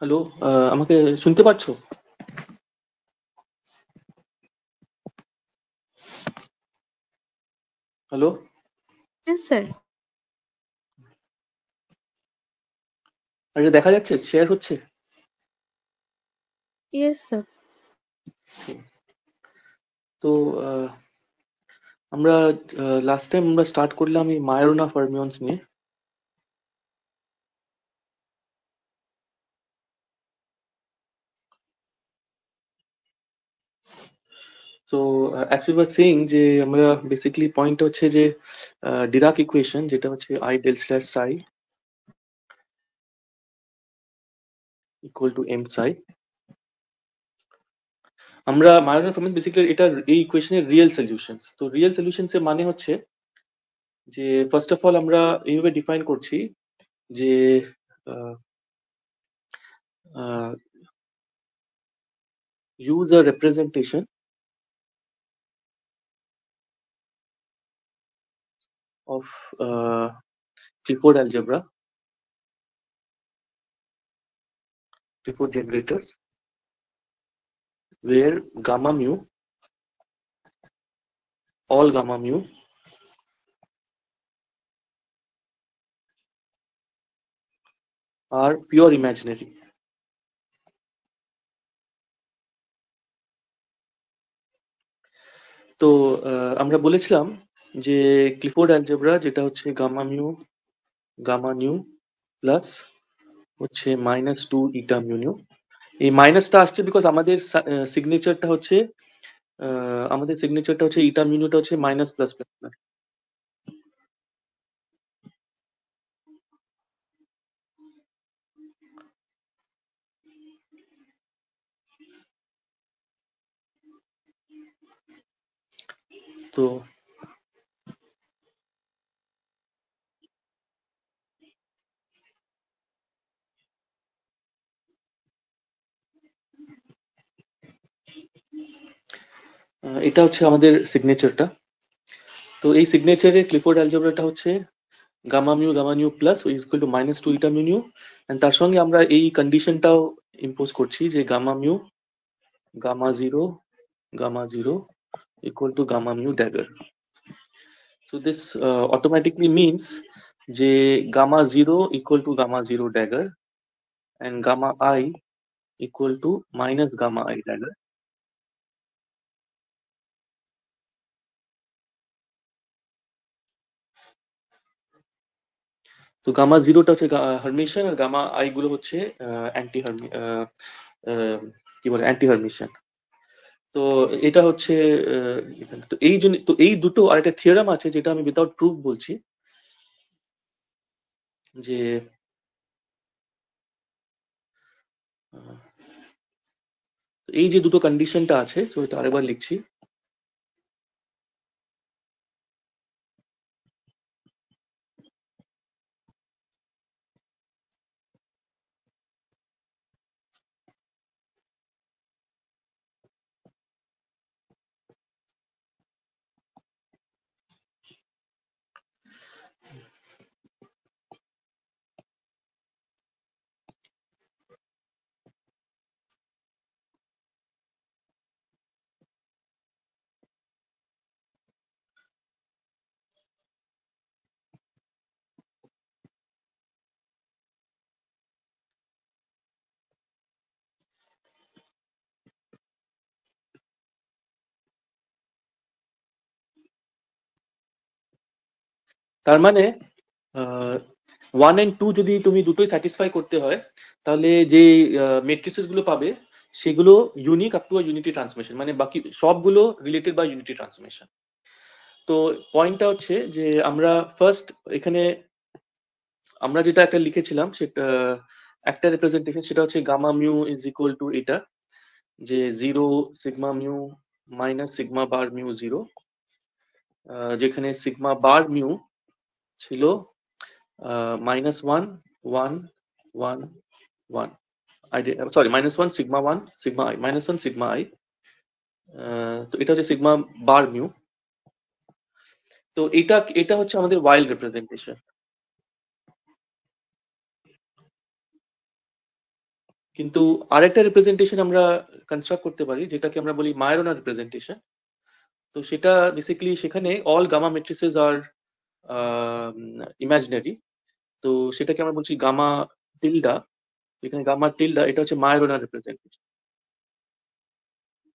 Hello, আমাকে শুনতে পাচ্ছো? Hello, Yes, sir. আরে দেখা যাচ্ছে শেয়ার হচ্ছে? Yes, sir. তো আমরা লাস্ট টাইম আমরা স্টার্ট করলাম এই মায়োরোনা ফার্মিয়ন্স নিয়ে। তো অ্যাজ উই ওয়ার সেইং যে আমরা বেসিক্যালি পয়েন্ট হচ্ছে যে ডিরাক ইকুয়েশন যেটা হচ্ছে i del slash psi equal to M psi. আমরা মায়োরোনা ফার্মিয়ন্স বেসিক্যালি এটা এই ইকুয়েশনের রিয়েল সলিউশনস। তো রিয়েল সলিউশনস এর মানে হচ্ছে যে ফার্স্ট অফ অল আমরা এইভাবে ডিফাইন করছি যে use a representation of Clifford algebra, Clifford generators, where gamma mu, all gamma mu are pure imaginary. তো আমরা বলেছিলাম যে ক্লিফোর্ড অ্যালজেব্রা যেটা হচ্ছে গামা নিউ প্লাস হচ্ছে -2 ইটা মিউ নিউ। এই মাইনাসটা আসছে বিকজ আমাদের সিগনেচারটা হচ্ছে ইটা মিউ নিউটা হচ্ছে মাইনাস প্লাস প্লাস প্লাস। তো এটা হচ্ছে আমাদের সিগনেচারটা। তো এই সিগনেচারে ক্লিফোর্ড অ্যালজেব্রাটা হচ্ছে gamma nu plus is equal to -2 eta mu nu, and তার সঙ্গে আমরা এই কন্ডিশনটাও ইম্পোজ করছি যে gamma zero equal to gamma mu dagger. So this automatically means যে gamma 0 equal to gamma 0 dagger and gamma I equal to minus gamma I dagger. তো gamma জিরোটা হচ্ছে হারমিশন আর গামা আই গুলো হচ্ছে অ্যান্টি হারমি কি বলে অ্যান্টি হারমিশন। তো এটা হচ্ছে এখানে। তো এই জন্য তো এই দুটো আর একটা থিওরাম আছে যেটা আমি উইদাউট প্রুফ বলছি যে আহ, এই যে দুটো কন্ডিশনটা আছে তো এটা আরেকবার লিখছি। তার মানে 1 and 2 যদি তুমি দুটোই স্যাটিসফাই করতে হয় তাহলে যে মেট্রিসেস গুলো পাবে সেগুলো unique up to unity transmission, মানে বাকি সবগুলো রিলেটেড বাই ইউনিটি ট্রান্সমিশন। তো পয়েন্টটা হচ্ছে যে আমরা ফার্স্ট এখানে আমরা যেটা একটা লিখেছিলাম সেটা একটা রিপ্রেজেন্টেশন, সেটা হচ্ছে gamma mu is equal to এটা যে 0 sigma mu minus sigma bar mu 0, যেখানে সিগমা বার মিউ ছিল -1 1 1 1, sorry -1 sigma 1 sigma I -1 sigma I. তো এটা হচ্ছে সিগমা বার মিউ। তো এটা এটা হচ্ছে আমাদের ওয়াইল্ড রিপ্রেজেন্টেশন। কিন্তু আরেকটা রিপ্রেজেন্টেশন আমরা কনস্ট্রাক্ট করতে পারি যেটাকে আমরা বলি মায়োরোনা রিপ্রেজেন্টেশন। তো সেটা বেসিক্যালি সেখানে অল গামা মেট্রিসেস আর ইমাজিনারি। তো সেটাকে আমরা বলছি গামা টিলডা। এখানে গামা টিলডা এটা হচ্ছে মায়োরোনা রিপ্রেজেন্টেশন,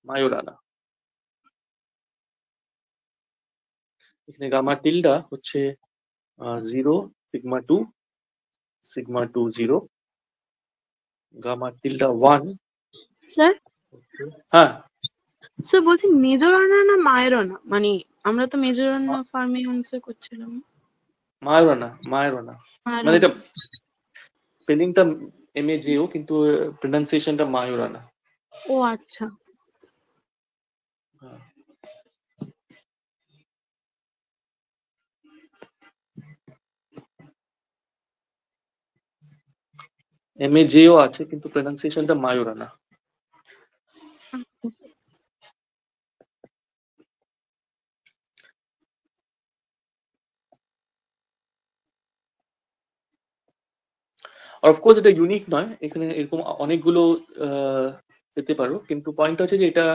মায়োরানা। এখানে গামা টিলডা হচ্ছে 0 sigma 2 sigma 2 0, gamma Tilda 1। Sir হ্যাঁ স্যার বলছি মেজরানা না মায়েরানা, মানে আমরা তো মেজরানা ফার্মে আনসার করছিলাম। মায়োরানা মায়োরানা, মানে মায়েরানা। এটা স্পেলিংটা MAJO কিন্তু প্রনাউন্সিয়েশনটা মায়োরানা। ও আচ্ছা। MAJO আছে কিন্তু প্রনাউন্সিয়েশনটা মায়োরানা। আর অফকোর্স এটা ইউনিক নয়, এখানে এরকম অনেকগুলো পেতে পারো, কিন্তু পয়েন্ট হচ্ছে যে এটা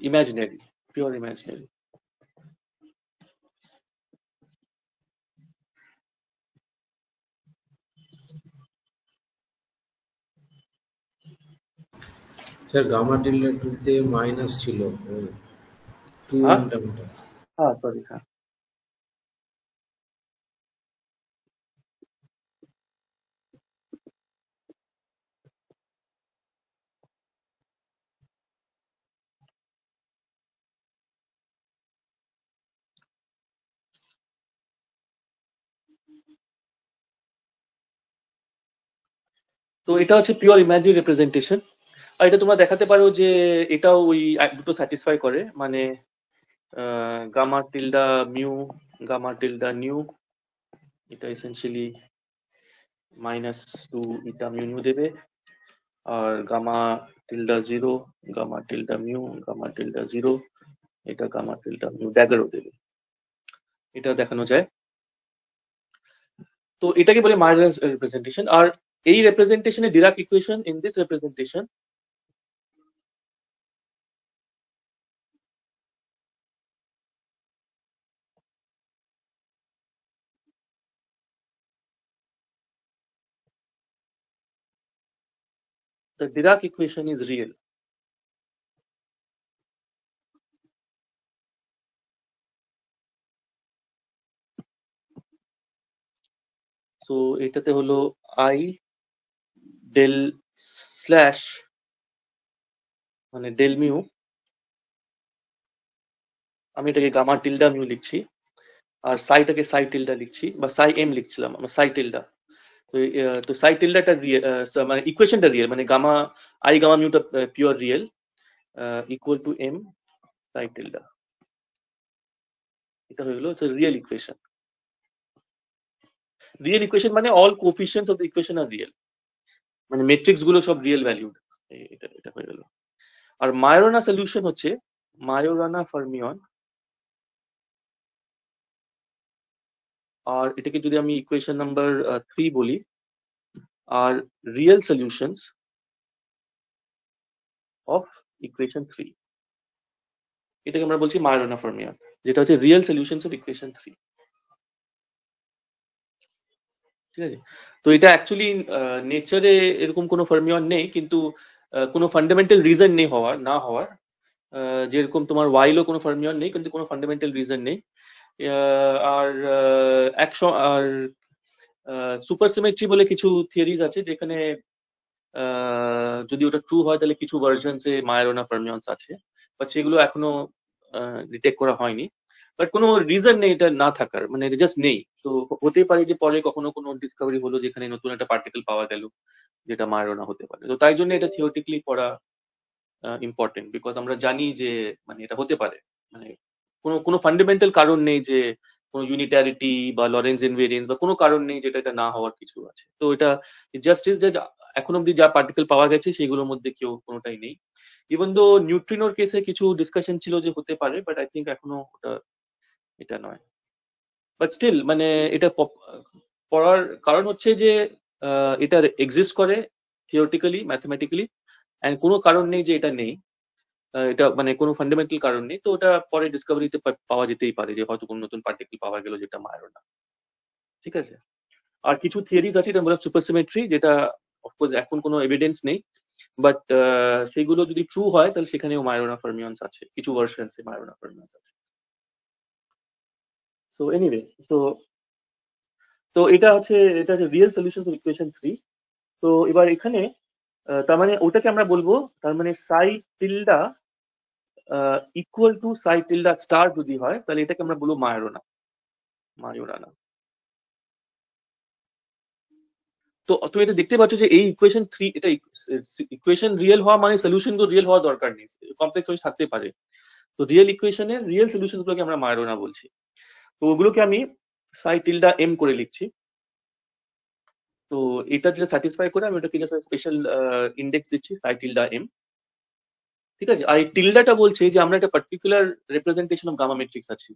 imaginary, pure imaginary. Sir gamma tilde টুতে মাইনাস ছিল ওই টু হ্যাঁ টার্মটা। হ্যাঁ সরি হ্যাঁ। তো এটা হচ্ছে পিওর ইমাজিনারি রিপ্রেজেন্টেশন। আর এটা তোমরা দেখাতে পারো যে এটাও ওই দুটো স্যাটিসফাই করে, মানে gamma Tilda mu gamma Tilda new এটা এসেন্সিয়ালি -2 ইটা মিউ নিউ দেবে, আর gamma Tilda 0 gamma Tilda mu gamma Tilda 0 এটা গামা টিলডা মিউ ড্যাগারও দেবে। এটা দেখানো যায়। তো এটাকে বলে মাইনাস রিপ্রেজেন্টেশন। আর এই রিপ্রেজেন্টেশনে Dirac equation in this representation the Dirac equation is real. So এটাতে হলো I del slash মানে del mu, আমি এটাকে গামা টিল্ডা মিউ লিখছি, আর সাইটাকে সাই টিল্ডা লিখছি, বা সাই এম লিখছিলাম আমরা, সাই টিল্ডা। তো সাই টিল্ডাটা মানে ইকুয়েশনটা রিয়েল, মানে গামা আই গামা মিউটা pure real, equal to M psi tilde. এটা হয়ে গেল রিয়েল ইকুয়েশন। রিয়েল ইকুয়েশন মানে all coefficients of the equation আর রিয়েল, মানে মেট্রিক্স গুলো সব রিয়েল ভ্যালিউড। এটা এটা হয়ে গেল। আর মায়োরানা সলিউশন হচ্ছে মায়োরানা ফার্মিয়ন, আর এটাকে যদি আমি ইকুয়েশন নাম্বার 3 বলি, আর রিয়েল সলিউশনস অফ ইকুয়েশন 3, এটাকে আমরা বলছি মায়োরানা ফার্মিয়ন, যেটা হচ্ছে রিয়েল সলিউশনস অফ ইকুয়েশন 3। ঠিক আছে, তো এটা অ্যাকচুয়ালি নেচারে এরকম কোনো ফার্মিয়ন নেই, কিন্তু কোনো ফান্ডামেন্টাল রিজন নেই হওয়ার, না হওয়ার। যেরকম তোমার ওয়াইলও কোনো ফার্মিয়ন নেই, কিন্তু কোনো ফান্ডামেন্টাল রিজন নেই। আর আর সুপার সিমেট্রি বলে কিছু থিওরিজ আছে, যেখানে যদি ওটা ট্রু হয় তাহলে কিছু ভার্সনসে মায়োরানা ফার্মিয়নস আছে, বাট সেগুলো এখনো ডিটেক্ট করা হয়নি। বাট কোনো রিজন নেই এটা না থাকার, মানে জাস্ট নেই। তো হতেই পারে যে পরে কখনো কোনো ডিসকভারি হলো যেখানে নতুন একটা পার্টিকেল পাওয়া গেল যেটা মায়োরানা হতে পারে। তো তাই জন্য এটা থিওরিটিক্যালি পড়া ইম্পর্টেন্ট, বিকজ আমরা জানি যে মানে এটা হতে পারে, মানে কোনো কোনো ফান্ডামেন্টাল কারণ নেই যে কোনো ইউনিটারিটি বা লরেন্স ইনভেরিয়েন্স বা কোনো কারণ নেই যেটা এটা না হওয়ার কিছু আছে। তো এটা জাস্ট ইজ যে এখন অব্দি যা পার্টিকেল পাওয়া গেছে সেগুলোর মধ্যে কেউ কোনোটাই নেই। ইভেন দো নিউট্রিনোর কেসে কিছু ডিসকাশন ছিল যে হতে পারে, বাট আই থিঙ্ক এখনো ওটা এটা নয়। বাট স্টিল মানে এটা পড়ার কারণ হচ্ছে যে এটা এক্সিস্ট করে থিওরিটিক্যালি, ম্যাথমেটিক্যালি, এন্ড কোনো কারণ নেই যে এটা নেই, এটা মানে কোনো ফান্ডামেন্টাল কারণ নেই। তো ওটা পরে ডিসকভারিতে পাওয়া যেতেই পারে, যে হয়তো কোনো নতুন পার্টিকেল পাওয়া গেল যেটা মায়োরানা। ঠিক আছে, আর কিছু থিওরিজ আছে, এটা বলা সুপার সিমেট্রি, যেটা অফকোর্স এখন কোনো এভিডেন্স নেই, বাট সেগুলো যদি ট্রু হয় তাহলে সেখানেও মায়োরানা ফার্মিয়নস আছে, কিছু ভার্সনসে মায়োরানা ফার্মিয়নস আছে। সো এনিওয়ে, তো তো এটা হচ্ছে রিয়েল সলিউশন অফ ইকুয়েশন 3। তো এবার এখানে তার মানে ওটাকে আমরা বলবো, তার মানে সাই tilde equal to Sai tilde star যদি হয় তাহলে এটাকে আমরা বলবো মায়োরানা। মায়োরানা। তো তুমি এটা দেখতে পাচ্ছ যে এই ইকুয়েশন 3, এটা ইকুয়েশন রিয়েল হওয়া মানে সলিউশন তো রিয়েল হওয়া দরকার নেই, কমপ্লেক্স ওয়াইজ থাকতে পারে। তো রিয়েল ইকুয়েশনের রিয়েল সলিউশন গুলোকে আমরা মায়োরানা বলছি। তো ওগুলোকে আমি সাই টিল্ডা এম করে লিখছি। তো এটা যেটা স্যাটিসফাই করে আমি ওটাকে জাস্ট স্পেশাল ইন্ডেক্স দিচ্ছি সাই টিল্ডা এম। ঠিক আছে, আর এই টিল্ডাটা বলছে যে আমরা একটা particular representation of gamma matrix আছে।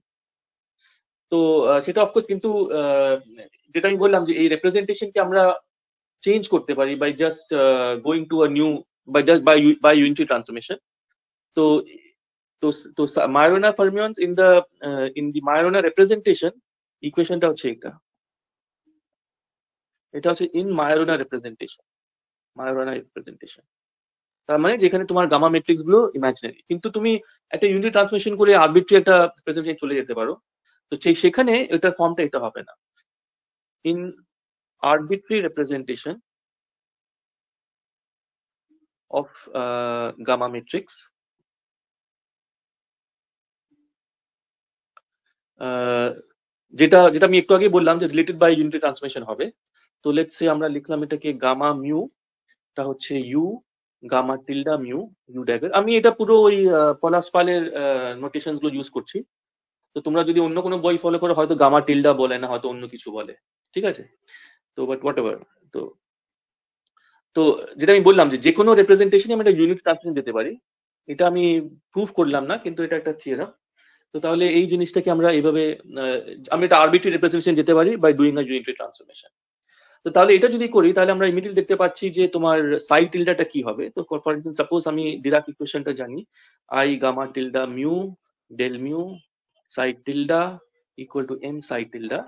তো সেটা অফকোর্স, কিন্তু যেটা আমি বললাম যে এই রিপ্রেজেন্টেশনকে আমরা চেঞ্জ করতে পারি by just going to a new, by unity transformation. তো তো তো মায়োরানা ফার্মিয়নস ইন দি মায়োরানা রিপ্রেজেন্টেশন ইকুয়েশনটা হচ্ছে এটা। এটা হচ্ছে ইন মায়োরানা রিপ্রেজেন্টেশন, মায়োরানা রিপ্রেজেন্টেশন। তার মানে যেখানে তোমার গামা ম্যাট্রিক্স গুলো ইমাজিনারি, কিন্তু তুমি একটা ইউনিট ট্রান্সফরমেশন করে আরবিট্রারি একটা প্রেজেন্টেশন চলে যেতে পারো। তো সেখানে এটার ফর্মটা এটা হবে না। In arbitrary representation of gamma matrix, যেটা যেটা আমি একটু আগে বললাম যে রিলেটেড বাই ইউনিটি ট্রান্সফরমেশন হবে। তো লেটস সে আমরা লিখলাম এটাকে গামা মিউ, এটা হচ্ছে u gamma tilde mu u dagger. আমি এটা পুরো ওই পলাশ পালের নোটেশনস গুলো ইউজ করছি। তো তোমরা যদি অন্য কোনো বই ফলো করো হয়তো গামা টিল্ডা বলে না, হয়তো অন্য কিছু বলে। ঠিক আছে, তো বাট হোয়াট এভার। তো তো যেটা আমি বললাম যে কোনো রিপ্রেজেন্টেশনে আমি একটা ইউনিট ট্রান্সফরমেশন দিতে পারি। এটা আমি প্রুফ করলাম না, কিন্তু এটা একটা থিওরাম। তো তাহলে এই জিনিসটাকে আমরা এইভাবে আমি একটা আরবিট্রারি রিপ্রেজেন্টেশন যেতে পারি by doing a unitary transformation. তো তাহলে এটা যদি করি তাহলে আমরা ইমিডিয়েটলি দেখতে পাচ্ছি যে তোমার সাই টিল্ডাটা কি হবে। তো ফর ইনস্টেন্স সাপোজ আমি ডিরাক ইকুয়েশনটা জানি, i gamma tilde mu del mu psi tilde equal to M psi tilde.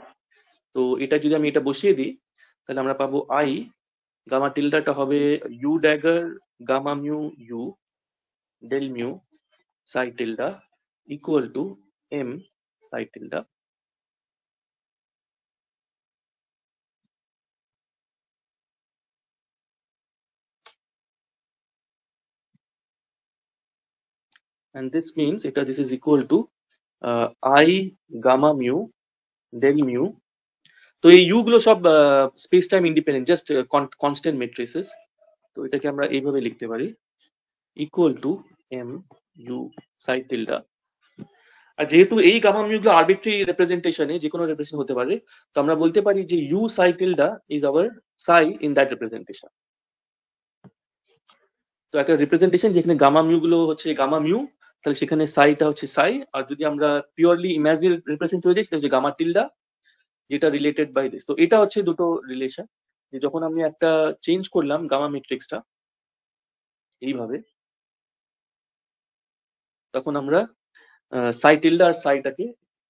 তো এটা যদি আমি এটা বসিয়ে দিই তাহলে আমরা পাবো আই গামা টিল্ডাটা হবে u dagger gamma mu u del mu psi tilde equal to m psi tilde. And this means this is equal to I gamma mu del mu. তো এই ইউ গুলো সব space time independent, just constant matrices. তো এটাকে আমরা এইভাবে লিখতে পারি, equal to M U psi tilde. আর যেহেতু এই গামা মিউ গুলো আরবিট্রারি রিপ্রেজেন্টেশনে যে কোনো রিপ্রেজেন্টেশন হতে পারে, তো আমরা বলতে পারি যে you psi tilde is our Sai in that representation. তো একটা রিপ্রেজেন্টেশন যেখানে গামা মিউ গুলো হচ্ছে গামা মিউ, তাহলে সেখানে সাইটা হচ্ছে সাই। আর যদি আমরা পিওরলি ইমাজিনারি রিপ্রেজেন্ট চলে যাই, সেটা হচ্ছে গামা টিল্ডা, যেটা রিলেটেড বাই দিস। তো এটা হচ্ছে দুটো রিলেশন, যে যখন আমি একটা চেঞ্জ করলাম গামা ম্যাট্রিক্সটা এইভাবে, তখন আমরা সাই টিল্ডা আর সাইটাকে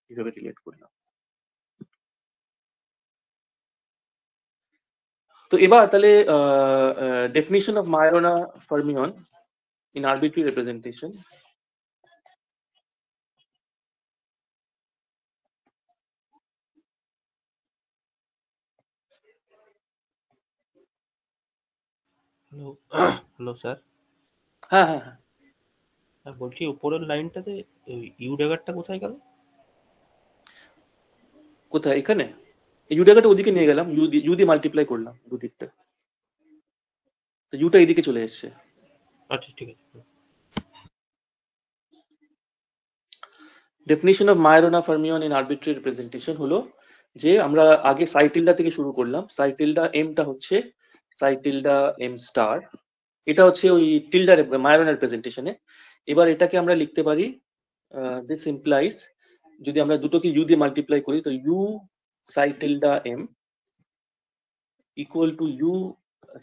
এইভাবে রিলেট করলাম। তো এবার তাহলে definition of Majorana fermion in arbitrary representation. Hello hello sir, হ্যাঁ হ্যাঁ হ্যাঁ, বলছি উপরের লাইনটাতে ইউ ড্যাগারটা কোথায় গেল? কোথায়? এখানে ইউ ড্যাগারটা ওদিকে নিয়ে গেলাম, ইউ দিয়ে মাল্টিপ্লাই করলাম দুদিকটা, তো ইউটা এইদিকে চলে এসছে। আচ্ছা ঠিক আছে। Definition of Majorana fermion in arbitrary representation হলো যে আমরা আগে সাই টিল্ডা থেকে শুরু করলাম। সাই টিল্ডা এমটা হচ্ছে সাই টিল্ডা এম স্টার, এটা হচ্ছে ওই টিল্ডা Majorana রিপ্রেজেন্টেশনে। এবার এটাকে আমরা লিখতে পারি, দিস ইমপ্লাইজ, যদি আমরা দুটোকে ইউ দিয়ে মাল্টিপ্লাই করি, তো U psi tilde M equal to U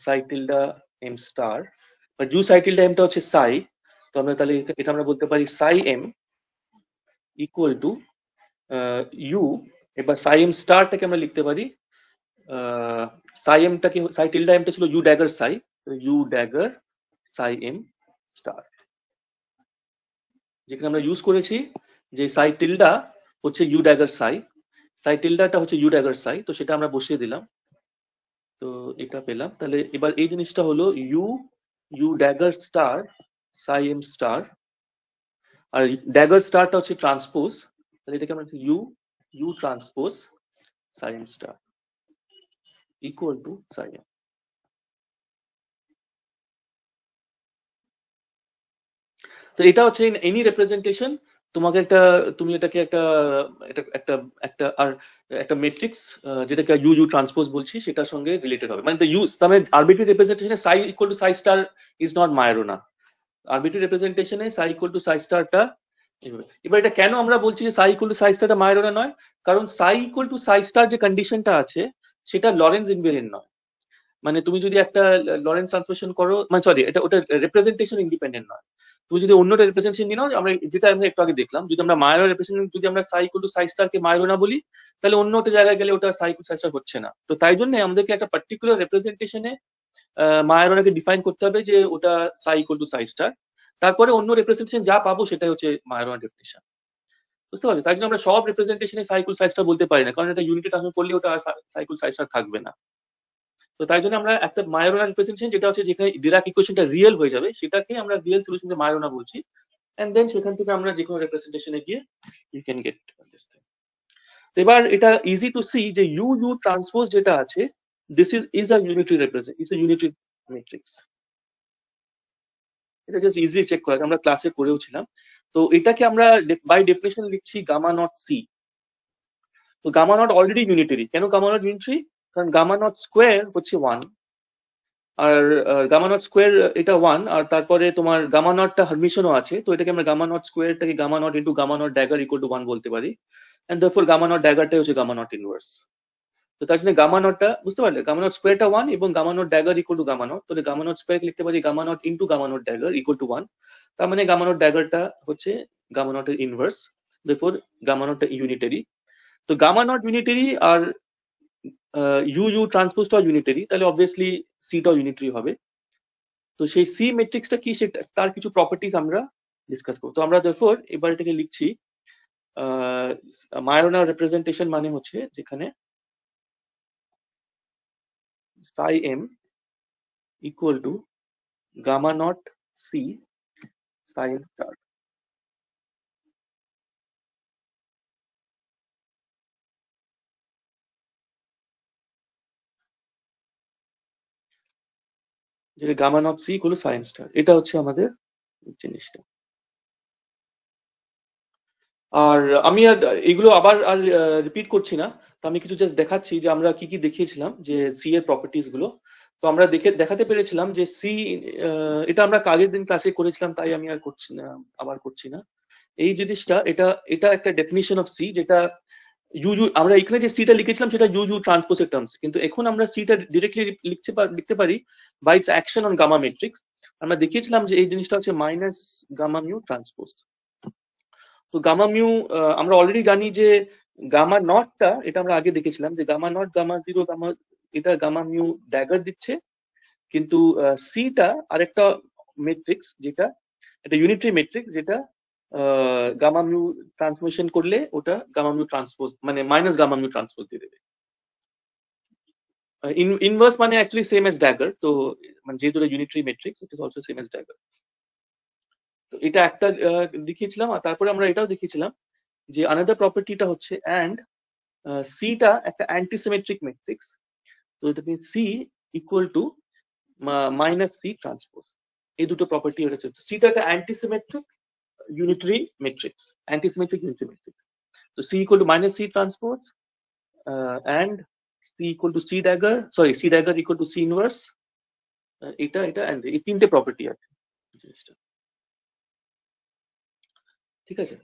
psi tilde M star. But U psi tilde এমটা হচ্ছে সাই, তো আমরা তাহলে এটা আমরা বলতে পারি psi M equal to you. এবার সাই এম স্টারটাকে আমরা লিখতে পারি, সাই এমটাকে সাই টিল্ডা এমটা ছিল you dagger Sai, you dagger Sai m star, যেখানে আমরা ইউজ করেছি যে সাই টিল্ডা হচ্ছে ইউ ড্যাগার সাই, সাই টিল্ডাটা হচ্ছে ইউ ড্যাগার সাই, তো সেটা আমরা বসিয়ে দিলাম। তো এটা পেলাম। তাহলে এবার এই জিনিসটা হলো you dagger star Sai m star, R dagger স্টারটা হচ্ছে ট্রান্সপোজ, তাহলে এটাকে আমরা you transpose Sai m star equal to psi M. তো এটা হচ্ছে এনি রিপ্রেজেন্টেশন, তুমি এটাকে একটা মেট্রিক্স যেটাকে ইউ ট্রান্সপোজ বলছি, সেটার সঙ্গে রিলেটেড হবে। মানে মানে আরবিট্রারি রিপ্রেজেন্টেশনে psi equal to psi star is not Majorana। Arbitrary রিপ্রেজেন্টেশনে সাই ইকুয়াল টু সাই স্টারটা এইভাবে। এবার এটা কেন আমরা বলছি যে সাই ইকুয়াল টু সাই স্টারটা Majorana নয়, কারণ সাই ইকুয়াল টু সাই স্টার যে কন্ডিশনটা আছে সেটা লরেন্স ইনভেরিয়েন্ট নয়। মানে তুমি যদি একটা লরেন্স ট্রান্সফরমেশন করো, মানে সরি, ওটা রিপ্রেজেন্টেশন ইন্ডিপেন্ডেন্ট নয়। তুমি যদি অন্যটা রিপ্রেজেন্টেশন নিয়ে নাও, যেটা আমরা একটু আগে দেখলাম, যদি আমরা Majorana রিপ্রেজেন্টেশন যদি আমরা সাই ইকুয়াল টু সাই স্টারকে Majorana বলি, তাহলে অন্য একটা জায়গায় গেলে ওটা সাই ইকুয়াল সাই স্টার হচ্ছে না। তো তাই জন্য আমাদেরকে একটা পার্টিকুলার রিপ্রেজেন্টেশনে Majoranaকে ডিফাইন করতে হবে যে ওটা সাই ইকুয়াল টু সাই স্টার, তারপরে অন্য রিপ্রেজেন্টেশন যা পাবো সেটাই হচ্ছে Majorana ডেফিনিশন। বুঝতে পারছো? তাই জন্য আমরা সব রিপ্রেজেন্টেশনে সাই ইকুয়াল সাই স্টার বলতে পারি না, কারণ এটা ইউনিটে ট্রান্সফর্ম করলে ওটা সাই ইকুয়াল সাই স্টার থাকবে না। তো তাই জন্য আমরা একটা Majorana রিপ্রেজেন্টেশন যেটা হচ্ছে যেখানে ডিরাক ইকুয়েশনটা রিয়েল হয়ে যাবে, সেটাকে আমরা রিয়েল সলিউশনে Majorana বলছি। এন্ড দেন সেখান থেকে আমরা যে কোনো রিপ্রেজেন্টেশনে গিয়ে you can get this thing. তো এবার এটা ইজি টু সি যে ইউ ট্রান্সপোজ যেটা আছে, this is a unitary represent, is a unitary matrix. এটা জাস্ট ইজি চেক করা, আমরা ক্লাসে করেওছিলাম। তো এটাকে আমরা বাই ডেফিনিশন লিখছি গামা নট সি। তো গামা নট অলরেডি ইউনিটারি। কেন গামা নট ইউনিটারি? কারণ গামা নট স্কোয়ার হচ্ছে 1, আর গামা নট স্কোয়ার এটা 1, আর তারপরে তোমার গামা নটটা হারমিশনও আছে, তো এটাকে আমরা গামা নট স্কোয়ারটাকে gamma nought into gamma nought dagger equal to 1 বলতে পারি। এন্ড দেয়ারফর গামা নট ড্যাগারটাই হচ্ছে গামা নট ইনভার্স। তো তার জন্য গামা নটটা বুঝতে পারলে, গামা নট স্কোয়ারটা 1 এবং gamma nought dagger equal to gamma nought, তাহলে গামা নট স্কোয়ার লিখতে পারি gamma nought into gamma nought dagger equal to 1। তার মানে গামা নট ড্যাগারটা হচ্ছে গামা নটের ইনভার্স, দেয়ারফর গামা নটটা ইউনিটারি। তো গামা নট ইউনিটারি আর ইউ ট্রান্সপোজটাও ইউনিটারি, তাহলে অবভিয়াসলি সিটাও ইউনিটারি হবে। তো সেই সি ম্যাট্রিক্সটা কি সেটা তার কিছু প্রপার্টিজ আমরা ডিসকাস করব। তো আমরা therefore এবার এটাকে লিখছি মায়োনা রিপ্রেজেন্টেশন মানে হচ্ছে যেখানে psi m equal to gamma naught c psi m star। যেটা gamma not C equal to psi m star, এটা হচ্ছে আমাদের জিনিসটা। আর আমি আর এগুলো আবার আর রিপিট করছি না, তো আমি কিছু জাস্ট দেখাচ্ছি যে আমরা কি কি দেখিয়েছিলাম যে সি এর প্রপার্টিজ গুলো। তো আমরা দেখাতে পেরেছিলাম যে সি, এটা আমরা আগের দিন ক্লাসে করেছিলাম তাই আমি আর করছি না, আবার করছি না। এই জিনিসটা এটা এটা একটা ডেফিনিশন অফ সি, যেটা আমরা এখানে যে সিটা লিখেছিলাম সেটা ইউ ট্রান্সপোজের টার্মস, কিন্তু এখন আমরা সিটা ডিরেক্টলি লিখতে পারি by its action on gamma matrix. আমরা দেখিয়েছিলাম যে এই জিনিসটা হচ্ছে মাইনাস গামা মিউ ট্রান্সপোজ। তো গামা মিউ আমরা অলরেডি জানি যে গামা নটটা, এটা আমরা আগে দেখেছিলাম যে gamma not gamma zero gamma, এটা গামা মিউ ড্যাগার দিচ্ছে, কিন্তু সিটা আরেকটা ম্যাট্রিক্স, যেটা একটা ইউনিটরি ম্যাট্রিক্স, যেটা গামা মিউ ট্রান্সফরমেশন করলে ওটা গামা মিউ ট্রান্সপোজ মানে মাইনাস গামা মিউ ট্রান্সপোজ দিয়ে দেবে। ইনভার্স মানে অ্যাকচুয়ালি সেম এজ ড্যাগার, তো মানে যেহেতু এটা unitary matrix it is also same as dagger. তো এটা একটা দেখিয়েছিলাম, আর তারপরে আমরা এটাও দেখিয়েছিলাম যে আনাদার প্রপার্টিটা হচ্ছে অ্যান্ড সিটা একটা অ্যান্টিসিমেট্রিক ম্যাট্রিক্স, তো এটা means C equal to minus C transpose. এই দুটো প্রপার্টি হচ্ছে, সিটা একটা antisymmetric unitary matrix, antisymmetric unitary matrix. So C equal to minus C transpose and C equal to C dagger, sorry C dagger equal to C inverse, এটা and এই তিনটে property আছে জিনিসটা, ঠিক আছে।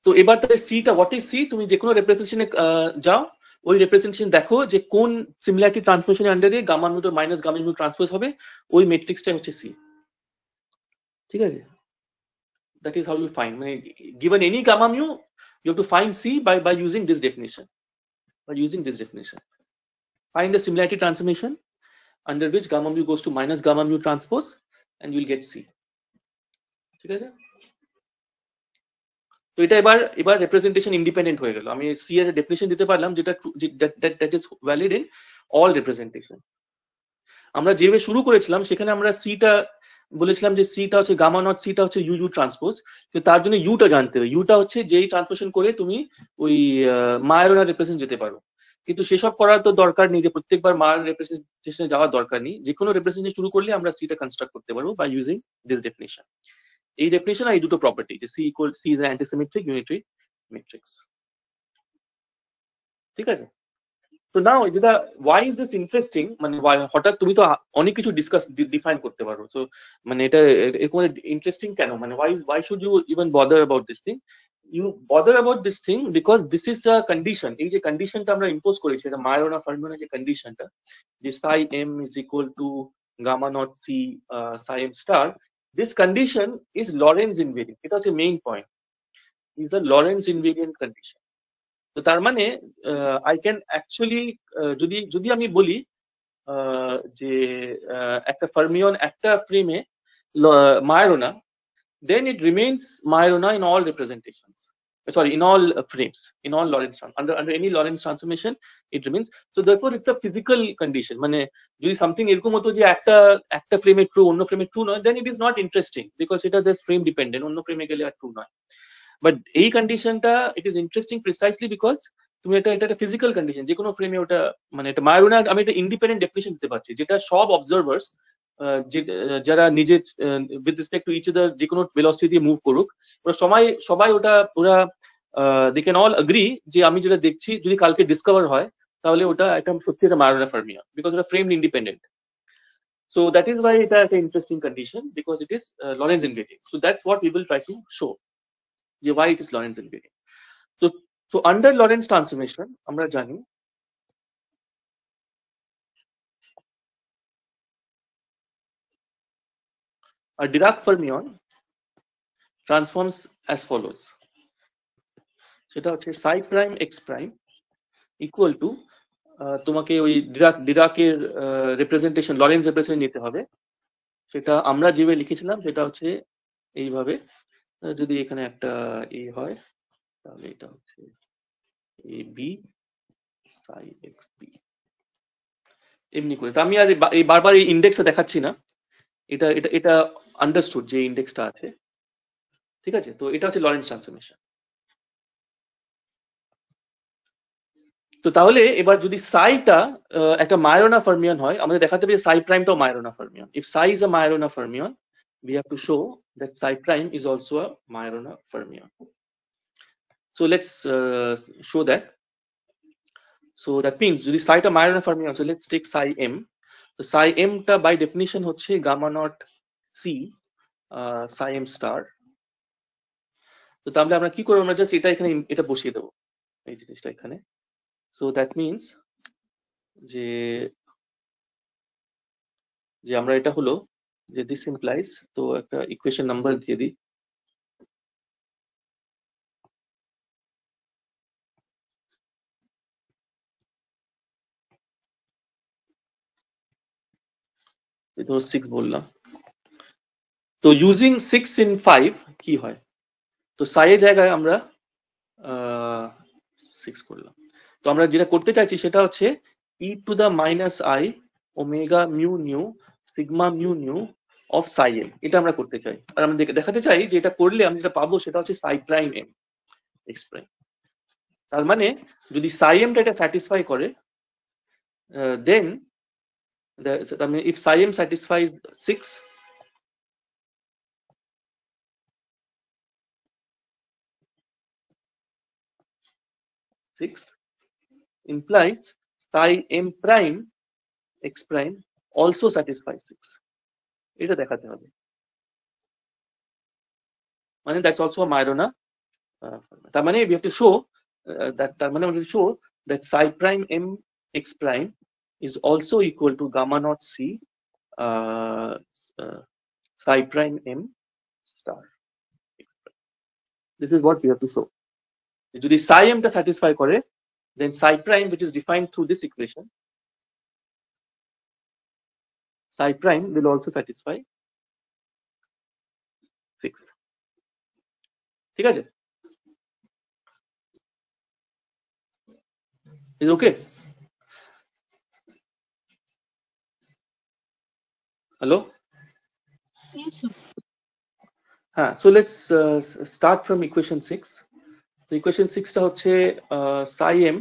তো এবার তাহলে সিটা হোয়াট ইজ সি, তুমি যে কোনো রিপ্রেজেন্টেশনে যাও, ওই রিপ্রেজেন্টেশন দেখো যে কোন সিমিলারিটি ট্রান্সফরমেশনের আন্ডারে gamma mu minus gamma mu transpose হবে, ওই ম্যাট্রিক্সটা হচ্ছে সি, ঠিক আছে। That is how you find, given any gamma mu, you have to find C by using this definition. Find the similarity transformation under which gamma mu goes to minus gamma mu transpose, and you will get C. ঠিক আছে। তো এটা এবার representation independent হয়ে গেল। আমি C এর definition দিতে পারলাম যেটা that is valid in all representation. আমরা যেভাবে শুরু করেছিলাম সেখানে আমরা সিটা বলেছিলাম যে সিটা হচ্ছে গামা নট, সিটা হচ্ছে ইউ ট্রান্সপোজ, কিন্তু তার জন্য ইউটা জানতে হবে। ইউটা হচ্ছে যেই ট্রান্সপোজেশন করে তুমি ওই মায়োনা রিপ্রেজেন্ট যেতে পারো, কিন্তু সেসব করার তো দরকার নেই যে প্রত্যেকবার মায়ের রিপ্রেজেন্টেশনে যাওয়ার দরকার নেই। যে কোনো রিপ্রেজেন্টেশন শুরু করলে আমরা সিটা কনস্ট্রাক্ট করতে পারবো বাই ইউজিং দিস ডেফিনিশন। এই ডেফিনিশন আর এই দুটো প্রপার্টি, যে C equal C is antisymmetric unitary matrix, ঠিক আছে। তো নাও যেটা why is this interesting, মানে হঠাৎ তুমি তো অনেক কিছু ডিফাইন করতে পারো, সো মানে এটা এরকম ইন্টারেস্টিং কেন, মানে why should you even bother about this thing? You bother about this thing because this is a condition, এই যে কন্ডিশনটা আমরা ইম্পোজ করেছি, এটা মায়োনা ফার্মিওনের যে কন্ডিশনটা, যে psi m is equal to gamma naught c psi m star, this condition is Lorentz invariant, এটা হচ্ছে main point, is a Lorentz invariant condition। তো তার মানে আই ক্যান অ্যাকচুয়ালি যদি আমি বলি যে একটা ফার্মিয়ন একটা ফ্রেমে মায়োনা, then it remains Majorana in all representations, sorry, in all frames, in all Lorentz under any Lorentz transformation it remains। So therefore it's a physical condition, মানে যদি সামথিং এরকম হতো যে একটা ফ্রেমে ট্রু অন্য ফ্রেমে ট্রু নয়, then it is not interesting because এটা জাস্ট ফ্রেম ডিপেন্ডেন্ট, অন্য ফ্রেমে গেলে আর ট্রু নয়। বাট এই কন্ডিশনটা it is interesting precisely because তুমি এটা একটা ফিজিক্যাল কন্ডিশন, যে কোনো ফ্রেমে ওটা মানে এটা মায়োনা, আমি একটা ইন্ডিপেন্ডেন্ট ডেফিনিশন দিতে পারছি, যেটা সব অবজারভার্স যারা নিজে with respect to each other যে কোনো ভেলোসিটি দিয়ে মুভ করুক, ওরা সবাই ওরা দে ক্যান অল এগ্রি যে আমি যেটা দেখছি যদি কালকে ডিসকভার হয় তাহলে ওটা একটা সত্যি একটা মায়োনা ফার্মিয়ন, বিকজ ওটা frame independent. So that is why it is an interesting condition, because it is Lorentz invariant. So that's what we will try to show, why it is Lorentz invariant. So under Lorentz transformation আমরা জানি a Dirac fermion transforms as follows, সেটা হচ্ছে psi prime x prime equal to তোমাকে ওই ডিরাকের representation Lawrence representation নিতে হবে, সেটা আমরা যেভাবে লিখেছিলাম সেটা হচ্ছে এইভাবে। যদি এখানে একটা এ হয় তাহলে এটা হচ্ছে A B Sai x B, এমনি করে। তো আমি আর এই বারবার এই ইন্ডেক্সটা দেখাচ্ছি না, এটা এটা এটা আন্ডারস্টুড যে ইন্ডেক্সটা আছে, ঠিক আছে? তো এটা হচ্ছে লরেন্স ট্রান্সফরমেশন। তো তাহলে এবার যদি সাইটা একটা মায়োরোনা ফার্মিয়ন হয়, আমাদের দেখাতে হবে সাই প্রাইমটাও Majorana fermion. If psi is a Majorana fermion, we have to show that psi prime is also a Majorana fermion. So let's show that. So that means যদি সাইটা Majorana fermion, so let's take psi m. So psi m টা by definition হচ্ছে gamma naught c psi m star. তো তাহলে আমরা কি করব, আমরা just এটা এখানে এটা বসিয়ে দেব এই জিনিসটা এখানে। So that means যে যে আমরা এটা হলো যে this implies, তো একটা ইকুয়েশন নাম্বার দিয়ে দিই। এটা 6 বললাম। তো ইউজিং 6 in 5 কি হয়, তো সাই এর জায়গায় আমরা 6 করলাম। তো আমরা যেটা করতে চাইছি সেটা হচ্ছে e to the minus I omega mu nu sigma mu nu of psi m, এটা আমরা করতে চাই। আর আমরা দেখাতে চাই যে এটা করলে আমি যেটা পাবো সেটা হচ্ছে সাই প্রাইম এম এক্স প্রাইম। তার মানে যদি সাই এমটা এটা স্যাটিসফাই করে, দেন I mean if psi m satisfies 6, implies psi m prime x prime also satisfies 6, এটা দেখাতে হবে। মানে that's also a Majorana তার মানে we have to show তার মানে আমরা show that psi prime m x prime is also equal to gamma naught c psi prime m star x prime. This is what we have to show. যদি psi m টা satisfy করে, then psi prime, which is defined through this equation, psi prime will also satisfy 6, ঠিক আছে? Is okay? Hello? Yes, sir. So let's start from equation 6. So equation 6 টা হচ্ছে psi m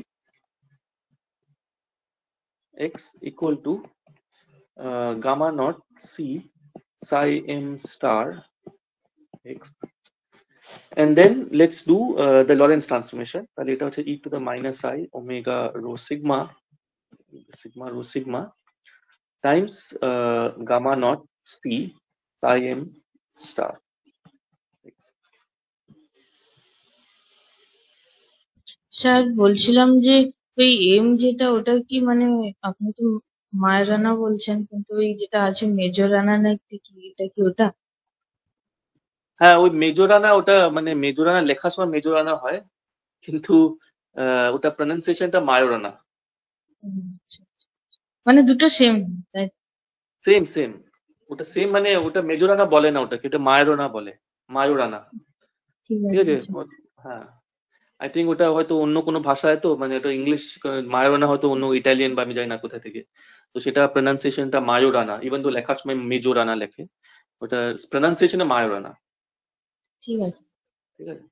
x equal to gamma naught c psi m star x, and then let's do the Lorentz transformation. তাহলে এটা হচ্ছে e to the minus I omega rho sigma rho sigma times gamma naught c psi m star x. Sir বলছিলাম যে ওই M যেটা ওটা কি মানে আপনি তো মায়েরানা বলছেন কিন্তু ওই যেটা আছে মেজরানা নাকি কি এটা কি ওটা? হ্যাঁ, ওই মেজোরানা, ওটা মানে মেজোরানা লেখার সময় মেজোরানা হয়, কিন্তু ওটা প্রনাউন্সিয়েশনটা মায়োরানা। আচ্ছা, আচ্ছা। মানে দুটো সেম তাই? সেম সেম, ওটা সেম, মানে ওটা মেজোরানা বলে না, ওটাকে এটা মায়োরানা বলে, মায়োরানা, ঠিক ঠিক আছে আছে? হ্যাঁ, আই থিঙ্ক ওটা হয়তো অন্য কোনো ভাষায়, তো মানে ওটা ইংলিশ, মায়োরানা হয়তো অন্য ইটালিয়ান বা আমি জানি না কোথা থেকে, তো সেটা প্রনাউন্সিয়েশনটা মায়োরানা, ইভেন তো লেখার সময় মেজোরানা লেখে, ওটা প্রনাউন্সিয়েশনে মায়োরানা, ঠিক আছে। ঠিক আছে?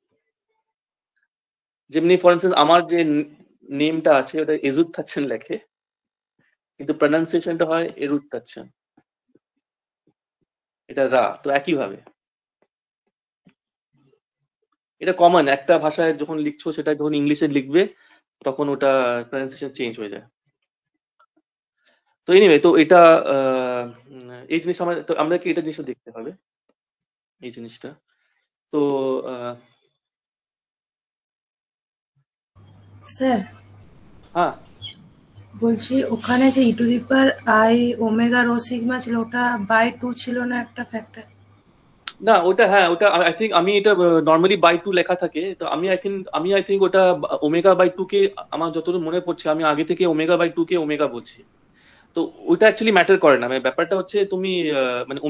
যেমনি ফর ইনস্টেন্স আমার যে নেমটা আছে ওটা এজুত্তাচ্ছেন লেখে, কিন্তু প্রনাউন্সিয়েশনটা হয় এরুত্তাচ্ছেন, এটা রা, তো একই ভাবে এটা কমন, একটা ভাষায় যখন লিখছো সেটা যখন ইংলিশে লিখবে তখন ওটা প্রনাউন্সিয়েশন চেঞ্জ হয়ে যায়। তো এনিওয়ে, তো এটা এই জিনিস আমাদেরকে এটা জিনিসটা দেখতে হবে, এই জিনিসটা। তো স্যার হ্যাঁ, বলছি ওখানে যে E to the power I omega rho sigma ছিল ওটা বাই 2 ছিল না একটা ফ্যাক্টর? না ওটা, হ্যাঁ ওটা আই থিঙ্ক, আমি এটা নর্মালি বাই 2 লেখা থাকে, তো আমি আই থিঙ্ক ওটা ওমেগা বাই 2 কে, আমার যতদূর মনে পড়ছে আমি আগে থেকে ওমেগা বাই 2 কে ওমেগা বলছি, তো ওইটা অ্যাকচুয়ালি ম্যাটার করে না, মানে ব্যাপারটা হচ্ছে তুমি মানে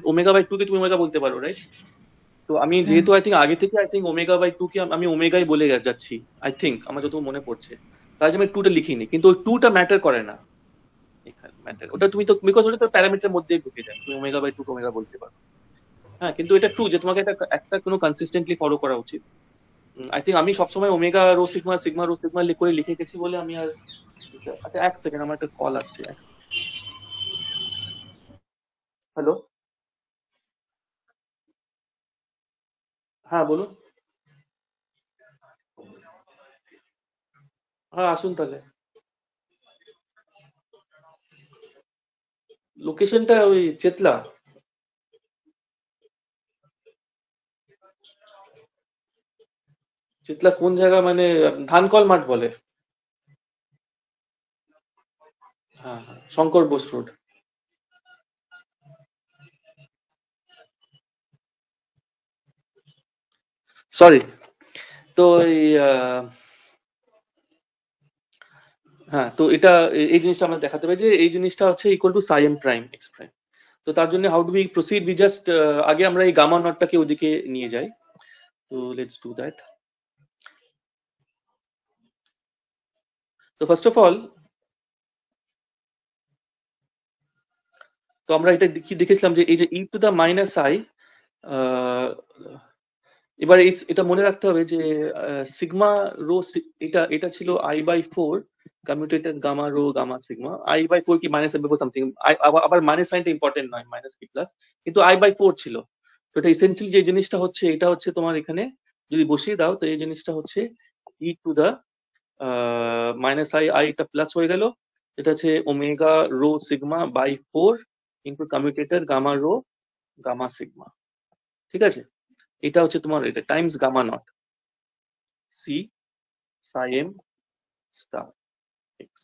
ওমেগা বাই টু কে তুমি ওমেগা বলতে পারো, রাইট? তো আমি যেহেতু আগে থেকে ওমেগা বাই টু কে আমি ওমেগাই বলে যাচ্ছি, আমার যত মনে পড়ছে, তাই জন্য আমি টুটা লিখিনি, কিন্তু ওই টুটা ম্যাটার করে না এখানে। ম্যাটার ওটা তুমি তো, বিকজ ওটা তো প্যারামিটার মধ্যেই ঢুকে যায়, তুমি ওমেগা বাই টু কে ওমেগা বলতে পারো। হ্যাঁ, কিন্তু এটা ট্রু যে তোমাকে একটা কোনো কনসিস্টেন্টলি ফলো করা উচিত। আমি সবসময় omega rho sigma sigma rho sigma করে লিখে গেছি বলে আমি আর। আচ্ছা, এক সেকেন্ড, আমার একটা কল আসছে। হ্যালো, হ্যাঁ বলুন। হ্যাঁ আসুন তাহলে। লোকেশনটা ওই চেতলা। চেতলা কোন জায়গা মানে? ধানকল মাঠ বলে। হ্যাঁ হ্যাঁ, শঙ্কর বোস রোড। সরি। তো হ্যাঁ, তো এই জিনিসটা আমরা দেখাতে পারি যে এই জিনিসটা হচ্ছে equal to psi M prime x prime. তো তার জন্য how do we proceed? We just আগে আমরা এই গামা নটটাকে ওদিকে নিয়ে যাই। তো লেটস ডু দ্যাট। তো ফার্স্ট অফ অল, তো আমরা এটা কি দেখেছিলাম যে এই যে E to the minus I, এবার এটা মনে রাখতে হবে যে সিগমা রো, এটা ছিল I by four commuted gamma rho gamma sigma. I by four কি minus I by four something, আবার মাইনাস সাইনটা ইম্পর্টেন্ট নয়, মাইনাস কি প্লাস, কিন্তু আই বাই ফোর ছিল। তো এটা এসেন্সিয়ালি যে জিনিসটা হচ্ছে, এটা হচ্ছে তোমার এখানে যদি বসিয়ে দাও, তো এই জিনিসটা হচ্ছে ই টু দা মাইনাস আই এটা প্লাস হয়ে গেল, এটা হচ্ছে omega rho sigma by four into commutator gamma rho gamma sigma. ঠিক আছে, এটা হচ্ছে তোমার এটা times gamma not C psi m star x.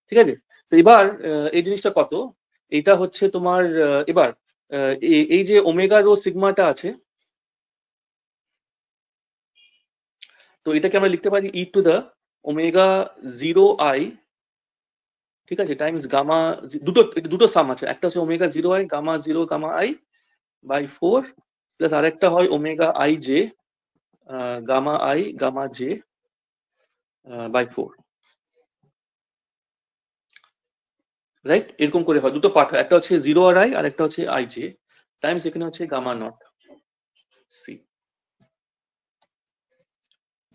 ঠিক আছে, তো এবার এই জিনিসটা কত? এটা হচ্ছে তোমার এবার এই যে ওমেগা রো সিগমাটা আছে, তো এটাকে আমরা লিখতে পারি E to the omega zero I, ঠিক আছে, টাইমস গামা। দুটো সাম আছে, একটা হচ্ছে omega zero I gamma zero gamma I by four, plus আরেকটা হয় omega I J gamma I gamma J by four, right? এরকম করে হয়, দুটো পার্ট হয়, একটা হচ্ছে জিরো আর আই, আর একটা হচ্ছে আই জে, টাইমস এখানে হচ্ছে গামা নট সি।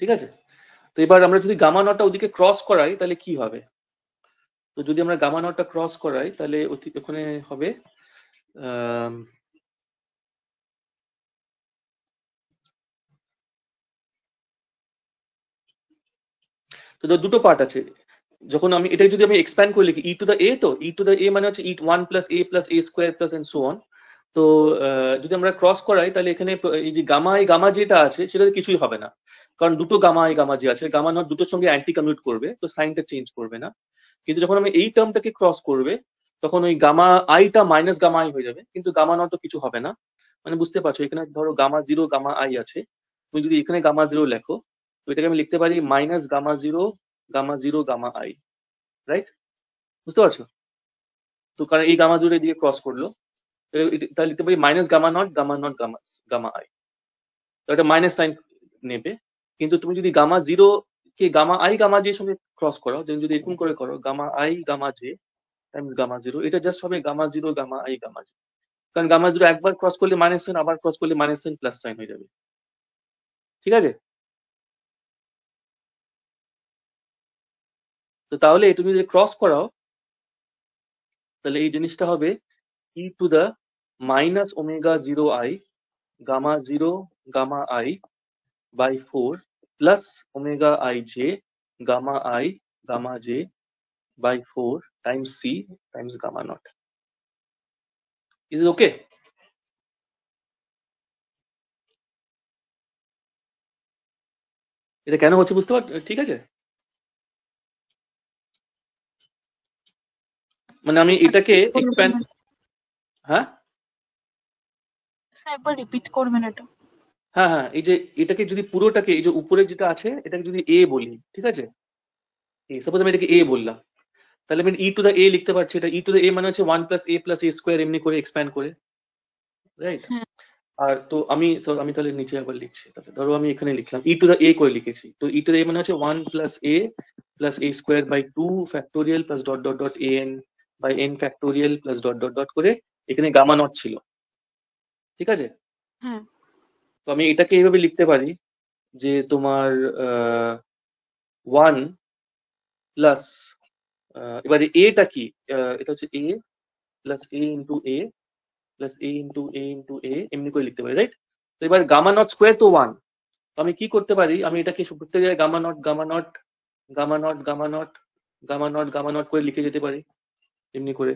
ঠিক আছে, তো এবার আমরা যদি গামা নটটা ওদিকে ক্রস করাই তাহলে কি হবে? তো যদি আমরা গামা নটটা ক্রস করাই তাহলে ওখানে হবে তো দুটো পার্ট আছে। যখন আমি এটা যদি আমি এক্সপ্যান্ড করে লিখি ই টু দা এ, তো ই টু দা এ মানে হচ্ছে e one plus a square plus and so on. তো যদি আমরা ক্রস করাই তাহলে এখানে এই যে গামা যেটা আছে সেটাতে কিছুই হবে না, কারণ দুটো গামা যে আছে, গামা নট দুটোর সঙ্গে অ্যান্টি কমিউট করবে, তো সাইনটা চেঞ্জ করবে না। কিন্তু যখন আমি এই টার্মটাকে ক্রস করবে, তখন ওই গামা আইটা মাইনাস গামা আই হয়ে যাবে, কিন্তু গামা নট তো কিছু হবে না। মানে বুঝতে পারছো, এখানে ধরো গামা জিরো গামা আই আছে, তুমি যদি এখানে গামা জিরো লেখো, তো এটাকে আমি লিখতে পারি minus gamma zero gamma i, right? বুঝতে পারছো? তো কারণ এই গামা জিরো দিয়ে ক্রস করলো, তাহলে লিখতে পারি minus gamma not gamma gamma I, তো এটা মাইনাস সাইন নেবে। কিন্তু তুমি যদি গামা জিরো কে গামা আই গামা জে সঙ্গে ক্রস করো, যদি এরকম করে করো gamma I gamma j times gamma zero, এটা জাস্ট হবে gamma zero gamma I gamma j, কারণ গামা জিরো একবার ক্রস করলে মাইনাস সাইন, আবার ক্রস করলে মাইনাস সাইন প্লাস সাইন হয়ে যাবে। ঠিক আছে, তো তাহলে তুমি যদি ক্রস করাও তাহলে এই জিনিসটা হবে E to the minus omega zero I gamma I by four plus omega I J gamma J by 4 times c times gamma naught. Is it okay? এটা কেন হচ্ছে বুঝতে পার? ঠিক আছে, মানে আমি এটাকে এক্সপ্যান্ড, হ্যাঁ স্যার একবার রিপিট করবেন এটা। হ্যাঁ হ্যাঁ, এই যে এটাকে যদি পুরোটাকে, এই যে উপরে যেটা আছে এটাকে যদি এ বলি, ঠিক আছে, সাপোজ আমি এটাকে এ বললাম, তাহলে আমি ই টু দা এ লিখতে পারছি। এটা ই টু দা এ মানে হচ্ছে 1 + a + a² এমনি করে এক্সপ্যান্ড করে, রাইট? হ্যাঁ আর তো আমি তাহলে নিচে আবার লিখছি, তাহলে ধরো আমি এখানে লিখলাম ই টু দা এ করে লিখেছি, তো ই টু দা এ মানে হচ্ছে 1 + a + a² 2 factorial plus dot dot dot an/n factorial plus dot dot dot করে এখানে গামা নট ছিল, ঠিক আছে? হ্যাঁ তো আমি এটাকে এইভাবে লিখতে পারি যে তোমার 1 প্লাস, এবারে এটা কি, এটা হচ্ছে a plus a into a plus a into a into a এমনি করে লিখতে পারি, রাইট? তো এবার গামা নট স্কোয়ার তো 1, তো আমি কি করতে পারি, আমি এটাকে প্রত্যেক জায়গায় gamma not gamma not gamma not gamma not gamma not gamma not করে লিখে যেতে পারি এমনি করে,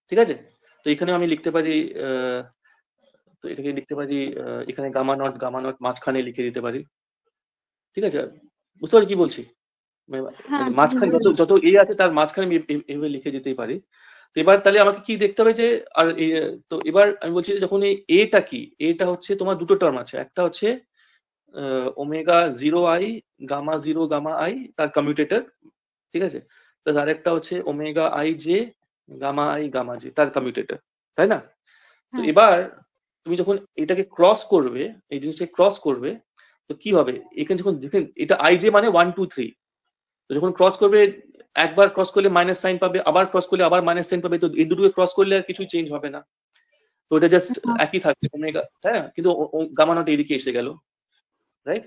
ঠিক আছে? তো এখানে আমি লিখতে পারি, তো এটাকে লিখতে পারি এখানে গামা নট মাঝখানে লিখে দিতে পারি, ঠিক আছে? বুঝতে পারি কি বলছি? মানে হ্যাঁ মাঝখানে যত বুঝলাম। যত এ আছে তার মাঝখানে আমি এভাবে লিখে দিতেই পারি। তো এবার তাহলে আমাকে কি দেখতে হবে যে, আর তো এবার আমি বলছি যে যখন এই এটা কি, এটা হচ্ছে তোমার দুটো টার্ম আছে, একটা হচ্ছে ω0i γ0 γi তার কমিউটেটর, ঠিক আছে, প্লাস আরেকটা হচ্ছে ω_i_j γi γj তার কমিউটেটর, তাই না? তো হ্যাঁ এবার তুমি যখন এটাকে ক্রস করবে, এই জিনিসটাকে ক্রস করবে, তো কি হবে, এখানে যখন দেখেন এটা i_j মানে 1 2 3, তো যখন ক্রস করবে একবার ক্রস করলে মাইনাস সাইন পাবে, আবার ক্রস করলে আবার মাইনাস সাইন পাবে, তো এই দুটোকে ক্রস করলে আর কিছুই চেঞ্জ হবে না, তো এটা জাস্ট একই থাকবে ওমেগা, হ্যাঁ, কিন্তু গামা নট এইদিকে এসে গেল, রাইট?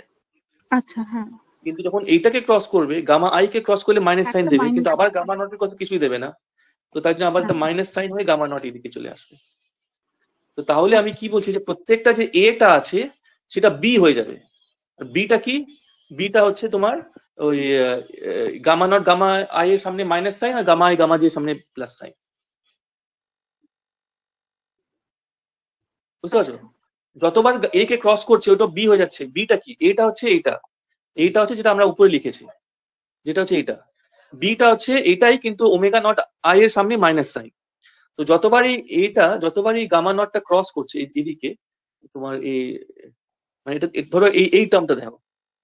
আচ্ছা হ্যাঁ কিন্তু যখন এইটাকে ক্রস করবে গামা আই কে ক্রস করলে মাইনাস সাইন একটা দেবে, মাইনাস কিন্তু আবার গামা নটের কথা কিছুই দেবে না, তো তার জন্য আবার হ্যাঁ একটা মাইনাস সাইন হয়ে গামা নট এইদিকে চলে আসবে। তো তাহলে আমি কি বলছি যে প্রত্যেকটা যে এটা আছে সেটা বি হয়ে যাবে, আর বিটা কি, বিটা হচ্ছে তোমার ওই গামা নট গামা আই এর সামনে মাইনাস সাইন আর গামা আই গামা জি এর সামনে প্লাস সাইন, বুঝতে পারছো? আচ্ছা যতবার এ কে ক্রস করছে ওটা বি হয়ে যাচ্ছে, বিটা কি, এটা হচ্ছে এইটা হচ্ছে যেটা আমরা উপরে লিখেছি, যেটা হচ্ছে এইটা, বিটা হচ্ছে এটাই কিন্তু ওমেগা নট আই এর সামনে মাইনাস সাইন। তো যতবারই গামা নটটা ক্রস করছে এদিকে তোমার এই, মানে এটা ধরো এই টার্মটা দেখো,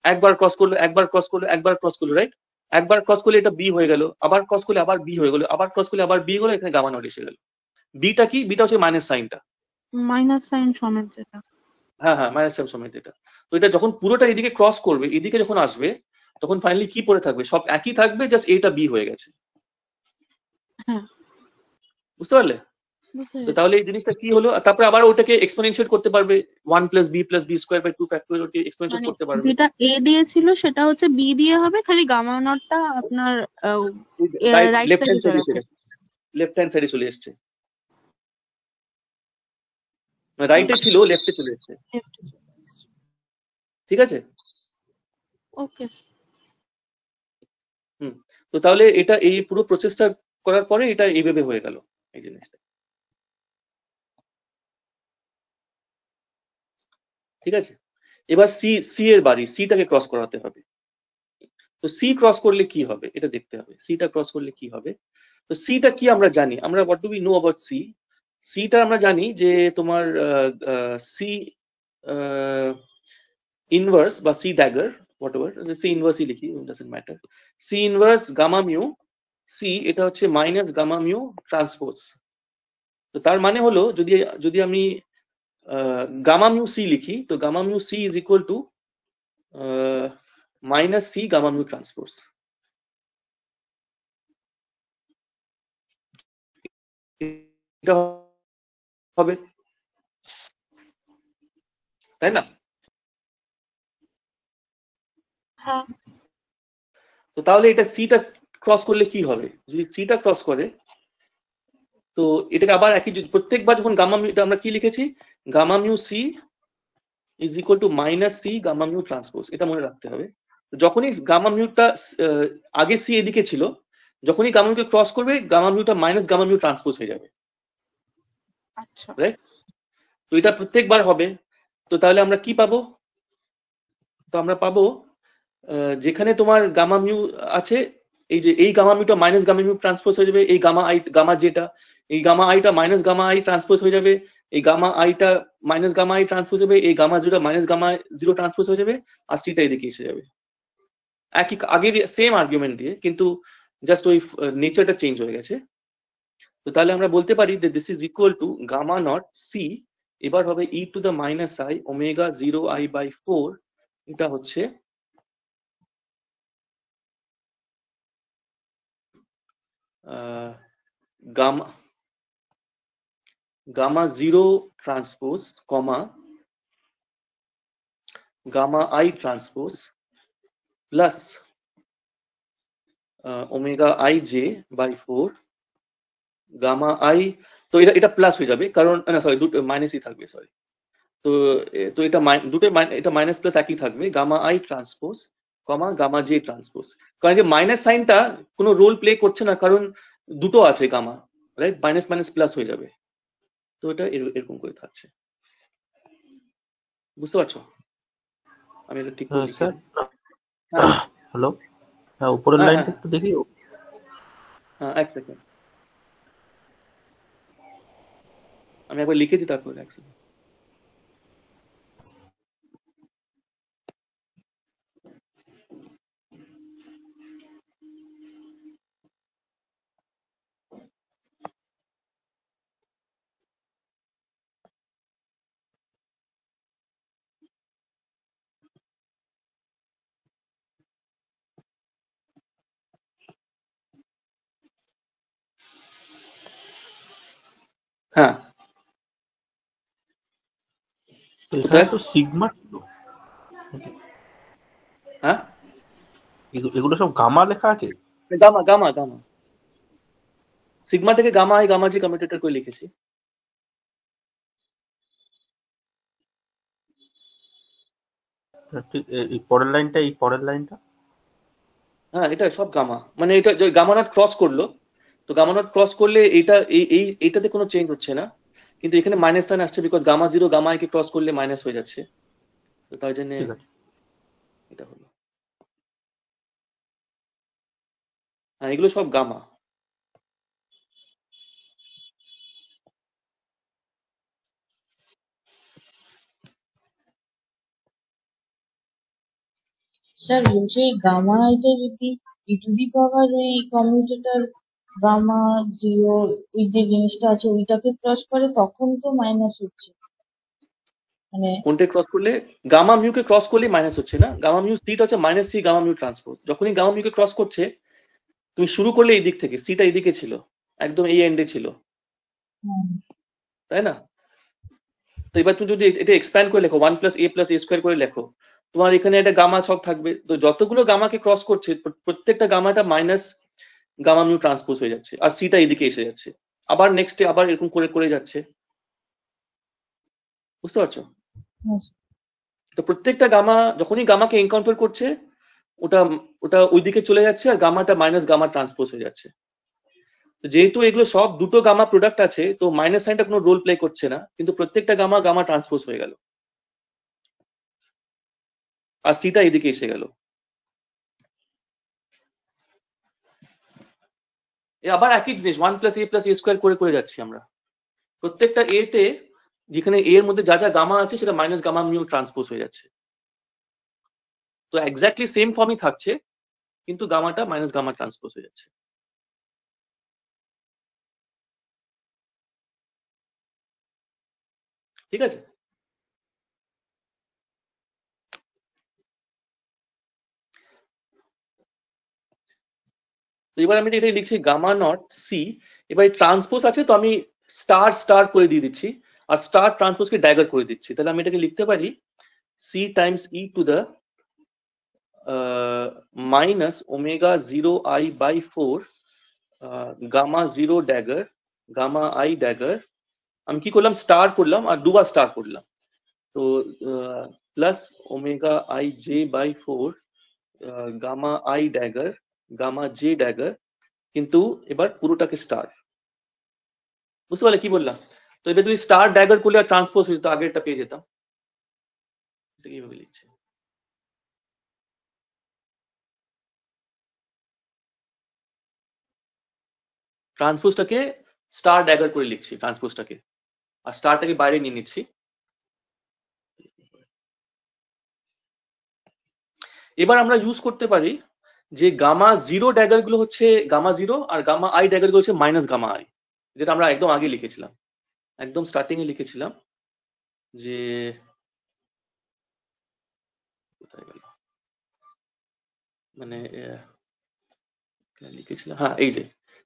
একবার ক্রস করলো একবার ক্রস করলো একবার ক্রস করলো, রাইট? একবার ক্রস করলে এটা বি হয়ে গেল, আবার ক্রস করলে আবার বি হয়ে গেল, আবার ক্রস করলে আবার বি হলো, এখানে গামা নট এসে গেল। বিটা কি, বিটা হচ্ছে মাইনাস সাইনটা, মাইনাস সাইন সমেত যেটা। হ্যাঁ হ্যাঁ মাইনাস সাইন সমেত এটা। তো এটা যখন পুরোটা এদিকে ক্রস করবে, এদিকে যখন আসবে তখন ফাইনালি কি পড়ে থাকবে, সব একই থাকবে, জাস্ট এটা বি হয়ে গেছে, হ্যাঁ বুঝতে পারলে? বুঝতে তো পেরেছি। তাহলে এই জিনিসটা কি হলো, আর তারপরে আবার ওটাকে এক্সপোনেনশিয়েট করতে পারবে, 1 + b + b² 2 ফ্যাক্টোরিয়াল, ওকে এক্সপোনেনশিয়েট মানে করতে পারবে, যেটা এ দিয়েছিল সেটা হচ্ছে বি দিয়ে হবে, খালি গামা নটটা আপনার রাইট লেফট সাইডে হ্যান্ড সাইডে চলে চলে আসবে। এসছে, লেফট হ্যান্ড সাইডে চলে এসছে, রাইটে ছিল লেফটে চলে এসছে, ঠিক আছে? ওকে হুম। তো তাহলে এটা এই পুরো প্রসেসটা করার পরে এটা এইভাবে হয়ে গেল এই জিনিসটা, ঠিক আছে? এবার সি এর বাড়ি, সিটাকে ক্রস করাতে হবে। তো সি ক্রস করলে কি হবে এটা দেখতে হবে, সিটা ক্রস করলে কি হবে। তো সিটা কি আমরা জানি, আমরা what do we know about C, সিটা আমরা জানি যে তোমার সি ইনভার্স বা C dagger, whatever, C ইনভার্সই লিখি, doesn't matter, C inverse gamma mu C, এটা হচ্ছে মাইনাস গামা মিউ ট্রান্সপোজ। তো তার মানে হলো যদি যদি আমি গামা মিউ সি লিখি, তো gamma mu C is equal to minus C gamma mu transpose, এটা হবে, তাই না? হ্যাঁ তো তাহলে এটা সিটা ক্রস করলে কি হবে, যদি সিটা ক্রস করে, তো এটাকে আবার একই, প্রত্যেকবার যখন গামা মিউ, আমরা কি লিখেছি, gamma mu C is equal to minus C gamma mu transpose, এটা মনে রাখতে হবে। যখনই গামা মিউটা আগে সি এদিকে ছিল, যখনই গামা মিউকে ক্রস করবে গামা মিউটা মাইনাস গামা মিউ ট্রান্সপোজ হয়ে যাবে, আচ্ছা রাইট? তো এটা প্রত্যেকবার হবে। তো তাহলে আমরা কি পাবো, তো আমরা পাবো যেখানে তোমার গামা মিউ আছে, এই যে এই গামা মিউটা মাইনাস গামা মিউ ট্রান্সপোজ হয়ে যাবে, এই গামা যেটা এই গামা আইটা মাইনাস গামা আই ট্রান্সপোজ হয়ে যাবে, এই গামা আইটা মাইনাস গামা আই ট্রান্সপোজ হবে, এই gamma zero minus gamma zero transpose হয়ে যাবে, আর সিটা এদিকে এসে যাবে একই আগের সেম আর্গুমেন্ট দিয়ে, কিন্তু জাস্ট ওই নেচারটা চেঞ্জ হয়ে গেছে। তো তাহলে আমরা বলতে পারি যে this is equal to gamma not C, এবার হবে E to the minus I omega 0i/4, এটা হচ্ছে gamma gamma zero transpose comma gamma I transpose plus omega I J by 4 gamma I. তো এটা এটা প্লাস হয়ে যাবে কারণ না সরি দুটো মাইনাসই থাকবে, সরি। তো তো এটা দুটো এটা মাইনাস প্লাস একই থাকবে, gamma I transpose comma gamma j transpose. কারণ যে মাইনাস সাইনটা কোনো রোল প্লে করছে না, কারণ দুটো আছে gamma, right? Minus minus plus হয়ে যাবে। তো এটা এরকম করে থাকছে, বুঝতে পারছো? আমি এটা ঠিক করে লিখে স্যার দিই। হ্যাঁ হ্যালো, হ্যাঁ উপরের হ্যাঁ লাইনটা হ্যাঁ একটু দেখি। হ্যাঁ, এক সেকেন্ড আমি একবার লিখে দিই, তারপর এক সেকেন্ড। হ্যাঁ তো এখানে কোথায়? তো সিগমা, হ্যাঁ এগুলো সব গামা লেখা আছে। গামা গামা গামা সিগমা থেকে gamma I gamma g commutator করে লিখেছি। ঠিক এই পরের লাইনটা, এই পরের লাইনটা হ্যাঁ এটা সব গামা, মানে এটা গামা নট ক্রস করলো, তো গামা নট ক্রস করলে এইটা এইটাতে কোনো চেঞ্জ হচ্ছে না, কিন্তু এখানে মাইনাস সাইন আসছে because gamma zero gamma i কে ক্রস করলে মাইনাস হয়ে যাচ্ছে, তো তাই জন্য ঠিক আছে। এটা হলো। হ্যাঁ এগুলো সব গামা। স্যার বলছি এই গামা এটা যদি ই টু দি পাওয়ার ওই কমিউটেটর গামা জিরো ওই যে জিনিসটা আছে ওইটাকে ক্রস করে তখন তো মাইনাস হচ্ছে, মানে কোনটা ক্রস করলে? গামা মিউ কে ক্রস করলে মাইনাস হচ্ছে না, গামা মিউ সিটা হচ্ছে minus C gamma mu transpose. যখনই গামা মিউ কে ক্রস করছে, তুমি শুরু করলে এই দিক থেকে, সিটা এইদিকে ছিল, একদম এই এন্ডে ছিল, হুম, তাই না? তো এবার তুমি যদি এটা এক্সপ্যান্ড করে লেখো 1 + a + a² করে লেখো, তোমার এখানে একটা গামা সব থাকবে, তো যতগুলো গামাকে ক্রস করছে প্রত্যেকটা গামাটা মাইনাস গামা মিউ ট্রান্সপোজ হয়ে যাচ্ছে, আর সিটা এদিকে এসে যাচ্ছে, আবার নেক্সটে আবার এরকম করে করে যাচ্ছে, বুঝতে পারছো? হুম, তো প্রত্যেকটা গামা যখনই গামাকে এনকাউন্টার করছে, ওটা ওটা ওইদিকে চলে যাচ্ছে, আর গামাটা মাইনাস গামা ট্রান্সপোজ হয়ে যাচ্ছে। তো যেহেতু এগুলো সব দুটো গামা প্রোডাক্ট আছে, তো মাইনাস সাইনটা কোনো রোল প্লে করছে না, কিন্তু প্রত্যেকটা গামা গামা ট্রান্সপোজ হয়ে গেল, আর সিটা এদিকে এসে গেল। আবার একই জিনিস 1 + a + a² করে করে যাচ্ছি আমরা। প্রত্যেকটা এ তে যেখানে এ এর মধ্যে যা যা গামা আছে সেটা মাইনাস গামা মিউ ট্রান্সপোজ হয়ে যাচ্ছে, তো এক্স্যাক্টলি সেম ফর্মই থাকছে, কিন্তু গামাটা মাইনাস গামা ট্রান্সপোজ হয়ে যাচ্ছে। ঠিক আছে? তো এবার আমি এটাই লিখছি গামা নট সি, এবার ট্রান্সপোজ আছে তো আমি স্টার স্টার করে দিয়ে দিচ্ছি, আর স্টার ট্রান্সপোজকে ড্যাগার করে দিচ্ছি, তাহলে আমি এটাকে লিখতে পারি C times E to the minus omega 0i/4 gamma zero dagger gamma I dagger. আমি কি করলাম, স্টার করলাম আর দুবার স্টার করলাম, তো প্লাস ওমেগা আই জে/4 gamma I dagger gamma J dagger, কিন্তু এবার পুরোটাকে স্টার, বুঝতে পারলে কি বললাম? তো এবার যদি স্টার ড্যাগার করলে আর ট্রান্সপোজ হয়ে যেত, আগেরটা পেয়ে যেতাম। এটা কিভাবে লিখছি? ট্রান্সপোজটাকে স্টার ড্যাগার করে লিখছি, ট্রান্সপোজটাকে আর স্টারটাকে বাইরে নিয়ে নিচ্ছি। এবার আমরা ইউজ করতে পারি যে গামা জিরো ড্যাগার গুলো হচ্ছে গামা জিরো আর গামা আই ড্যাগার গুলো হচ্ছে মাইনাস গামা আই, যেটা আমরা একদম আগে লিখেছিলাম, একদম স্টার্টিং এ লিখেছিলাম যে কোথায় গেল, মানে লিখেছিলাম, হ্যাঁ এই যে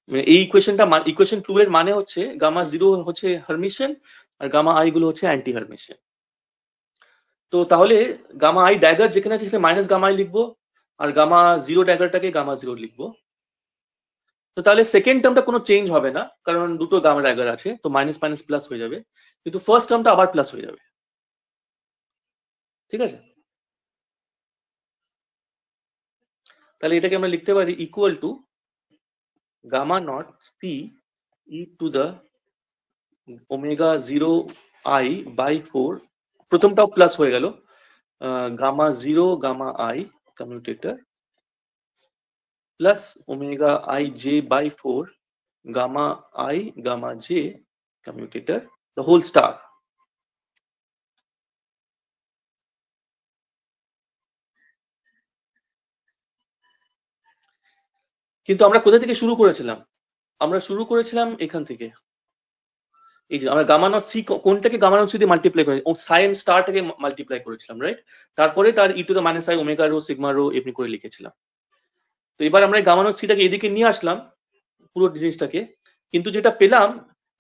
মানে এই ইকুয়েশন 2 এর মানে হচ্ছে গামা জিরো হচ্ছে হারমিশিয়ান আর গামা আই গুলো হচ্ছে অ্যান্টি হারমিশিয়ান। তো তাহলে গামা আই ড্যাগার যেখানে আছে সেখানে মাইনাস গামা আই লিখবো আর গামা জিরো ড্যাগারটাকে গামা জিরো লিখবো। তো তাহলে সেকেন্ড টার্মটা কোনো চেঞ্জ হবে না কারণ দুটো গামা ড্যাগার আছে, তো মাইনাস মাইনাস প্লাস হয়ে যাবে, কিন্তু ফার্স্ট টার্মটা আবার প্লাস হয়ে যাবে। ঠিক আছে, তাহলে এটাকে আমরা লিখতে পারি equal to gamma not C E to the omega zero I by 4, প্রথমটাও প্লাস হয়ে গেল, gamma zero gamma I commutator plus omega I J by 4 gamma I gamma J commutator the whole star. কিন্তু আমরা কোথা থেকে শুরু করেছিলাম? আমরা শুরু করেছিলাম এখান থেকে, এই যে আমরা গামা নট সি কোনটাকে গামা নট সি দিয়ে মাল্টিপ্লাই করে সাইন স্টারটাকে মাল্টিপ্লাই করেছিলাম, রাইট? তারপরে তার E to the minus I omega rho sigma rho এমনি করে লিখেছিলাম। তো এবার আমরা গামা নট সিটাকে এদিকে নিয়ে আসলাম পুরো জিনিসটাকে, কিন্তু যেটা পেলাম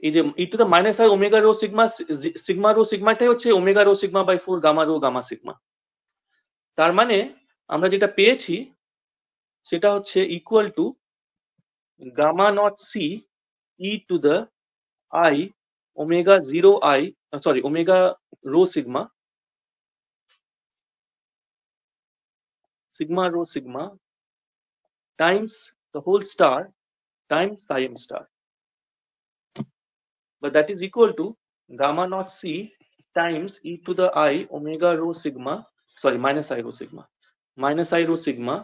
এই যে E to the minus I omega rho sigma sigma rho সিগমাটাই হচ্ছে omega rho sigma by 4 gamma rho gamma sigma. তার মানে আমরা যেটা পেয়েছি সেটা হচ্ছে equal to gamma not C E to the I omega 0 I sorry omega rho sigma sigma rho sigma times the whole star times psi m star, but that is equal to gamma naught c times e to the I omega rho sigma sorry minus I rho sigma minus I rho sigma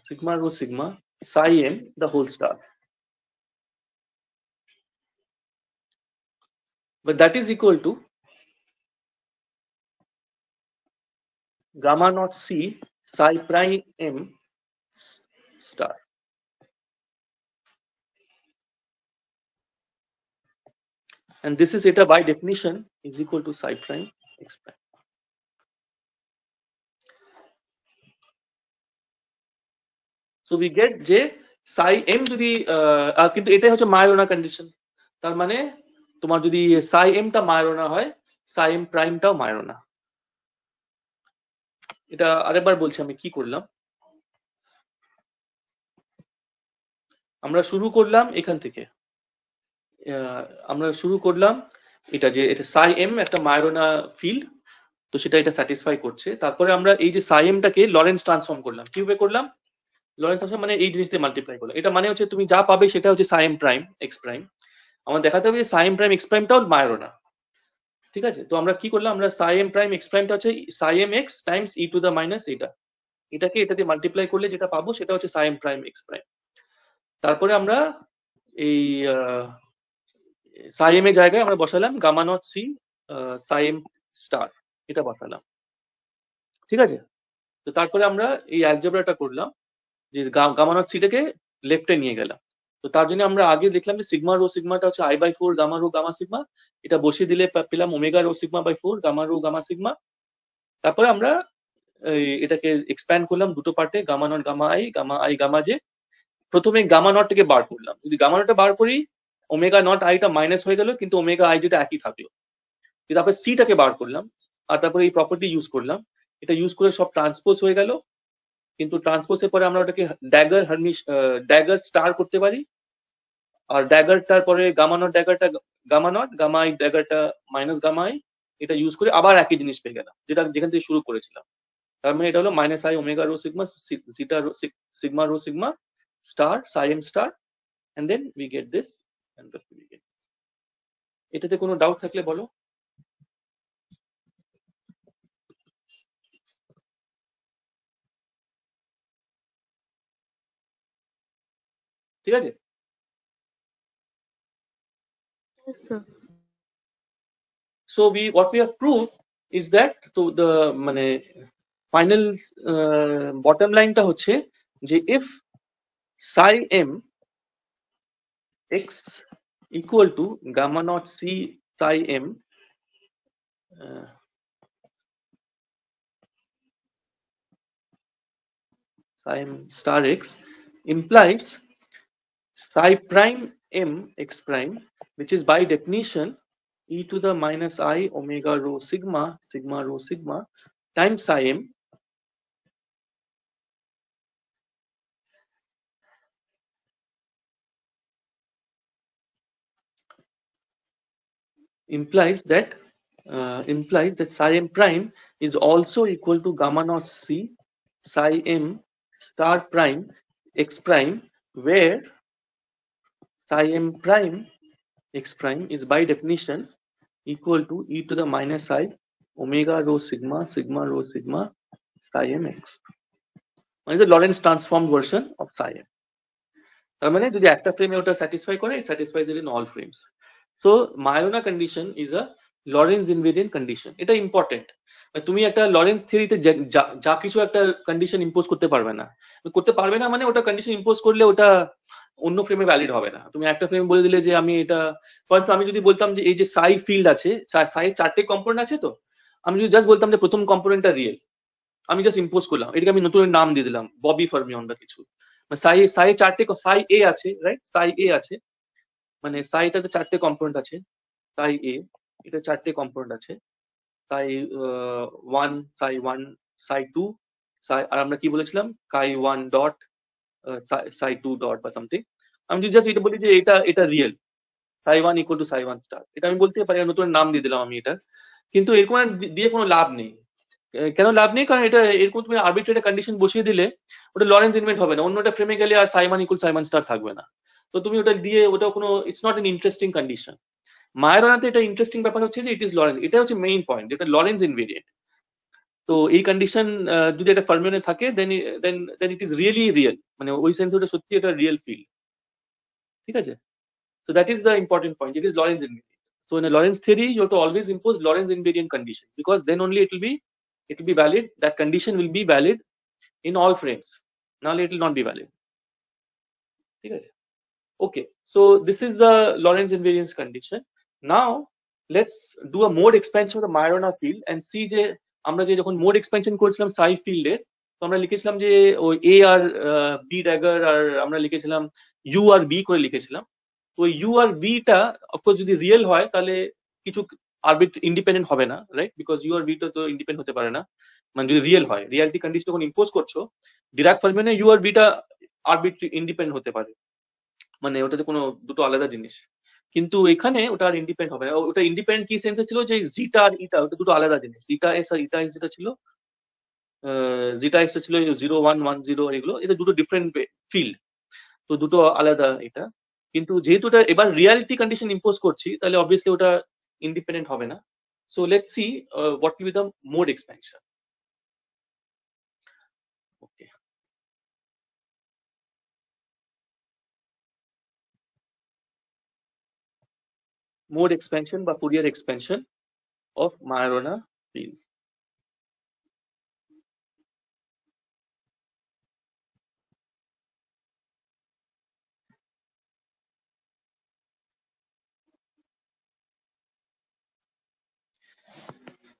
sigma rho sigma psi m the whole star, but that is equal to gamma naught c psi prime m star. And this is eta by definition is equal to psi prime x prime. So we get যে psi m যদি কিন্তু এটাই হচ্ছে মায়োনা condition, তার মানে তোমার যদি psi m টা মায়োনা হয় psi m প্রাইমটাও মায়োনা। এটা আরেকবার বলছি আমি কি করলাম, আমরা শুরু করলাম এখান থেকে, আমরা শুরু করলাম এটা যে এটা psi m একটা মায়োনা ফিল্ড, তো সেটা এটা স্যাটিসফাই করছে। তারপরে আমরা এই যে psi m টাকে লরেন্স ট্রান্সফর্ম করলাম, কিভাবে করলাম? লরেন্স ট্রান্সফর্ম মানে এই জিনিস দিয়ে মাল্টিপ্লাই করলাম, এটা মানে হচ্ছে তুমি যা পাবে সেটা হচ্ছে psi m prime x prime, আমার দেখাতে হবে psi m প্রাইম x প্রাইমটাও মায়োনা। ঠিক আছে, তো আমরা কি করলাম, আমরা psi m প্রাইম x প্রাইমটা হচ্ছে psi m x Times e two the minus এটাকে এটা দিয়ে মাল্টিপ্লাই করলে যেটা পাবো সেটা হচ্ছে psi m prime x prime. তারপরে আমরা এই psi m এর জায়গায় আমরা বসালাম gamma not C psi m star, এটা বসালাম। ঠিক আছে, তো তারপরে আমরা এই অ্যালজেব্রাটা করলাম যে গামা নট সিটাকে লেফটে নিয়ে গেলাম। তো তার জন্য আমরা আগে দেখলাম যে সিগমা রো সিগমাটা হচ্ছে I by 4 gamma rho gamma sigma, এটা বসিয়ে দিলে পেলাম omega rho sigma by 4 gamma rho gamma sigma. তারপরে আমরা এটাকে এক্সপ্যান্ড করলাম দুটো পার্টে, gamma not gamma I gamma j. প্রথমে গামা নটটাকে বার করলাম, যদি গামা নটটা বার করি ওমেগা নট আইটা মাইনাস হয়ে গেল কিন্তু ওমেগা আই যেটা একই থাকলো। তারপরে সিটাকে বার করলাম আর তারপরে এই প্রপার্টি ইউজ করলাম, এটা ইউজ করে সব ট্রান্সপোজ হয়ে গেল, কিন্তু ট্রান্সপোজের পরে আমরা ওটাকে ড্যাগার স্টার করতে পারি, আর ড্যাগারটার পরে গামা নট ড্যাগারটা গামা নট গামা আই ড্যাগারটা মাইনাস গামা আই, এটা ইউজ করে আবার একই জিনিস পেয়ে গেলাম যেটা যেখান থেকে শুরু করেছিলাম। তার মানে এটা হলো minus I omega rho sigma zeta sigma rho sigma star psi m star, and then we get this and then we get this. এটাতে কোনো ডাউট থাকলে বলো। ঠিক আছে, Yes, sir. So what we have proved is that to the মানে final bottom line টা হচ্ছে যে if psi m x equal to gamma naught c psi m psi m star x implies psi prime m x prime, which is by definition e to the minus I omega rho sigma sigma rho sigma times psi m implies that psi m prime is also equal to gamma naught c psi m star prime x prime, where psi m prime x prime is by definition equal to e to the minus I omega rho sigma sigma rho sigma psi m x. One is the Lorentz transformed version of psi m. তার মানে যদি একটা ফ্রেমে ওটা satisfy করে, it satisfies it in all frames. So Majorana condition is a Lorentz invariant condition. এটা important. তুমি একটা লরেন্স থিওরিতে যা কিছু একটা কন্ডিশন ইম্পোজ করতে পারবে না মানে ওটা কন্ডিশন ইম্পোজ করলে ওটা অন্য ফ্রেমে ভ্যালিড হবে না। তুমি একটা ফ্রেম বলে দিলে যে আমি এটা, ফর আমি যদি বলতাম যে এই যে সাই ফিল্ড আছে, সাই চারটে কম্পোনেন্ট আছে, তো আমি যদি জাস্ট বলতাম যে প্রথম কম্পোনেন্টটা রিয়েল, আমি জাস্ট ইম্পোজ করলাম, এটাকে আমি নতুন নাম দিয়ে দিলাম ববি ফার্মিয়ন বা কিছু। সাই চারটে, সাই এ আছে, রাইট, সাই এ আছে, মানে সাইটাতে চারটে কম্পোনেন্ট আছে, সাই এ এটা চারটে কম্পোনেন্ট আছে, সাই 1 সাই 1 সাই 2 সাই, আর আমরা কি বলেছিলাম কাই 1 ডট সাই 2 ডট বা সামথিং। আমি যদি জাস্ট এটা বলি যে এটা real, Sai 1 equal to Sai 1 star, এটা আমি বলতে পারি, নতুন নাম দিয়ে দিলাম আমি এটা। কিন্তু এরকম দিয়ে কোনো লাভ নেই। কেন লাভ নেই? কারণ এটা এরকম তুমি আরবিট্রারি কন্ডিশন বসিয়ে দিলে ওটা লরেন্স ইনভেন্ট হবে না, অন্যটা ফ্রেমে গেলে আর সাই 1 ইকুয়াল সাই 1 স্টার থাকবে না। তো তুমি ওটা দিয়ে ওটা কোনো, it's not an interesting condition. মায়োরানাতে এটা ইন্টারেস্টিং ব্যাপার হচ্ছে যে ইট ইজ লরেন্স, এটা হচ্ছে মেইন পয়েন্ট, এটা লরেন্স ইনভেরিয়েন্ট। তো এই কন্ডিশন যদি একটা ফার্মিয়নে থাকে দেন ইট ইজ রিয়েলি রিয়েল, মানে ওই সেন্সে ওটা সত্যি একটা রিয়েল ফিল্ড, ঠিক আছে? So that is the important point, it is Lorentz invariant. So in a Lorentz theory you have to always impose Lorentz invariant condition, because then only it will be valid, that condition will be valid in all frames, now it will not be valid, ঠিক আছে? Okay, so this is the Lorentz invariance condition. Now let's do a mode expansion of the Majorana field and see যে আমরা যে যখন mode expansion করেছিলাম সাই ফিল্ডে, তো আমরা লিখেছিলাম যে ওই এ আর বি ড্যাগার, আর আমরা লিখেছিলাম ইউ আর বি করে লিখেছিলাম। তো ওই ইউ আর বিটা অফকোর্স যদি রিয়েল হয় তাহলে কিছু আরবিট ইন্ডিপেন্ডেন্ট হবে না, রাইট, বিকজ ইউ আর বিটা তো ইন্ডিপেন্ডেন্ট হতে পারে না, মানে যদি রিয়েল হয়, রিয়ালিটি কন্ডিশন যখন ইম্পোজ করছো ডিরাক ফার্মিয়নে ইউ আর বিটা আরবিট ইন্ডিপেন্ডেন্ট হতে পারে, মানে ওটাতে কোনো দুটো আলাদা জিনিস। কিন্তু এখানে ওটা আর ইন্ডিপেন্ডেন্ট হবে না, ওটা ইন্ডিপেন্ডেন্ট কি সেন্সে ছিল যে জিটা আর ইটা ওটা দুটো আলাদা জিনিস, জিটা এস আর ইটা এস যেটা ছিল, জিটা এস টা ছিল 0 1 1 0, এগুলো এটা দুটো ডিফারেন্ট ফিল্ড, তো দুটো আলাদা এটা। কিন্তু যেহেতু এটা এবার রিয়ালিটি কন্ডিশন ইম্পোজ করছি তাহলে অবভিয়াসলি ওটা ইন্ডিপেন্ডেন্ট হবে না। So let's see what will be the mode expansion. Okay, mode expansion বা Fourier expansion of Majorana fields.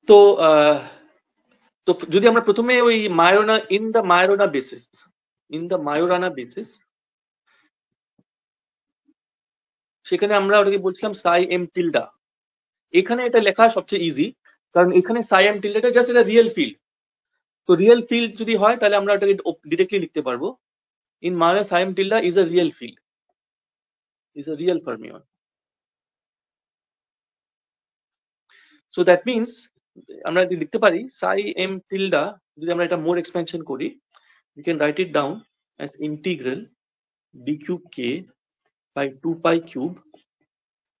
তো যদি আমরা প্রথমে ওই Majorana in the Majorana basis সেখানে আমরা ওটাকে বলছিলাম সাই এম টিল্ডা। এখানে এটা লেখা সবচেয়ে ইজি, কারণ এখানে সাই এম টিল্ডাটা জাস্ট এটা রিয়েল ফিল্ড। তো রিয়েল ফিল্ড যদি হয় তাহলে আমরা ওটাকে ডিরেক্টলি লিখতে পারবো, in Majorana psi m tilde is a real field, is a real fermion. So that means আমরা যদি লিখতে পারি সাই এম টিল্ডা, যদি আমরা এটা মোড এক্সপেনশন করি, we can write it down as integral d cube k by 2 pi cube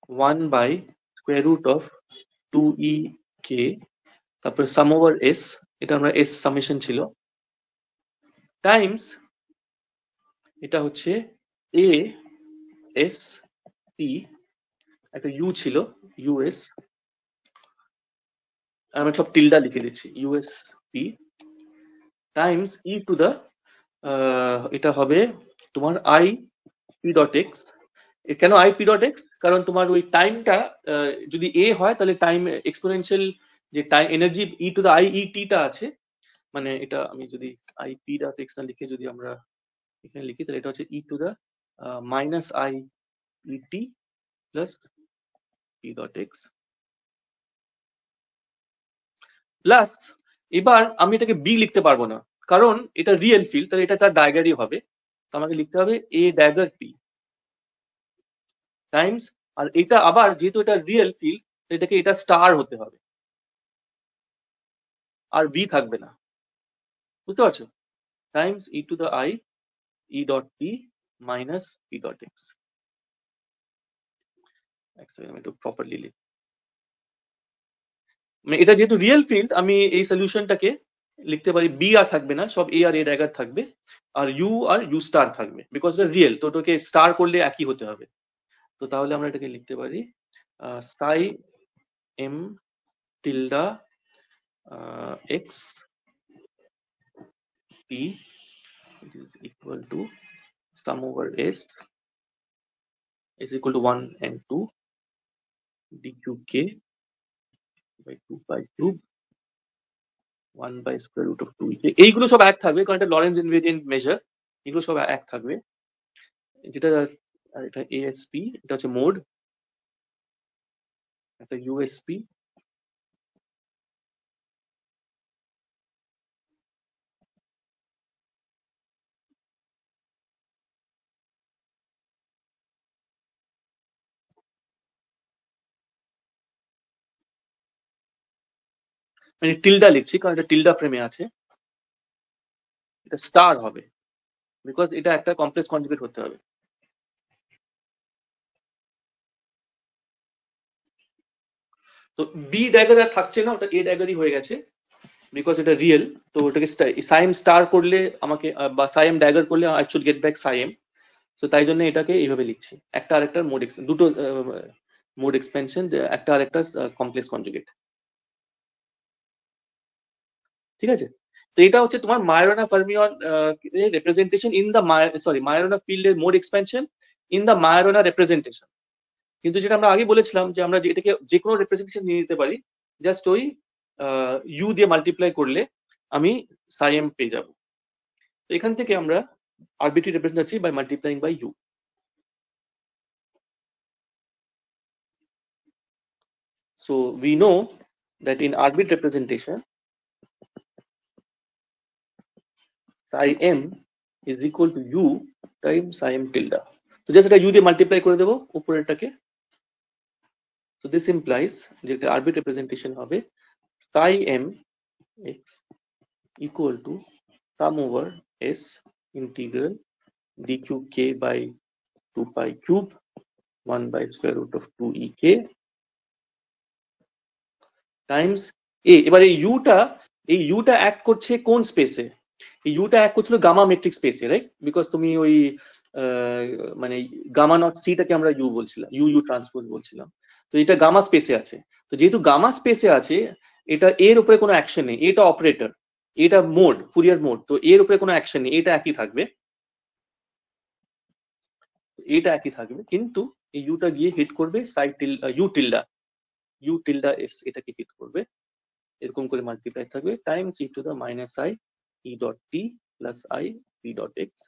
1 by square root of 2e k, তারপর sum over s, এটা আমরা s সামেশন ছিল, টাইমস এটা হচ্ছে a s t, একটা u ছিল us, আমি সব টিল্ডা লিখে দিচ্ছি, USP times E to the এটা হবে তোমার আই পি ডট এক্স। কেন আই পি ডট এক্স? কারণ তোমার ওই টাইমটা যদি এ হয় তাহলে টাইম এক্সপোনেনশিয়াল যে time energy E to the I E টিটা আছে, মানে এটা আমি যদি আই পি ডট এক্স না লিখে যদি আমরা এখানে লিখি তাহলে এটা হচ্ছে ই to the minus I E T plus P dot X plus, এবার আমি এটাকে বি লিখতে পারবো না কারণ এটা রিয়েল ফিল্ড, তাহলে এটা তার ডায়াগারই হবে। তো আমাকে লিখতে হবে এ ড্যাগার পি টাইমস, আর এটা আবার যেহেতু এটা রিয়েল ফিল্ড এটাকে এটা স্টার হতে হবে, আর বি থাকবে না, বুঝতে পারছো? Times E to the I E dot P minus P dot x. আমি একটু প্রপারলি লিখি, মানে এটা যেহেতু রিয়েল ফিল্ড আমি এই সলিউশনটাকে লিখতে পারি বি আর থাকবে না, সব এ আর এ ড্যাগার থাকবে, আর ইউ স্টার থাকবে, বিকজ এটা রিয়েল, তো ওটাকে স্টার করলে একই হতে হবে। তো তাহলে আমরা এটাকে লিখতে পারি psi m tilde x p is equal to sum over s is equal to 1 and 2 dqk by 2 pi cube 1 by square root of 2ek। এইগুলো সব এক থাকবে কারণ এটা লরেন্স ইনভেরিয়েন্ট মেজার, এগুলো সব এক থাকবে। যেটা আর এটা ASP, এটা হচ্ছে মোড, একটা USP, মানে টিল্ডা লিখছি কারণ এটা টিল্ডা ফ্রেমে আছে, এটা স্টার হবে বিকজ এটা একটা কমপ্লেক্স কনজুগেট হতে হবে। তো বি ড্যাগার আর থাকছে না, ওটা এ ড্যাগারই হয়ে গেছে বিকজ এটা রিয়েল। তো ওটাকে সাইম স্টার করলে আমাকে বা সাইম ড্যাগার করলে I should get back Saim. তো তাই জন্য এটাকে এইভাবে লিখছি, একটা আরেকটার মোড দুটো মোড এক্সপেনশন, একটা আরেকটা কমপ্লেক্স কনজুগেট, ঠিক আছে? তো এটা হচ্ছে তোমার Majorana fermion representation in the Majorana ফিল্ডের mode expansion in the Majorana representation. কিন্তু যেটা আমরা আগে বলেছিলাম যে আমরা এটাকে যে কোনো রিপ্রেজেন্টেশন নিয়ে নিতে পারি, জাস্ট ওই ইউ দিয়ে মাল্টিপ্লাই করলে আমি সাইএম পেয়ে যাব। তো এখান থেকে আমরা আরবিট্রারি রিপ্রেজেন্ট আছি by multiplying by u. So we know that in arbitrary representation psi m is equal to u times psi m tilde. So just এটা u দিয়ে মাল্টিপ্লাই করে দেবো উপরেরটাকে। So this implies যে একটা arbitrary representation হবে psi m x equal to sum over s integral dqk by 2 pi cube 1 by square root of 2ek times a। এবার এই Yuta act করছে কোন স্পেসে? এই ইউটা অ্যাক্ট করছিল গামা মেট্রিক স্পেসে, রাইট? বিকজ তুমি ওই মানে গামা নট সিটাকে আমরা ইউ বলছিলাম, ইউ ট্রান্সপোজ বলছিলাম। তো এটা গামা স্পেসে আছে, তো যেহেতু গামা স্পেসে আছে এটা এর উপরে কোনো অ্যাকশন নেই, এটা অপারেটর, এটা মোড, ফুরিয়ার মোড, তো এর উপরে কোনো অ্যাকশন নেই, এটা একই থাকবে, এটা একই থাকবে। কিন্তু এই ইউটা গিয়ে হিট করবে ইউ টিল্ডা এস, এটাকে হিট করবে, এরকম করে মাল্টিপ্লাই থাকবে Times E to the minus I E dot T plus I P dot x.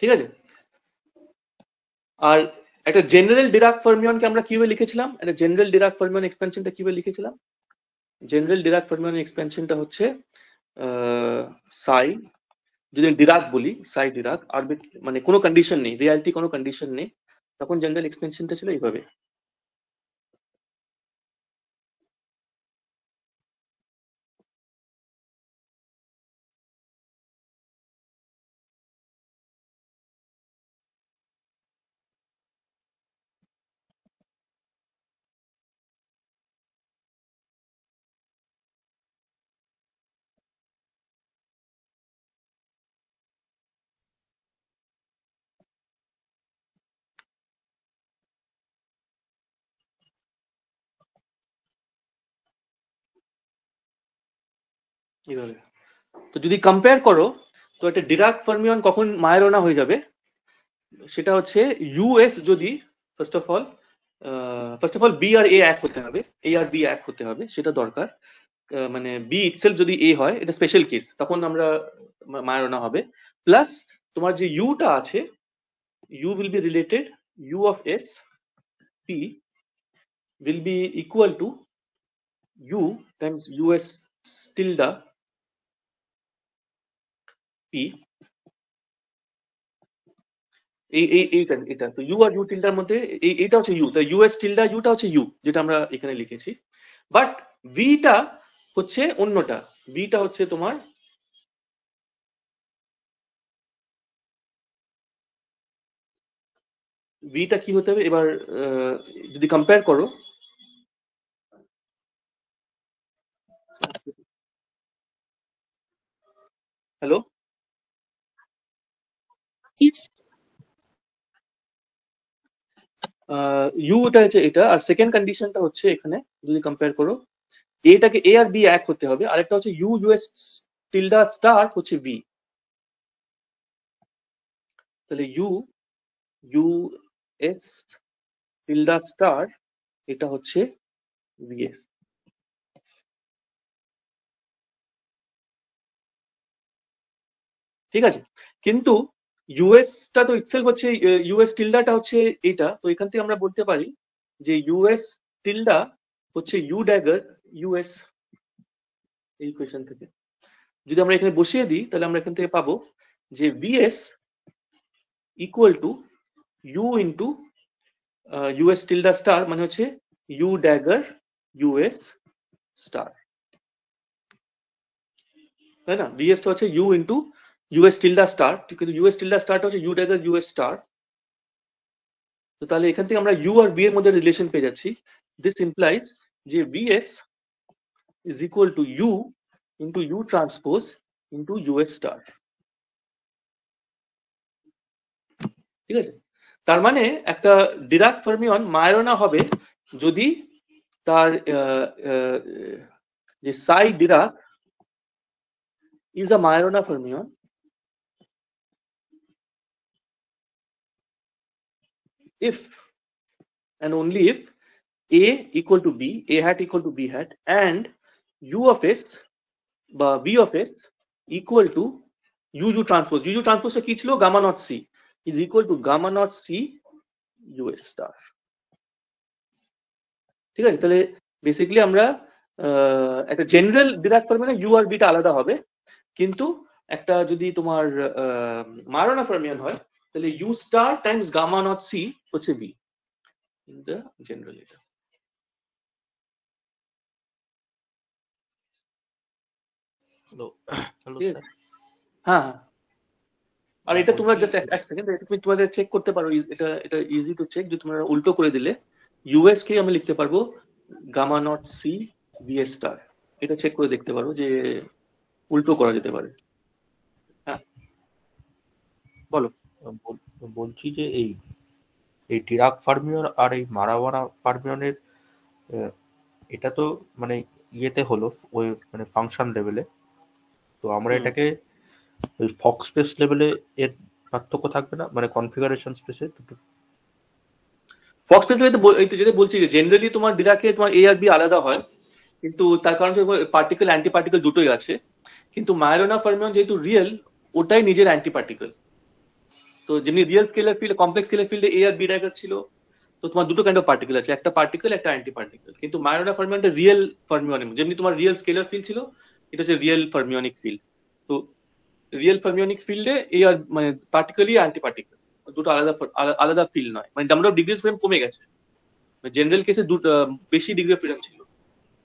ঠিক আছে? আর একটা জেনারেল ডিরাক ফার্মিয়নকে আমরা কিভাবে লিখেছিলাম? একটা জেনারেল ডিরাক ফার্মিয়ন এক্সপেনশনটা কিভাবে লিখেছিলাম? জেনারেল ডিরাক ফার্মিয়ন এক্সপেনশনটা হচ্ছে সাই, যদি ডিরাক বলি সাই ডিরাক মানে কোনো কন্ডিশন নেই, রিয়ালিটি কোনো কন্ডিশন নেই, তখন জেনারেল এক্সপেনশনটা ছিল এইভাবে। এইভাবে। তো যদি কম্পেয়ার করো তো একটা ডিরাক ফার্মিয়ন কখন মায়োরোনা হয়ে যাবে সেটা হচ্ছে ইউএস যদি ফার্স্ট অফ অল বি আর এ এক হতে হবে, এ আর বি এক হতে হবে, সেটা দরকার। মানে বি ইটসেলফ যদি এ হয় এটা স্পেশাল কেস, তখন আমরা মায়োরোনা হবে। প্লাস তোমার যে ইউটা আছে, u will be related, u of s p will be equal to u times us tilde p, এটা তো ইউ আর ইউ টিল্ডার মধ্যে এইটা হচ্ছে ইউ, তাই ইউএস টিল্ডা ইউটা হচ্ছে ইউ যেটা আমরা এখানে লিখেছি। বাট ভিটা হচ্ছে অন্যটা, ভিটা হচ্ছে তোমার ভিটা কি হতে হবে এবার যদি কম্পেয়ার করো, হ্যালো ইউটা হচ্ছে এটা, আর সেকেন্ড কন্ডিশনটা হচ্ছে এখানে যদি কম্পেয়ার করো এটাকে এ আর বি এক হতে হবে, আরেকটা হচ্ছে ইউ ইউএস টিল্ডা স্টার হচ্ছে ভি, তাহলে ইউ ইউএস টিল্ডা স্টার এটা হচ্ছে ভিএস। ঠিক আছে, কিন্তু ইউএসটা তো ইটসেলফ হচ্ছে ইউএস টিল্ডাটা হচ্ছে এটা, তো এখান থেকে আমরা বলতে পারি যে ইউএস টিল্ডা হচ্ছে ইউ ড্যাগার ইউএস। এই ইকুয়েশন থেকে যদি আমরা এখানে বসিয়ে দিই তাহলে আমরা এখান থেকে পাবো যে v s equal to u into u s tilde star মানে হচ্ছে ইউ ড্যাগার ইউএস স্টার, তাই না? ভিএসটা হচ্ছে u into u s tilde star, কিন্তু ইউএস টিল্ডা স্টারটা হচ্ছে ইউ ড্যাগার ইউএস স্টার। তো তাহলে এখান থেকে আমরা ইউ আর বি এর মধ্যে রিলেশন পেয়ে যাচ্ছি। দিস ইমপ্লাইজ যে v s is equal to u into u transpose into u s star. ঠিক আছে, তার মানে একটা ডিরাক ফার্মিয়ন মায়োরোনা হবে যদি তার যে সাই Dirac is a Majorana fermion if and only if A equal to B, A hat equal to B hat, and U of S বা B of S equal to U transpose. U transpose টা কি ছিল? gamma naught C is equal to gamma naught C US star. ঠিক আছে, তাহলে basically আমরা একটা general Dirac ফার্মিয়নে ইউ আর বিটা আলাদা হবে, কিন্তু একটা যদি তোমার মায়োরোনা ফার্মিয়ন হয় তাহলে u star times gamma not C হচ্ছে বি ইন দ্য জেনারেল। এটা হ্যাঁ হ্যাঁ, আর এটা তোমরা জাস্ট এক সেকেন্ড, এটা তুমি তোমাদের চেক করতে পারো, এটা এটা ইজি টু চেক। যদি তোমরা উল্টো করে দিলে ইউএস কে আমি লিখতে পারবো gamma not C b s star, এটা চেক করে দেখতে পারো যে উল্টো করা যেতে পারে। হ্যাঁ বলো। বলছি যে এই ডিরাক ফার্মিয়ন আর এই মারাওয়ানা ফার্মিয়নের এটা তো মানে ইয়েতে হলো ওই মানে ফাংশন লেভেলে, তো আমরা এটাকে ওই ফক্স স্পেস লেভেলে এর পার্থক্য থাকবে না, মানে কনফিগারেশন স্পেসে দুটো? ফক্স স্পেস যেটা বলছি যে জেনারেলি তোমার ডিরাকে তোমার এ আর বি আলাদা হয়, কিন্তু তার কারণ পার্টিকেল অ্যান্টি পার্টিকেল দুটোই আছে, কিন্তু মায়োরোনা ফার্মিয়ন যেহেতু রিয়েল ওটাই নিজের অ্যান্টি পার্টিকেল। তো যেমনি real scalar field complex scalar ফিল্ডে এ আর বি ড্যাগার ছিল, তো তোমার দুটো কাইন্ড অফ পার্টিকেল আছে, একটা পার্টিকেল একটা অ্যান্টি পার্টিকেল। কিন্তু মায়োরোনা ফার্মিয়নটা রিয়েল ফার্মিয়নিক, যেমনি তোমার রিয়েল স্কেলার ফিল্ড ছিল এটা হচ্ছে রিয়েল ফার্মিয়নিক ফিল্ড। তো রিয়েল ফার্মিয়নিক ফিল্ডে এ আর মানে পার্টিকেলই অ্যান্টি পার্টিকেল, দুটো আলাদা আলাদা ফিল্ড নয়। মানে number of degree of freedom কমে গেছে, জেনারেল কেসে বেশি ডিগ্রি অফ ফ্রিডম ছিল,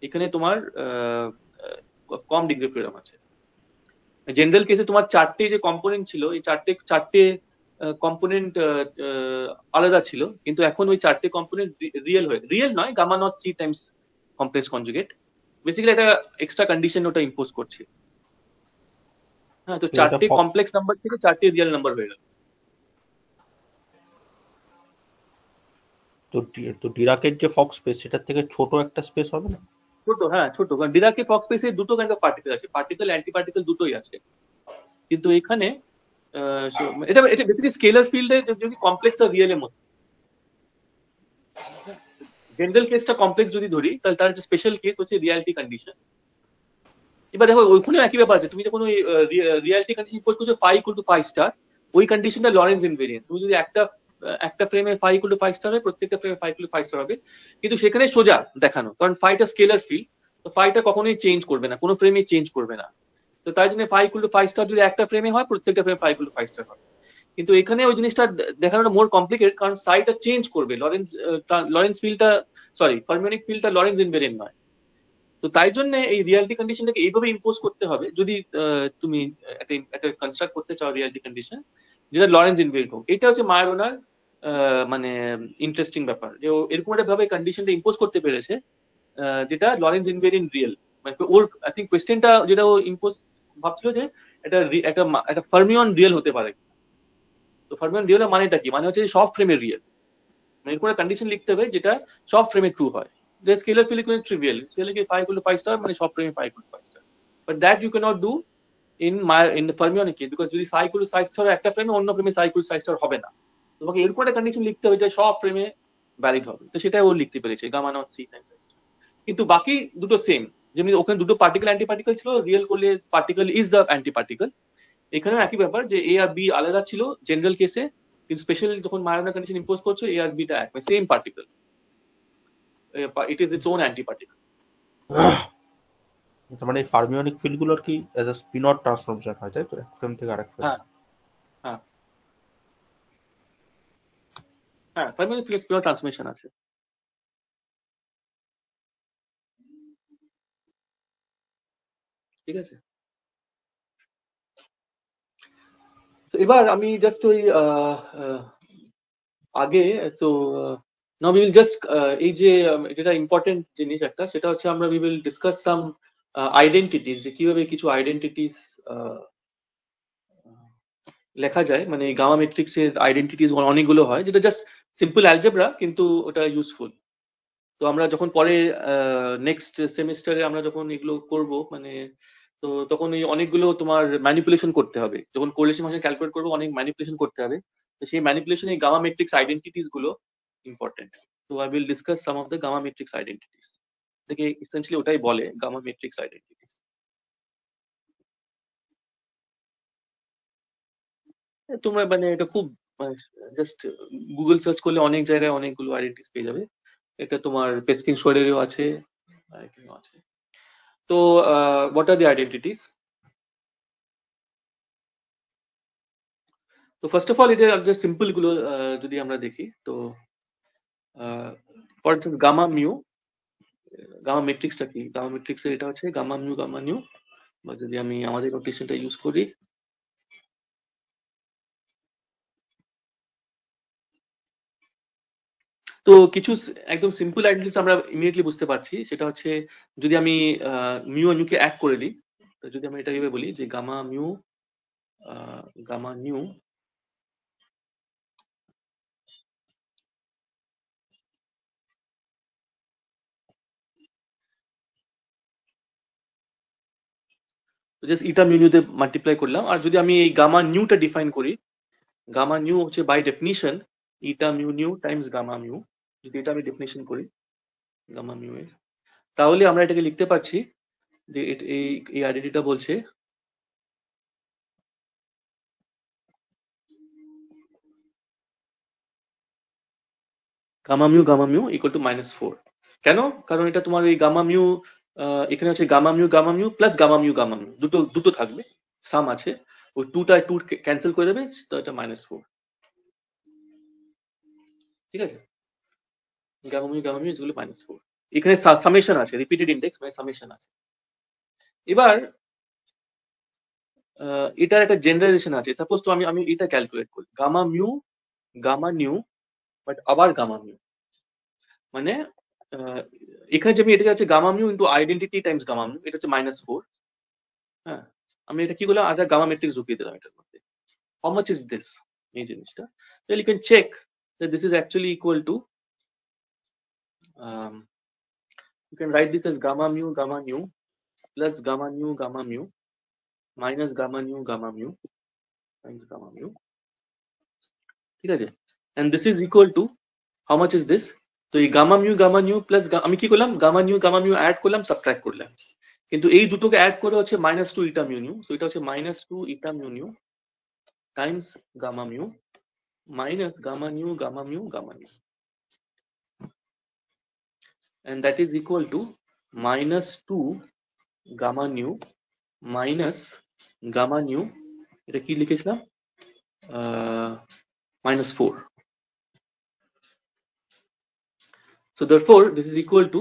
এখানে তোমার কম ডিগ্রি অফ ফ্রিডম আছে। জেনারেল কেসে তোমার চারটে যে কম্পোনেন্ট ছিল, এই চারটে কম্পোনেন্ট আলাদা ছিল, কিন্তু এখন ওই চারটে কম্পোনেন্ট রিয়েল নয়, gamma not C times complex conjugate, basically একটা এক্সট্রা কন্ডিশন ওটা ইম্পোজ করছে। হ্যাঁ, তো চারটে কমপ্লেক্স নাম্বার থেকে চারটে রিয়েল নাম্বার হয়ে গেল। তো ডিরাকের যে ফক্স স্পেস সেটার থেকে ছোট একটা স্পেস হবে না? ছোট, হ্যাঁ ছোট, কারণ ডিরাকের ফক স্পেসে দুটো কাইন্ড অফ পার্টিকেল আছে, পার্টিকেল অ্যান্টি পার্টিকেল দুটোই আছে। কিন্তু এখানে এটা এটা বেসিক্যালি স্কেলার ফিল্ডে যদি কমপ্লেক্স আর রিয়েল এর মধ্যে, জেনারেল কেসটা কমপ্লেক্স যদি ধরি তাহলে তার একটা স্পেশাল কেস হচ্ছে রিয়ালিটি কন্ডিশন। এবার দেখো ওইখানে একই ব্যাপার আছে, তুমি যখন ওই রিয়ালিটি কন্ডিশন ইম্পোজ করছো ফাই ইকুয়াল টু 5 স্টার, ওই কন্ডিশনটা লরেন্স ইনভেরিয়েন্ট। তুমি যদি একটা ফ্রেমে ফাই ইকুয়াল টু 5 স্টার হয়, প্রত্যেকটা ফ্রেমে ফাই ইকুয়াল টু 5 স্টার হবে, কিন্তু সেখানে সোজা দেখানো, কারণ ফাইটা স্কেলার ফিল্ড, তো ফাইটা কখনোই চেঞ্জ করবে না, কোনো ফ্রেমে চেঞ্জ করবে না। তো তাই জন্য ফাই ইকুয়াল টু 5 স্টার যদি একটা ফ্রেমে হয়, প্রত্যেকটা ফ্রেমে ফাই ইকুয়াল টু 5 স্টার হবে। কিন্তু এখানে ওই জিনিসটা দেখানোটা মোর কমপ্লিকেটেড, কারণ সাইটা চেঞ্জ করবে, লরেন্স ফিল্ডটা, সরি ফার্মিওনিক ফিল্ডটা লরেন্স ইনভেরিয়েন্ট নয়। তো তাই জন্য এই রিয়ালিটি কন্ডিশনটাকে এইভাবে ইম্পোজ করতে হবে যদি তুমি একটা কনস্ট্রাক্ট করতে চাও রিয়ালিটি কন্ডিশন যেটা লরেন্স ইনভেরিয়েন্ট হোক। এটা হচ্ছে মায়োরোনার মানে ইন্টারেস্টিং ব্যাপার, যে ও এরকম একটা ভাবে কন্ডিশনটা ইম্পোজ করতে পেরেছে যেটা লরেন্স ইনভেরিয়েন্ট রিয়েল। মানে ওর আই থিঙ্ক কোয়েশ্চেনটা যেটা ও ইম্পোজ ভাবছিল যে একটা ফার্মিয়ন রিয়েল হতে পারে। তো ফার্মিয়ন রিয়েল মানেটা কি? মানে হচ্ছে সব ফ্রেমের রিয়েল, মানে এরকম একটা কন্ডিশন লিখতে হবে যেটা সব ফ্রেমে ট্রু হয়। The scalar field equal to trivial. Scalar field 5 equal to 5 star, মানে সব ফ্রেমে 5 equal to 5 star. But that you cannot do in the fermionic case, because যদি psi equal to psi star একটা ফ্রেমে, অন্য ফ্রেমে psi equal to psi star হবে না। তোমাকে এরকম একটা কন্ডিশন লিখতে হবে যে সব ফ্রেমে ভ্যালিড হবে। তো সেটাই ও লিখতে পেরেছে, gamma not C times psi star। কিন্তু বাকি দুটো সেম, যেমনি ওখানে দুটো পার্টিকেল অ্যান্টি পার্টিকেল ছিল, রিয়েল করলে particle is the antiparticle. এখানেও একই ব্যাপার, যে এ আর বি আলাদা ছিল জেনারেল কেসে, কিন্তু স্পেশাল যখন মায়োরোনার কন্ডিশন ইম্পোজ করছো, এ আর বিটা এক, same particle, it is its own antiparticle. তার মানে এই ফার্মিওনিক ফিল্ডগুলোর কি অ্যাজ আ স্পিনর ট্রান্সফরমেশন হয়, তাই তো, এক ফ্রেম থেকে আরেক ফ্রেম? হ্যাঁ হ্যাঁ হ্যাঁ, ফার্মিওনিক ফিল্ড স্পিনর ট্রান্সফরমেশন আছে। ঠিক আছে, তো এবার আমি জাস্ট ওই আগে so now we will just এই যে যেটা ইম্পর্টেন্ট জিনিস একটা, সেটা হচ্ছে আমরা we will discuss some identities, যে কিভাবে কিছু আইডেন্টিটিস লেখা যায়। মানে গামা ম্যাট্রিক্স এর আইডেন্টিটিস অনেকগুলো হয়, যেটা জাস্ট সিম্পল অ্যালজেব্রা, কিন্তু ওটা ইউজফুল। তো আমরা যখন পরে নেক্সট সেমিস্টারে আমরা যখন এগুলো করব, মানে তো তখন এই অনেকগুলো তোমার ম্যানিপুলেশন করতে হবে, যখন কোরিলেশন ফাংশন ক্যালকুলেট করবো অনেক ম্যানিপুলেশন করতে হবে। তো সেই ম্যানিপুলেশন এই গামা ম্যাট্রিক্স আইডেন্টিটিস গুলো ইম্পর্টেন্ট। তো I will discuss some of the gamma matrix identities, এটাকে এসেনশিয়ালি ওটাই বলে, গামা ম্যাট্রিক্স আইডেন্টিটিস। তোমরা মানে এটা খুব জাস্ট গুগল সার্চ করলে অনেক জায়গায় অনেকগুলো আইডেন্টিটিস পেয়ে যাবে। এটা তোমার পেস্কিন শোয়ারেরও আছে, এখানেও আছে। তো what are the identities? তো ফার্স্ট অফ অল এটা যে সিম্পল গুলো যদি আমরা দেখি, তো for example gamma mu, gamma ম্যাট্রিক্সটা কি? গামা ম্যাট্রিক্স এটা হচ্ছে গামা মিউ, বা যদি আমি আমাদের নোটেশনটা ইউজ করি, তো কিছু একদম সিম্পল আইডেন্টিটিস আমরা ইমিডিয়েটলি বুঝতে পারছি। সেটা হচ্ছে যদি আমি মিউ আর মিউকে এক করে দিই, যদি আমি এটা এভাবে বলি যে gamma nu just eta mu নিউতে মাল্টিপ্লাই করলাম। আর যদি আমি এই গামা নিউটা ডিফাইন করি, গামা নিউ হচ্ছে by definition eta mu nu times gamma mu. যদি এটা আমি ডেফিনিশন করি গামা মিউ এর, তাহলে আমরা এটাকে লিখতে পারছি যে এই আইডেন্টিটা বলছে গামা মিউ ইকুয়াল টু -4। কেন? কারণ এটা তোমার এই গামা মিউ এখানে হচ্ছে gamma mu plus gamma mu দুটো থাকবে, সাম আছে, ওই টু ক্যান্সেল করে দেবে, তো এটা -4। ঠিক আছে, গামা মিউ ইকুয়াল টু -4। এখানে সামেশন আছে, রিপিটেড ইন্ডেক্স মানে সামেশন আছে। এবার এটার একটা জেনারেলাইজেশন আছে। সাপোজ তো আমি এটা ক্যালকুলেট করি, গামা নিউ বাট আবার গামা মিউ, মানে এখানে যে আমি এটা হচ্ছে gamma mu into identity Times gamma mu, এটা হচ্ছে -4। হ্যাঁ, আমি এটা কি করলাম, আগে গামা ম্যাট্রিক্স ঢুকিয়ে দিলাম এটার মধ্যে। হাউ মাচ ইজ দিস, এই জিনিসটা, তাহলে you can check that this is actually equal to You can write this as gamma mu plus gamma mu minus gamma mu times gamma mu. ঠিক আছে? And this is equal to how much is this? তো এই gamma mu plus আমি কি করলাম, gamma mu add করলাম, subtract করলাম, কিন্তু এই দুটোকে অ্যাড করে হচ্ছে -2 eta mu nu, so এটা হচ্ছে -2 eta mu nu times gamma mu minus gamma mu, and that is equal to -2 gamma nu minus gamma nu, এটা কি লিখেছিলাম, -4. So therefore this is equal to,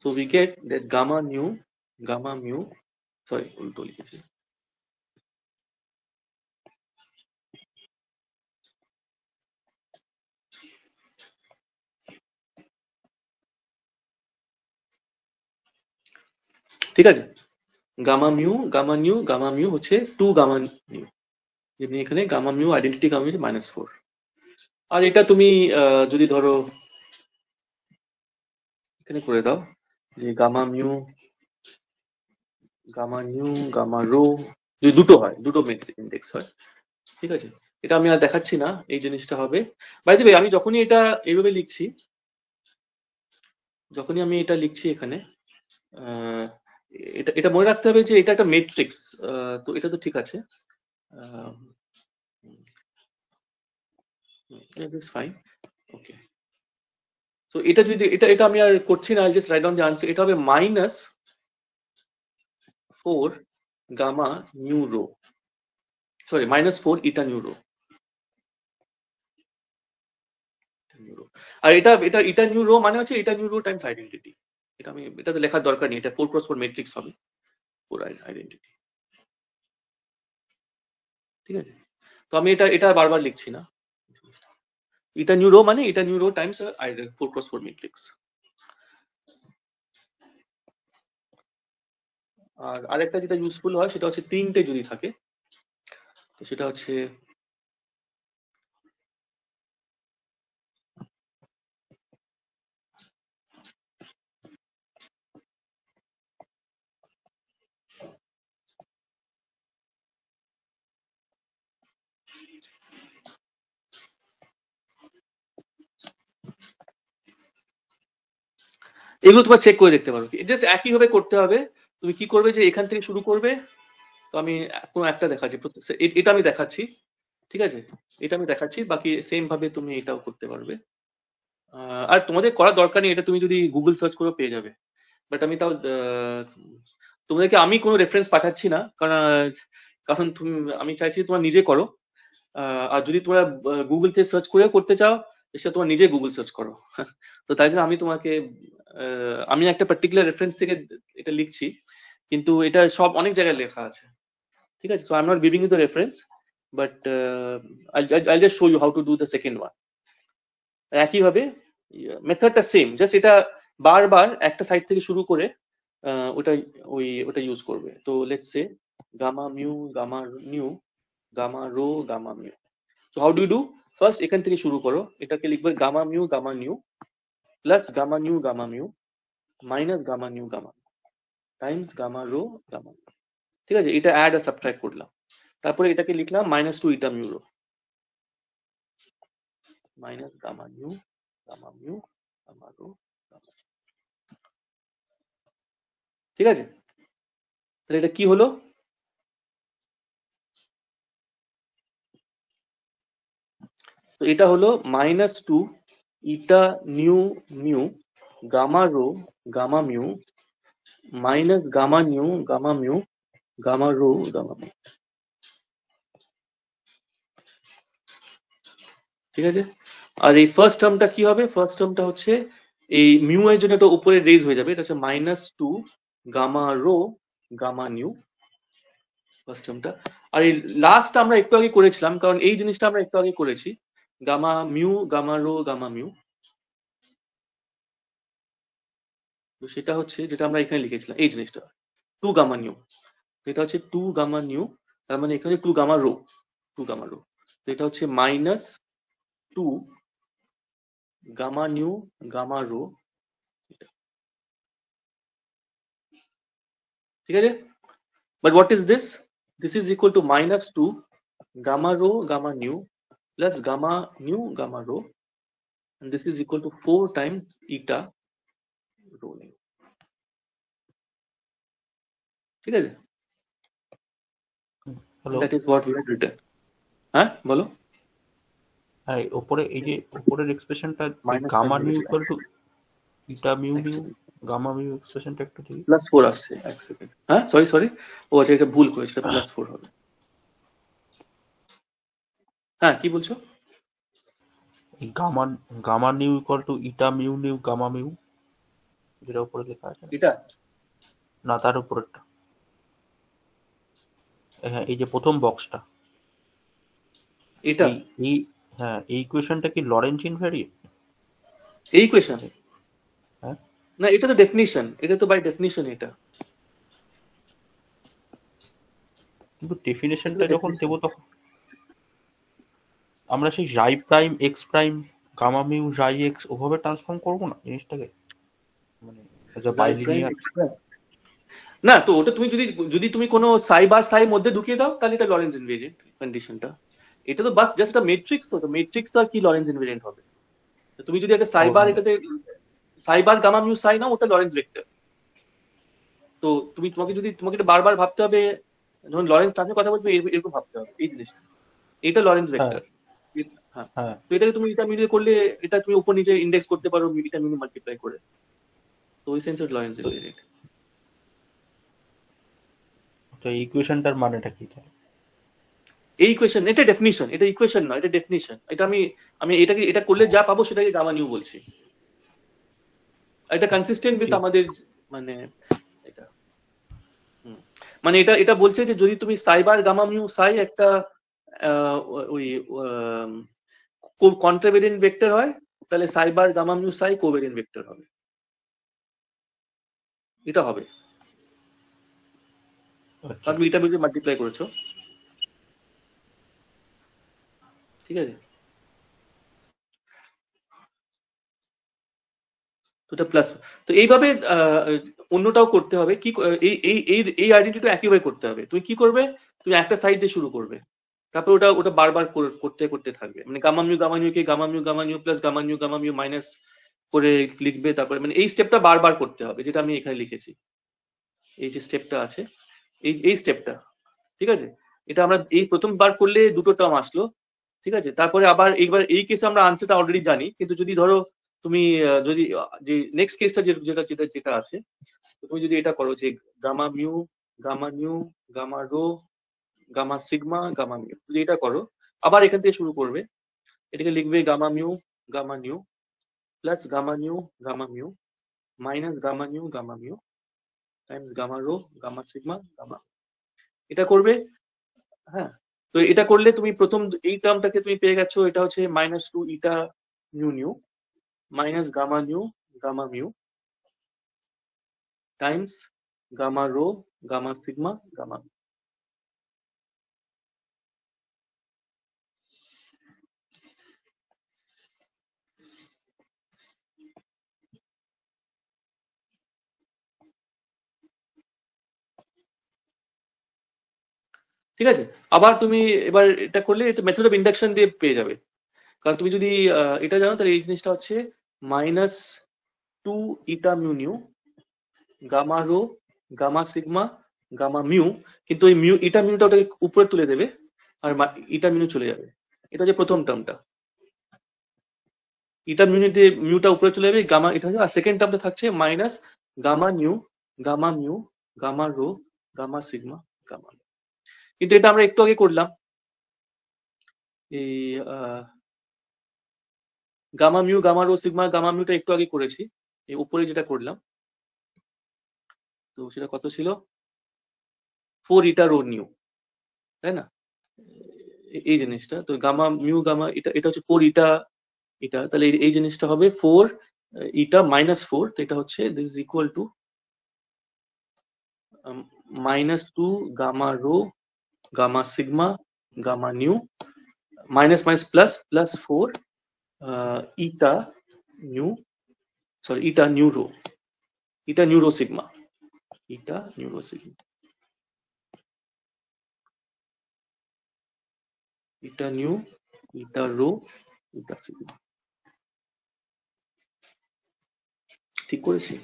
so we get that gamma mu, sorry উল্টো লিখেছি, ঠিক আছে, gamma mu হচ্ছে 2 gamma mu, যেমনি এখানে gamma mu identity gamma mu -4। আর এটা তুমি যদি ধরো এখানে করে দাও যে গামা রো যদি দুটো হয়, দুটো ইন্ডেক্স হয়, ঠিক আছে, এটা আমি আর দেখাচ্ছি না, এই জিনিসটা হবে। বাই দ্য ওয়ে, আমি যখনই এটা এইভাবে লিখছি, এখানে এটা মনে রাখতে হবে যে এটা একটা মেট্রিক্স, তো এটা তো ঠিক আছে, ফাইন, ওকে। তো এটা যদি এটা আমি আর করছি না, just write down the answer, এটা হবে -4 গামা নিউ রো, সরি -4 ইটা নিউ রো। আর এটা ইটা নিউ রো মানে হচ্ছে ইটা নিউ রো টাইমস আইডেন্টিটি, এটাতে লেখার দরকার নেই, এটা 4x4 ম্যাট্রিক্স হবে, 4 আইডেন্টিটি, ঠিক আছে। তো আমি এটা বারবার লিখছি না, ইটা নিউ রো মানে eta nu rho times 4x4 matrix. আর আরেকটা যেটা ইউজফুল হয় সেটা হচ্ছে 3টে যদি থাকে, তো সেটা হচ্ছে এগুলো তোমার চেক করে দেখতে পারো, জাস্ট একই ভাবে করতে হবে। তুমি কি করবে যে এখান থেকে শুরু করবে, তো আমি কোনো একটা দেখাচ্ছি, এটা আমি দেখাচ্ছি, ঠিক আছে, এটা আমি দেখাচ্ছি, বাকি সেম ভাবে তুমি এটাও করতে পারবে। আর তোমাদের করার দরকার নেই, এটা তুমি যদি গুগল সার্চ করে পেয়ে যাবে, বাট আমি তাও তোমাদেরকে আমি কোনো রেফারেন্স পাঠাচ্ছি না, কারণ তুমি, আমি চাইছি তোমরা নিজে করো। আর যদি তোমরা গুগল থেকে সার্চ করে করতে চাও, সেটা তোমার নিজে গুগল সার্চ করো। তো তাই জন্য আমি তোমাকে আমি একটা পার্টিকুলার রেফারেন্স থেকে এটা লিখছি, কিন্তু এটা সব অনেক জায়গায় লেখা আছে, ঠিক আছে। So I am not giving you the reference, but I'll just show you how to do the second one. একইভাবে মেথডটা সেম, জাস্ট এটা বারবার একটা সাইড থেকে শুরু করে ওটা ইউজ করবে। তো let's say gamma mu gamma nu gamma rho gamma mu. So how do first এখান থেকে শুরু করো, এটাকে লিখবে gamma nu plus gamma mu minus gamma nu gamma Times gamma rho gamma, ঠিক আছে। এটা অ্যাড আর সাবট্রাক্ট করলাম, তারপরে এটাকে লিখলাম -2 eta mu rho minus gamma mu gamma rho gamma, ঠিক আছে। তাহলে এটা কি হলো, তো এটা হলো -2 eta nu mu gamma rho gamma mu minus gamma mu gamma rho gamma mu, ঠিক আছে। আর এই ফার্স্ট টার্মটা কি হবে, ফার্স্ট টার্মটা হচ্ছে এই মিউ এর জন্য এটা উপরে রেজ হয়ে যাবে, এটা হচ্ছে -2 gamma rho gamma nu first টার্মটা। আর এই লাস্ট আমরা একটু আগে করেছিলাম, কারণ এই জিনিসটা আমরা একটু আগে করেছি, gamma mu gamma rho gamma mu, তো সেটা হচ্ছে যেটা আমরা এখানে লিখেছিলাম, এই জিনিসটা 2 গামা নিউ, এটা হচ্ছে 2 গামা নিউ, তার মানে এখানে 2 গামা রো, তো এটা হচ্ছে -2 গামা নিউ গামা রো, ঠিক আছে? But what is this? This is equal to -2 gamma rho gamma nu plus gamma nu gamma rho, and this is equal to 4 times eta rho nu, ঠিক আছে? Hello, That is what we had written. হ্যাঁ বলো। হ্যাঁ ওপরে এই যে উপরের এক্সপ্রেশনটা Minus gamma five new minus equal to eta mu এক নিউ second, গামা মিউ এক্সপ্রেশনটা একটু দেখি। +4 আসছে, এক সেকেন্ড। হ্যাঁ সরি ও এটা ভুল করেছে, এটা +4 হবে। হ্যাঁ কি বলছো? এই gamma new equal to eta mu nu gamma mu, যেটা উপরে লেখা আছে এটা না তার উপরেরটা, হ্যাঁ এই যে প্রথম বক্সটা, এটা এই হ্যাঁ এই ইকুয়েশনটা কি লরেন্জ ইনভ্যারিয়েন্ট? এই ইকুয়েশন হ্যাঁ না, এটা তো ডেফিনিশন, এটা তো বাই ডেফিনিশন এটা। কিন্তু ডেফিনেশনটা যখন দেবো তখন আমরা সেই জাই prime x prime gamma mu জাই এক্স ওভাবে ট্রান্সফর্ম করবো না জিনিসটাকে, মানে as a bilinear? না তো ওটা তুমি যদি তুমি কোনো সাই বার সাই মধ্যে ঢুকিয়ে দাও তাহলে এটা লরেন্জ ইনভেরিয়েন্ট কন্ডিশনটা। এটা তো বাস জাস্ট একটা ম্যাট্রিক্স, তো ম্যাট্রিক্স তো আর কি লরেন্জ ইনভেরিয়েন্ট হবে? তো তুমি যদি একটা সাই বার এটাতে সাই বার গামা মিউ সাই নাও, ওটা লরেন্জ ভেক্টর। তো তোমাকে এটা বারবার ভাবতে হবে, যখন লরেন্স ট্রান্সফর্মের কথা বলবে এরকম ভাবতে হবে এই জিনিসটা। এটা লরেন্স ভেক্টর। হ্যাঁ, হ্যাঁ তো এটাকে তুমি এটা মিলিয়ে করলে এটা তুমি উপর নিচে ইন্ডেক্স করতে পারো এটা মিনি মাল্টিপ্লাই করে, তো ওই সেন্সে লরেন্স ইনভেরিয়েন্ট। তো এই ইকুয়েশনটার মানেটা কি? এই ইকুয়েশন, এটা ডেফিনিশন, এটা ইকুয়েশন না, এটা ডেফিনিশন। এটা আমি এটা করলে যা পাবো সেটাকে গামা নিউ বলছি। এটা কনসিস্টেন্ট উইথ আমাদের মানে এটা মানে এটা বলছে যে যদি তুমি সাইবার গামা মিউ সাই একটা ওই কন্ট্রাভেরিয়েন্ট ভেক্টর হয়, তাহলে সাইবার গামা মিউ সাই কোভেরিয়েন্ট ভেক্টর হবে, এটা হবে। কারণ তুমি এটা মিলিয়ে মাল্টিপ্লাই করেছো, ঠিক আছে? তো এটা প্লাস। তো এইভাবে অন্যটাও করতে হবে। কি এই আইডেন্টিটি একইভাবে করতে হবে। তুমি কি করবে? তুমি একটা সাইড দিয়ে শুরু করবে, তারপর ওটা বারবার করতে থাকবে। মানে গামা মিউ কে gamma mu plus gamma mu minus করে লিখবে। তারপরে মানে এই স্টেপটা বারবার করতে হবে, যেটা আমি এখানে লিখেছি। এই যে স্টেপটা আছে, এই স্টেপটা, ঠিক আছে? এটা আমরা এই প্রথমবার করলে দুটো টার্ম আসলো, ঠিক আছে? তারপরে আবার এইবার এই কেসে আমরা আনসারটা অলরেডি জানি, কিন্তু যদি ধরো তুমি যদি যে নেক্সট কেসটা যেটা আছে, তুমি যদি এটা করো যে gamma mu gamma nu gamma rho gamma sigma gamma mu, যদি এটা করো আবার এখান থেকে শুরু করবে। এটাকে লিখবে gamma nu plus gamma mu minus gamma mu times gamma rho gamma sigma gamma, এটা করবে। হ্যাঁ, তো এটা করলে তুমি প্রথম এই টার্মটাকে তুমি পেয়ে গেছো, এটা হচ্ছে -2 eta nu minus gamma mu times gamma rho gamma sigma gamma. ঠিক আছে? আবার তুমি এবার এটা করলে এটা মেথড অফ ইন্ডাকশন দিয়ে পেয়ে যাবে। কারণ তুমি যদি এটা জানো তাহলে এই জিনিসটা হচ্ছে -2 eta mu nu gamma rho gamma sigma gamma mu, কিন্তু ওই ইটা মিউটা ওটাকে উপরে তুলে দেবে আর ইটা মিউ চলে যাবে। এটা হচ্ছে প্রথম টার্মটা, ইটা মিউটা উপরে চলে যাবে, গামা এটা হচ্ছে। আর সেকেন্ড টার্মটা থাকছে minus gamma mu gamma rho gamma sigma gamma. কিন্তু এটা আমরা একটু আগে করলাম, এই গামা রো সিগমা গামা মিউটা একটু আগে করেছি, এই উপরে যেটা করলাম। তো সেটা কত ছিল? 4 ইটা রো নিউ, তাই না? এই জিনিসটা তো গামা এটা হচ্ছে 4 ইটা, তাহলে এই জিনিসটা হবে 4 ইটা -4। তো এটা হচ্ছে this is equal to -2 gamma rho gamma sigma gamma new minus plus 4 eta new sorry eta neuro sigma eta neuro sigma eta new eta rho eta sigma ঠিক করেছি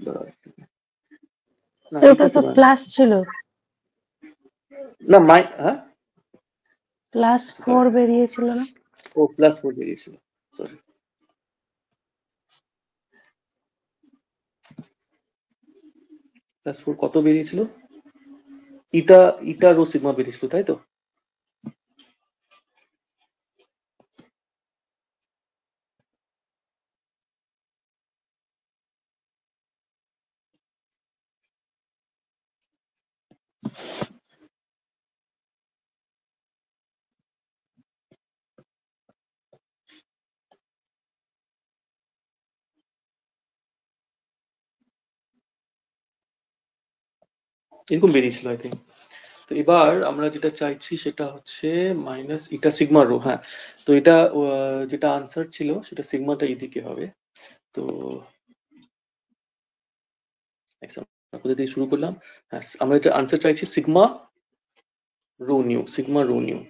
দাঁড়াও একটু। না ওটা এটা তো তো প্লাস ছিল, না হ্যাঁ +4 বেরিয়েছিল না? ও +4 বেরিয়েছিল সরি +4 কত বেরিয়েছিল ইটা রো সিগমা বেরিয়েছিল তাই তো এরকম বেরিয়েছিল আই থিঙ্ক তো এবার আমরা যেটা চাইছি সেটা হচ্ছে মাইনাস ইটা সিগমা রো হ্যাঁ তো এটা যেটা আনসার ছিল সেটা সিগমাটা এদিকে হবে তো কোথা দিয়ে শুরু করলাম হ্যাঁ আমরা এটা আনসার চাইছি সিগমা রো নিউ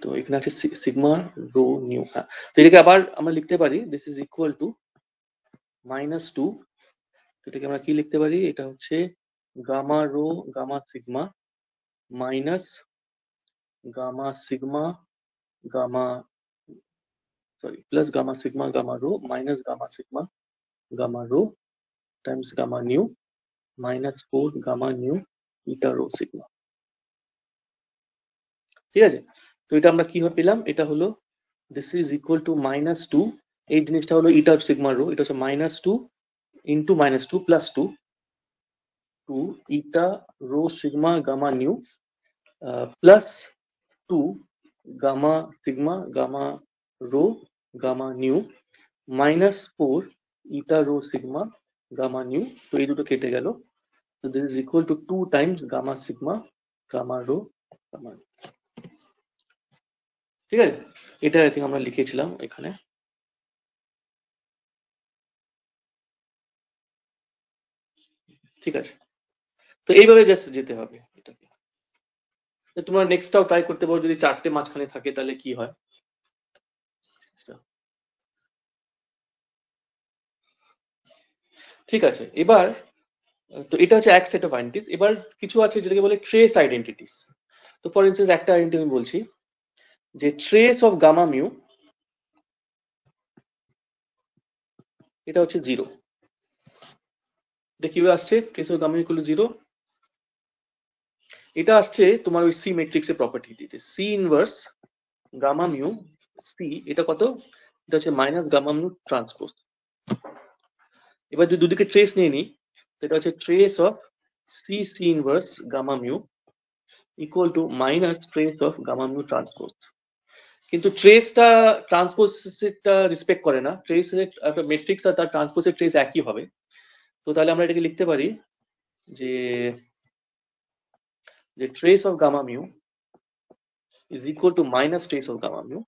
তো এখানে আছে সিগমা রো নিউ হ্যাঁ তো এটাকে আবার আমরা লিখতে পারি দিস ইজ ইকুয়াল টু -2 তো এটাকে আমরা কি লিখতে পারি এটা হচ্ছে gamma rho gamma sigma minus gamma sigma gamma sorry plus gamma sigma gamma rho minus gamma sigma gamma rho times gamma nu -4 gamma nu eta rho sigma ঠিক আছে তো এটা আমরা কিভাবে পেলাম এটা হলো দিস ইজ ইকুয়াল টু -2 এই জিনিসটা হলো ইটা সিগমা রো এটা হচ্ছে -2 into -2 plus 2 eta rho sigma gamma nu plus 2 gamma sigma gamma rho gamma nu -4 eta rho sigma gamma nu তো এই দুটো কেটে গেল তো this is equal to 2 times gamma sigma gamma rho gamma ঠিক আছে এটা আই থিঙ্ক আমরা লিখেছিলাম এখানে ঠিক আছে তো এইভাবে জাস্ট যেতে হবে এটাকে তোমরা নেক্সটটাও ট্রাই করতে পারো যদি চারটে মাঝখানে থাকে তাহলে কি হয় ঠিক আছে এবার তো এটা হচ্ছে এক সেট অফ আইডেন্টিটিস এবার কিছু আছে যেটাকে বলে ট্রেস আইডেন্টিটিস তো ফর ইনস্টেন্স একটা আইডেন্টিটি আমি বলছি যে ট্রেস অফ গামা মিউ এটা হচ্ছে 0 এটা কিভাবে আসছে trace of gamma equal to 0 এটা আসছে তোমার ওই সি ম্যাট্রিক্সের প্রপার্টি দিতে C inverse gamma mu C এটা কত এটা হচ্ছে মাইনাস গামা মিউ ট্রান্সপোজ এবার যদি দুদিকে ট্রেস নিয়ে নিই এটা হচ্ছে trace of C C inverse gamma mu equal to minus trace of gamma mu transpose কিন্তু ট্রেসটা ট্রান্সপোজটা রেসপেক্ট করে না ট্রেস একটা ম্যাট্রিক্স আর তার ট্রান্সপোজের ট্রেস একই হবে তো তাহলে আমরা এটাকে লিখতে পারি যে যে trace of gamma mu is equal to minus trace of gamma mu.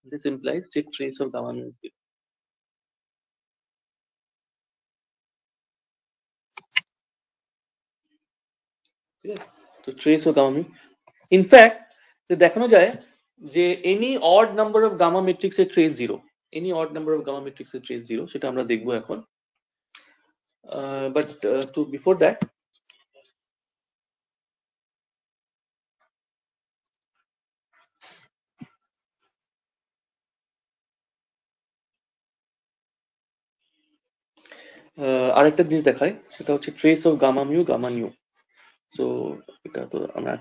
This implies that trace of gamma mu is 0. ঠিক আছে তো trace of gamma mu in fact দেখানো যায় যে any odd number of gamma matrix এর trace 0 any odd number of gamma matrix এর trace 0 সেটা আমরা দেখবো এখন বাট টু বিফোর দ্যাট আরেকটা জিনিস দেখায় সেটা হচ্ছে trace of gamma mu gamma new so এটা তো আমরা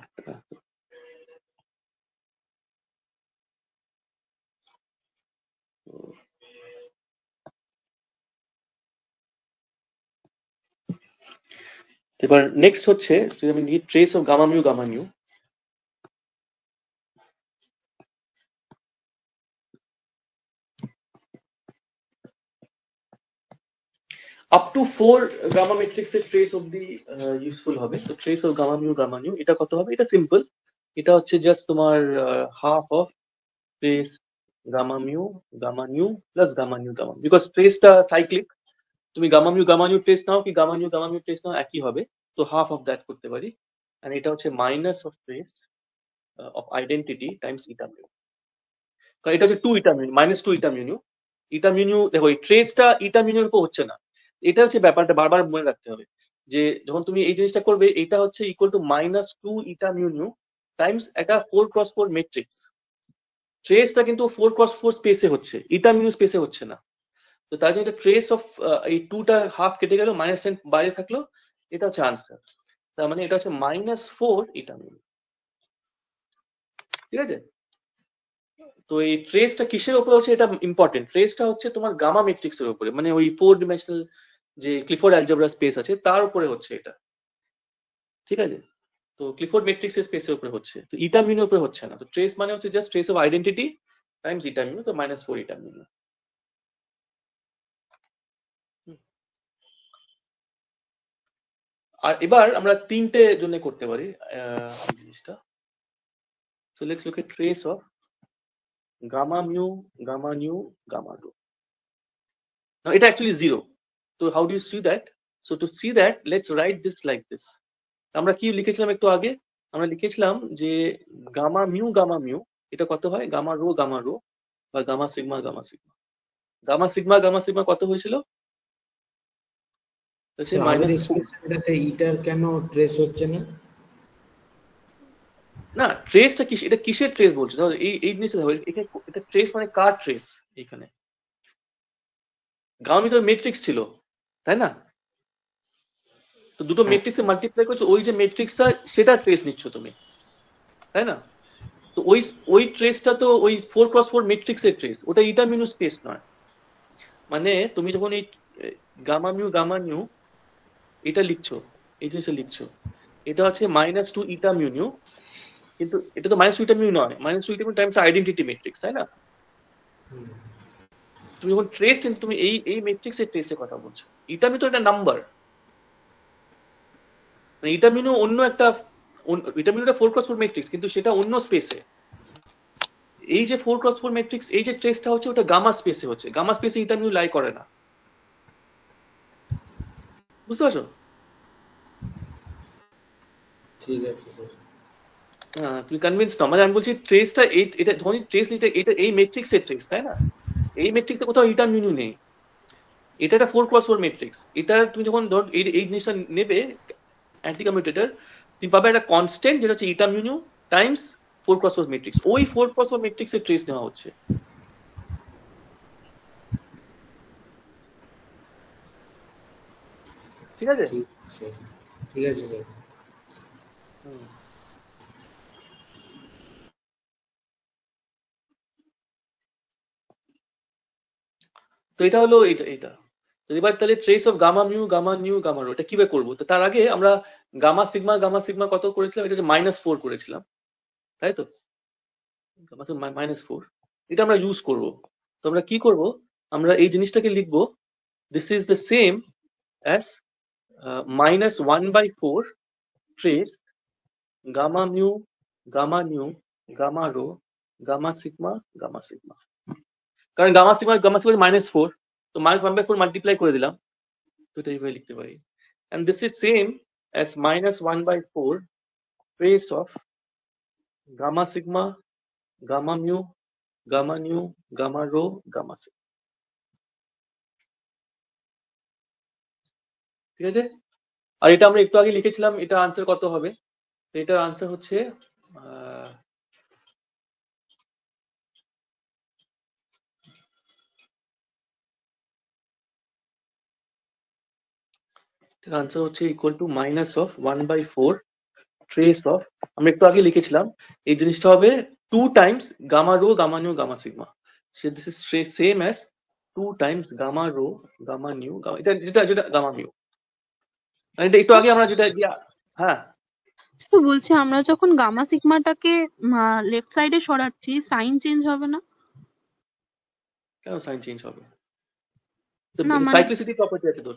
এবার নেক্সট হচ্ছে যদি আমি নিই trace of gamma new up to 4 gamma matrix এর ট্রেস অবধি ইউজফুল হবে তো ট্রেস অফ গামা নিউ এটা কত হবে এটা সিম্পল এটা হচ্ছে জাস্ট তোমার half of trace gamma mu plus gamma nu because ট্রেসটা সাইক্লিক, তুমি গামা মিউ ট্রেস নাও কি গামা নিউ ট্রেস নাও একই হবে, তো হাফ অফ দ্যাট করতে পারি। এন্ড এটা হচ্ছে minus of trace of identity Times eta mu, কারণ এটা হচ্ছে 2 eta mu minus 2 eta mu দেখো এই ট্রেসটা ইটা মিউর উপর হচ্ছে না, এটা হচ্ছে ব্যাপারটা বারবার মনে রাখতে হবে যে যখন তুমি এই জিনিসটা করবে এটা হচ্ছে equal to minus 2 eta mu Times একটা 4x4 ম্যাট্রিক্স। ট্রেসটা কিন্তু 4x4 স্পেসে হচ্ছে, ইটা মিউ স্পেসে হচ্ছে না, তো তার জন্য এটা ট্রেস অফ এই 2টা হাফ কেটে গেল, মাইনাস সাইন বাইরে থাকলো, এটা হচ্ছে আনসার। তার মানে এটা হচ্ছে -4 ইটা মিউ, ঠিক আছে? তো এই ট্রেসটা কিসের উপরে হচ্ছে এটা ইম্পর্টেন্ট, ট্রেসটা হচ্ছে তোমার গামা ম্যাট্রিক্সের উপরে, মানে ওই 4 ডাইমেনশনাল যে ক্লিফোর্ড অ্যালজেব্রা স্পেস আছে তার উপরে হচ্ছে এটা, ঠিক আছে? তো ক্লিফোর্ড ম্যাট্রিক্সের স্পেসের উপরে হচ্ছে, তো ইটা মিউর উপরে হচ্ছে না। তো ট্রেস মানে হচ্ছে just trace of identity Times eta mu, তো -4 ইটা মিউ। আর এবার আমরা তিনটে জন্য করতে পারি এই জিনিসটা। So let's look at trace of gamma mu gamma nu gamma rho. Now এটা অ্যাকচুয়ালি 0, তো how do you see that? So to see that let's write this like this. আমরা কি লিখেছিলাম একটু আগে? আমরা লিখেছিলাম যে গামা মিউ এটা কত হয়, গামা রো বা গামা সিগমা কত হয়েছিল? স্যার আগের এক্সপ্রেশনটাতে ইটার কেন ট্রেস হচ্ছে না? না ট্রেসটা কি, এটা কিসের ট্রেস বলছো? এই জিনিসটা দেখো, এটা ট্রেস মানে কার ট্রেস? এখানে গামা মিউ তো ম্যাট্রিক্স ছিল, তাই না? তো দুটো ম্যাট্রিক্সে মাল্টিপ্লাই করছো, ওই যে ম্যাট্রিক্সটা সেটা ট্রেস নিচ্ছ তুমি, তাই না? তো ওই ট্রেসটা তো ওই 4x4 ম্যাট্রিক্সের ট্রেস, ওটা ইটা মিউ স্পেস নয়। মানে তুমি যখন এই গামা মিউ এটা লিখছো, এই জিনিসটা লিখছো, এটা হচ্ছে -2 ইটা মিউ, কিন্তু এটা তো -2 ইটা মিউ নয়, -2 eta mu Times identity matrix, তাই না? তুমি যখন ট্রেস তুমি এই ম্যাট্রিক্সের ট্রেসের কথা বলছো, ইটা মিউ তো একটা নাম্বার, মানে ইটা মিউ অন্য একটা, ইটা মিউ একটা 4x4 ম্যাট্রিক্স, কিন্তু সেটা অন্য স্পেসে। এই যে 4x4 ম্যাট্রিক্স, এই যে ট্রেসটা হচ্ছে ওটা গামা স্পেসে হচ্ছে, গামা স্পেসে ইটা মিউ লাই করে না, বুঝতে পারছো? ঠিক আছে স্যার। হ্যাঁ তুমি কনভিন্স নাও, মানে আমি বলছি ট্রেসটা এটা ধরুন ট্রেস এটা এই ম্যাট্রিক্সের ট্রেস, তাই না? এই ম্যাট্রিক্সে কোথাও ইটা মিউ নেই, এটা একটা 4x4 ম্যাট্রিক্স। এটা তুমি যখন ধর এই জিনিসটা নেবে অ্যান্টি কমিউটেটর, তুমি পাবে একটা কনস্ট্যান্ট যেটা হচ্ছে ইটা মিউ টাইমস 4x4 ম্যাট্রিক্স, ওই 4x4 ম্যাট্রিক্সের ট্রেস নেওয়া হচ্ছে, ঠিক আছে? ঠিক আছে স্যার। তো এটা হলো এটা। তো এবার তাহলে trace of gamma nu gamma rho এটা কিভাবে করবো? তো তার আগে আমরা গামা সিগমা কত করেছিলাম? এটা হচ্ছে -4 করেছিলাম, তাই তো? গামা সিগমা -4, এটা আমরা ইউজ করব। তো আমরা কি করব? আমরা এই জিনিসটাকে লিখবো, this is the same as -1/4 trace gamma nu gamma rho gamma sigma কারণ গামা সিগমা -4, তো -1/4 মাল্টিপ্লাই করে দিলাম, তো এটা এইভাবে লিখতে পারি। And this is same as -1/4 trace of gamma sigma, gamma mu, gamma nu, gamma rho, gamma sigma. ঠিক আছে? আর এটা আমরা একটু আগে লিখেছিলাম, এটা আনসার কত হবে? তো এটার আনসার হচ্ছে আনসার হচ্ছে ইকুয়াল টু -1/4 ট্রেস অফ, আমরা একটু আগে লিখেছিলাম এই জিনিসটা হবে 2 times gamma rho gamma nu gamma sigma, so this is same as 2 times gamma rho gamma nu gamma, এটা যেটা গামা মিউ, মানে এটা একটু আগে আমরা যেটা, হ্যাঁ তো বলছি আমরা যখন গামা সিগমাটাকে লেফট সাইডে সরাচ্ছি সাইন চেঞ্জ হবে না? কেন সাইন চেঞ্জ হবে? তো না, মানে- সাইক্লিসিটি প্রপার্টি আছে তো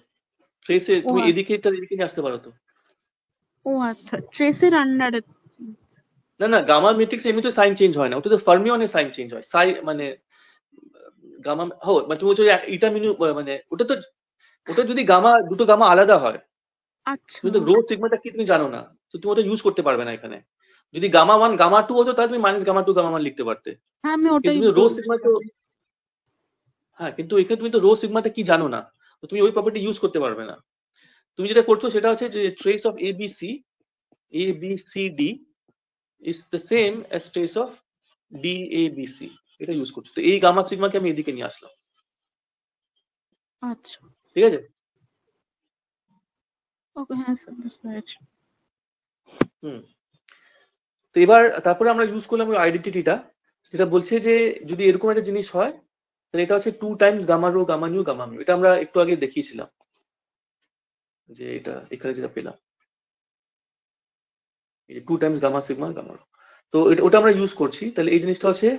ট্রেসে, তুমি ও, এদিকে নিয়ে আসতে পারো তো। ও আচ্ছা, ট্রেসের আন্ডারে। না গামা ম্যাট্রিক্স এমনিতে সাইন চেঞ্জ হয় না, ওটা তো ফার্মিওনে সাইন চেঞ্জ হয়, মানে গামা মানে তুমি বলছো ইটা মিউ মানে ওটা যদি দুটো গামা আলাদা হয়, আচ্ছা তুমি তো রো সিগমাটা কি তুমি জানো না, তো তুমি ওটা ইউজ করতে পারবে না এখানে। যদি গামা 1 গামা 2 হতো তাহলে তুমি মাইনাস গামা 2 গামা 1 লিখতে পারতে, হ্যাঁ আমি কিন্তু ওটাই তুমি রো সিগমা তো, বলছিলাম। হ্যাঁ কিন্তু এখানে তুমি তো রো সিগমাটা কি জানো না, তো তুমি ওই প্রপার্টি ইউজ করতে পারবে না। তুমি যেটা করছো সেটা হচ্ছে যে trace of ABCD is the same as trace of DABC, এটা ইউজ করছো। তো এই গামা সিগমাকে আমি এদিকে নিয়ে আসলাম, আচ্ছা ঠিক আছে? ওকে, হ্যাঁ স্যার বুঝতে পেরেছি। তো এবার তারপরে আমরা ইউজ করলাম ওই আইডেন্টিটিটা, যেটা বলছে যে যদি এরকম একটা জিনিস হয় তাহলে এটা হচ্ছে 2 times gamma rho gamma nu gamma mu. এটা আমরা একটু আগে দেখিয়েছিলাম, যে এটা এখানে যেটা পেলাম, এই 2 times gamma sigma gamma rho. তো ওটা আমরা ইউজ করছি, তাহলে এই জিনিসটা হচ্ছে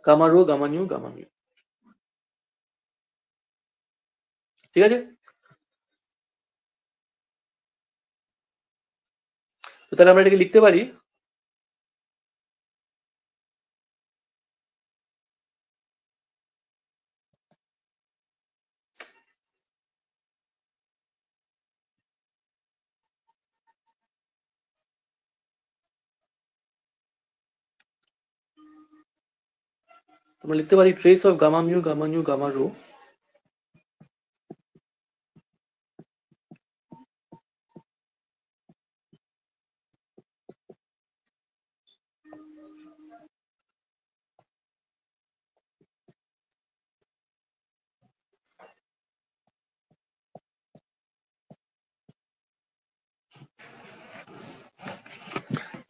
gamma rho gamma nu gamma mu, ঠিক আছে? তো তাহলে আমরা এটাকে লিখতে পারি তোমরা লিখতে পারি trace of gamma mu gamma nu gamma rho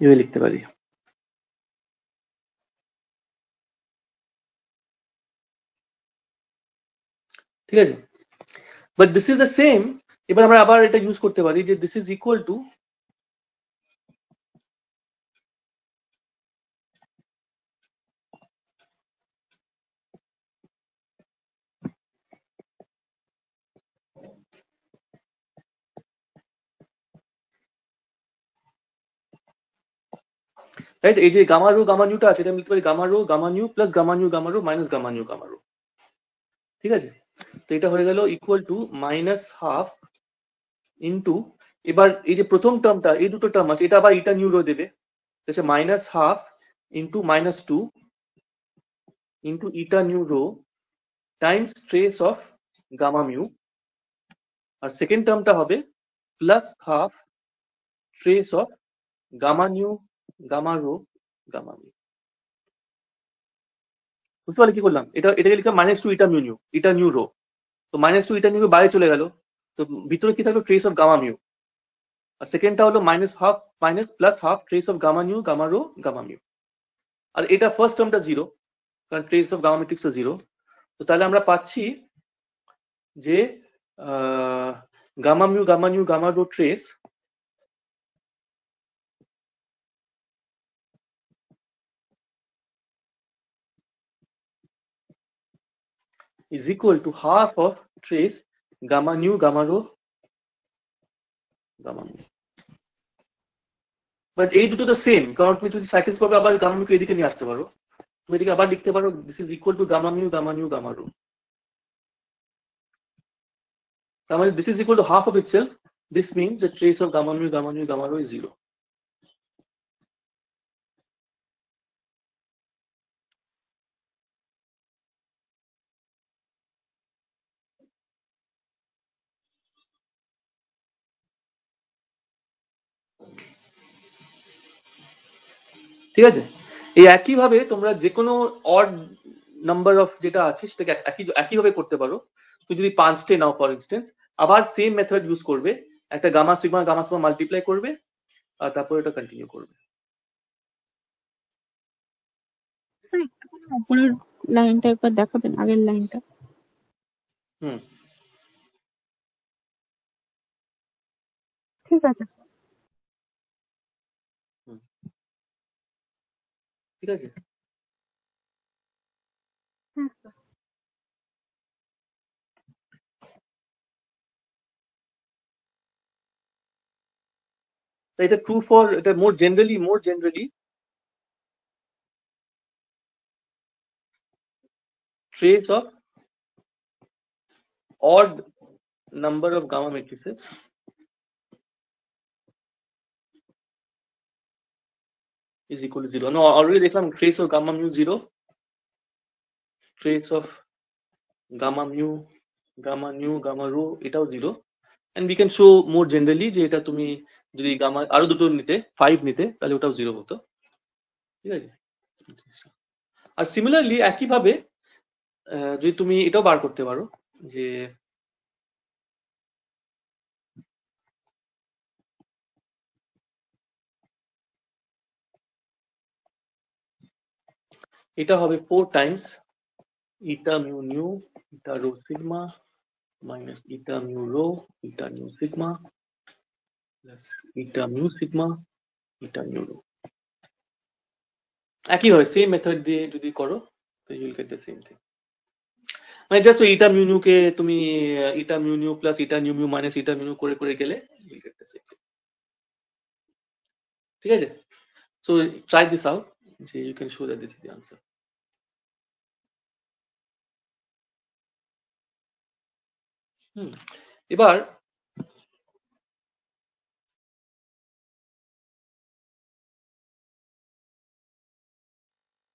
এভাবে লিখতে পারি, ঠিক আছে? But this is the same. এবার আমরা আবার এটা ইউজ করতে পারি যে this is equal two right, এই যে গামা রো গামা নিউটা আছে, এটা আমি লিখতে পারি gamma rho gamma nu plus gamma nu gamma rho minus gamma nu gamma rho, ঠিক আছে? তো এটা হয়ে গেল equal to minus half into, এবার এই যে প্রথম টার্মটা, এই দুটো টার্ম আছে, এটা আবার ইটা নিউ রো দেবে, হচ্ছে minus half into minus 2 into eta nu rho times trace of gamma mu, আর সেকেন্ড টার্মটা হবে plus half trace of gamma nu gamma rho gamma mu. বুঝতে পারলে কি করলাম? এটাকে লিখলাম -2 ইটা নিউ রো। তো -2 ইটা নিউ বাইরে চলে গেল, তো ভিতরে কি থাকলো? Trace of gamma mu. আর সেকেন্ডটা হলো minus plus half trace of gamma nu gamma rho gamma mu. আর এটা ফার্স্ট টার্মটা 0, কারণ ট্রেস অফ গামা ম্যাট্রিক্সটা 0। তো তাহলে আমরা পাচ্ছি যে gamma mu gamma nu gamma rho trace is equal to half of trace gamma nu gamma rho gamma mu। But এই দুটো তো সেম, কারণ তুমি যদি সাইকেলস পাবে আবার গামা মিউকে এদিকে নিয়ে আসতে পারো, তুমি এদিকে আবার লিখতে পারো this is equal to gamma mu gamma nu gamma rho. তার মানে this is equal to half of itself, this means the trace of gamma mu gamma nu gamma rho is 0। ঠিক আছে? এই একইভাবে তোমরা যে কোনো অড নাম্বার অফ যেটা আছে সেটাকে একইভাবে করতে পারো। তুমি যদি 5টে নাও ফর ইনস্টেন্স, আবার সেম মেথড ইউজ করবে, একটা গামা সিগমা মাল্টিপ্লাই করবে, আর তারপর এটা কন্টিনিউ করবে। স্যার একটুখানি উপরের লাইনটা একবার দেখাবেন, আগের লাইনটা। হুম, ঠিক আছে স্যার। ঠিক আছে। হ্যাঁ স্যার। তাই এটা ট্রু ফর, এটা মোর generally trace of odd number of gamma matrices is equal to 0. No, already দেখলাম trace of gamma mu 0, trace of gamma mu, gamma nu, gamma rho এটাও 0, and we can show more generally যে এটা তুমি যদি gamma আরো দুটো নিতে 5 নিতে তাহলে ওটাও 0 হতো, ঠিক আছে। আর সিমিলারলি একইভাবে যদি তুমি এটাও বার করতে পারো যে এটা হবে 4 times eta mu nu eta rho sigma minus eta mu rho eta nu sigma plus eta mu sigma eta mu rho। একইভাবে সেম মেথড দিয়ে যদি করো তো you will get the same thing. মানে জাস্ট ওই ইটা মিউ কে তুমি eta mu nu plus eta nu mu minus eta mu করে করে গেলে you will get the same thing, ঠিক আছে। সো ট্রাই দিস আউট, যে you can show that this is the answer. এবার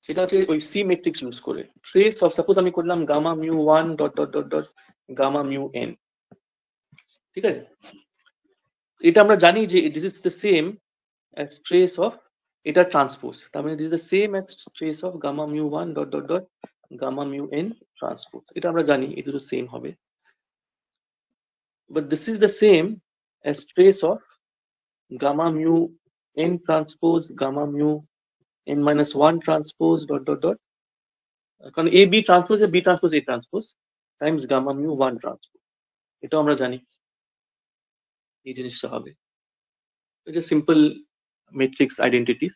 সেটা হচ্ছে ওই সি ম্যাট্রিক্স ইউজ করে ট্রেস অফ, সাপোজ আমি করলাম gamma mu 1 dot dot dot dot gamma mu n, ঠিক আছে। এটা আমরা জানি যে this is the same as trace of এটা ট্রান্সপোজ, তার মানে this is the same as trace of gamma mu 1 dot dot dot gamma mu n transpose, এটা আমরা জানি এটা তো সেম হবে। But this is the same as trace of gamma mu n transpose gamma mu n minus 1 transpose dot dot dot, কারণ a b transpose b transpose a transpose times gamma mu 1 transpose, এটা আমরা জানি এই জিনিসটা হবে। এটা simple matrix identities,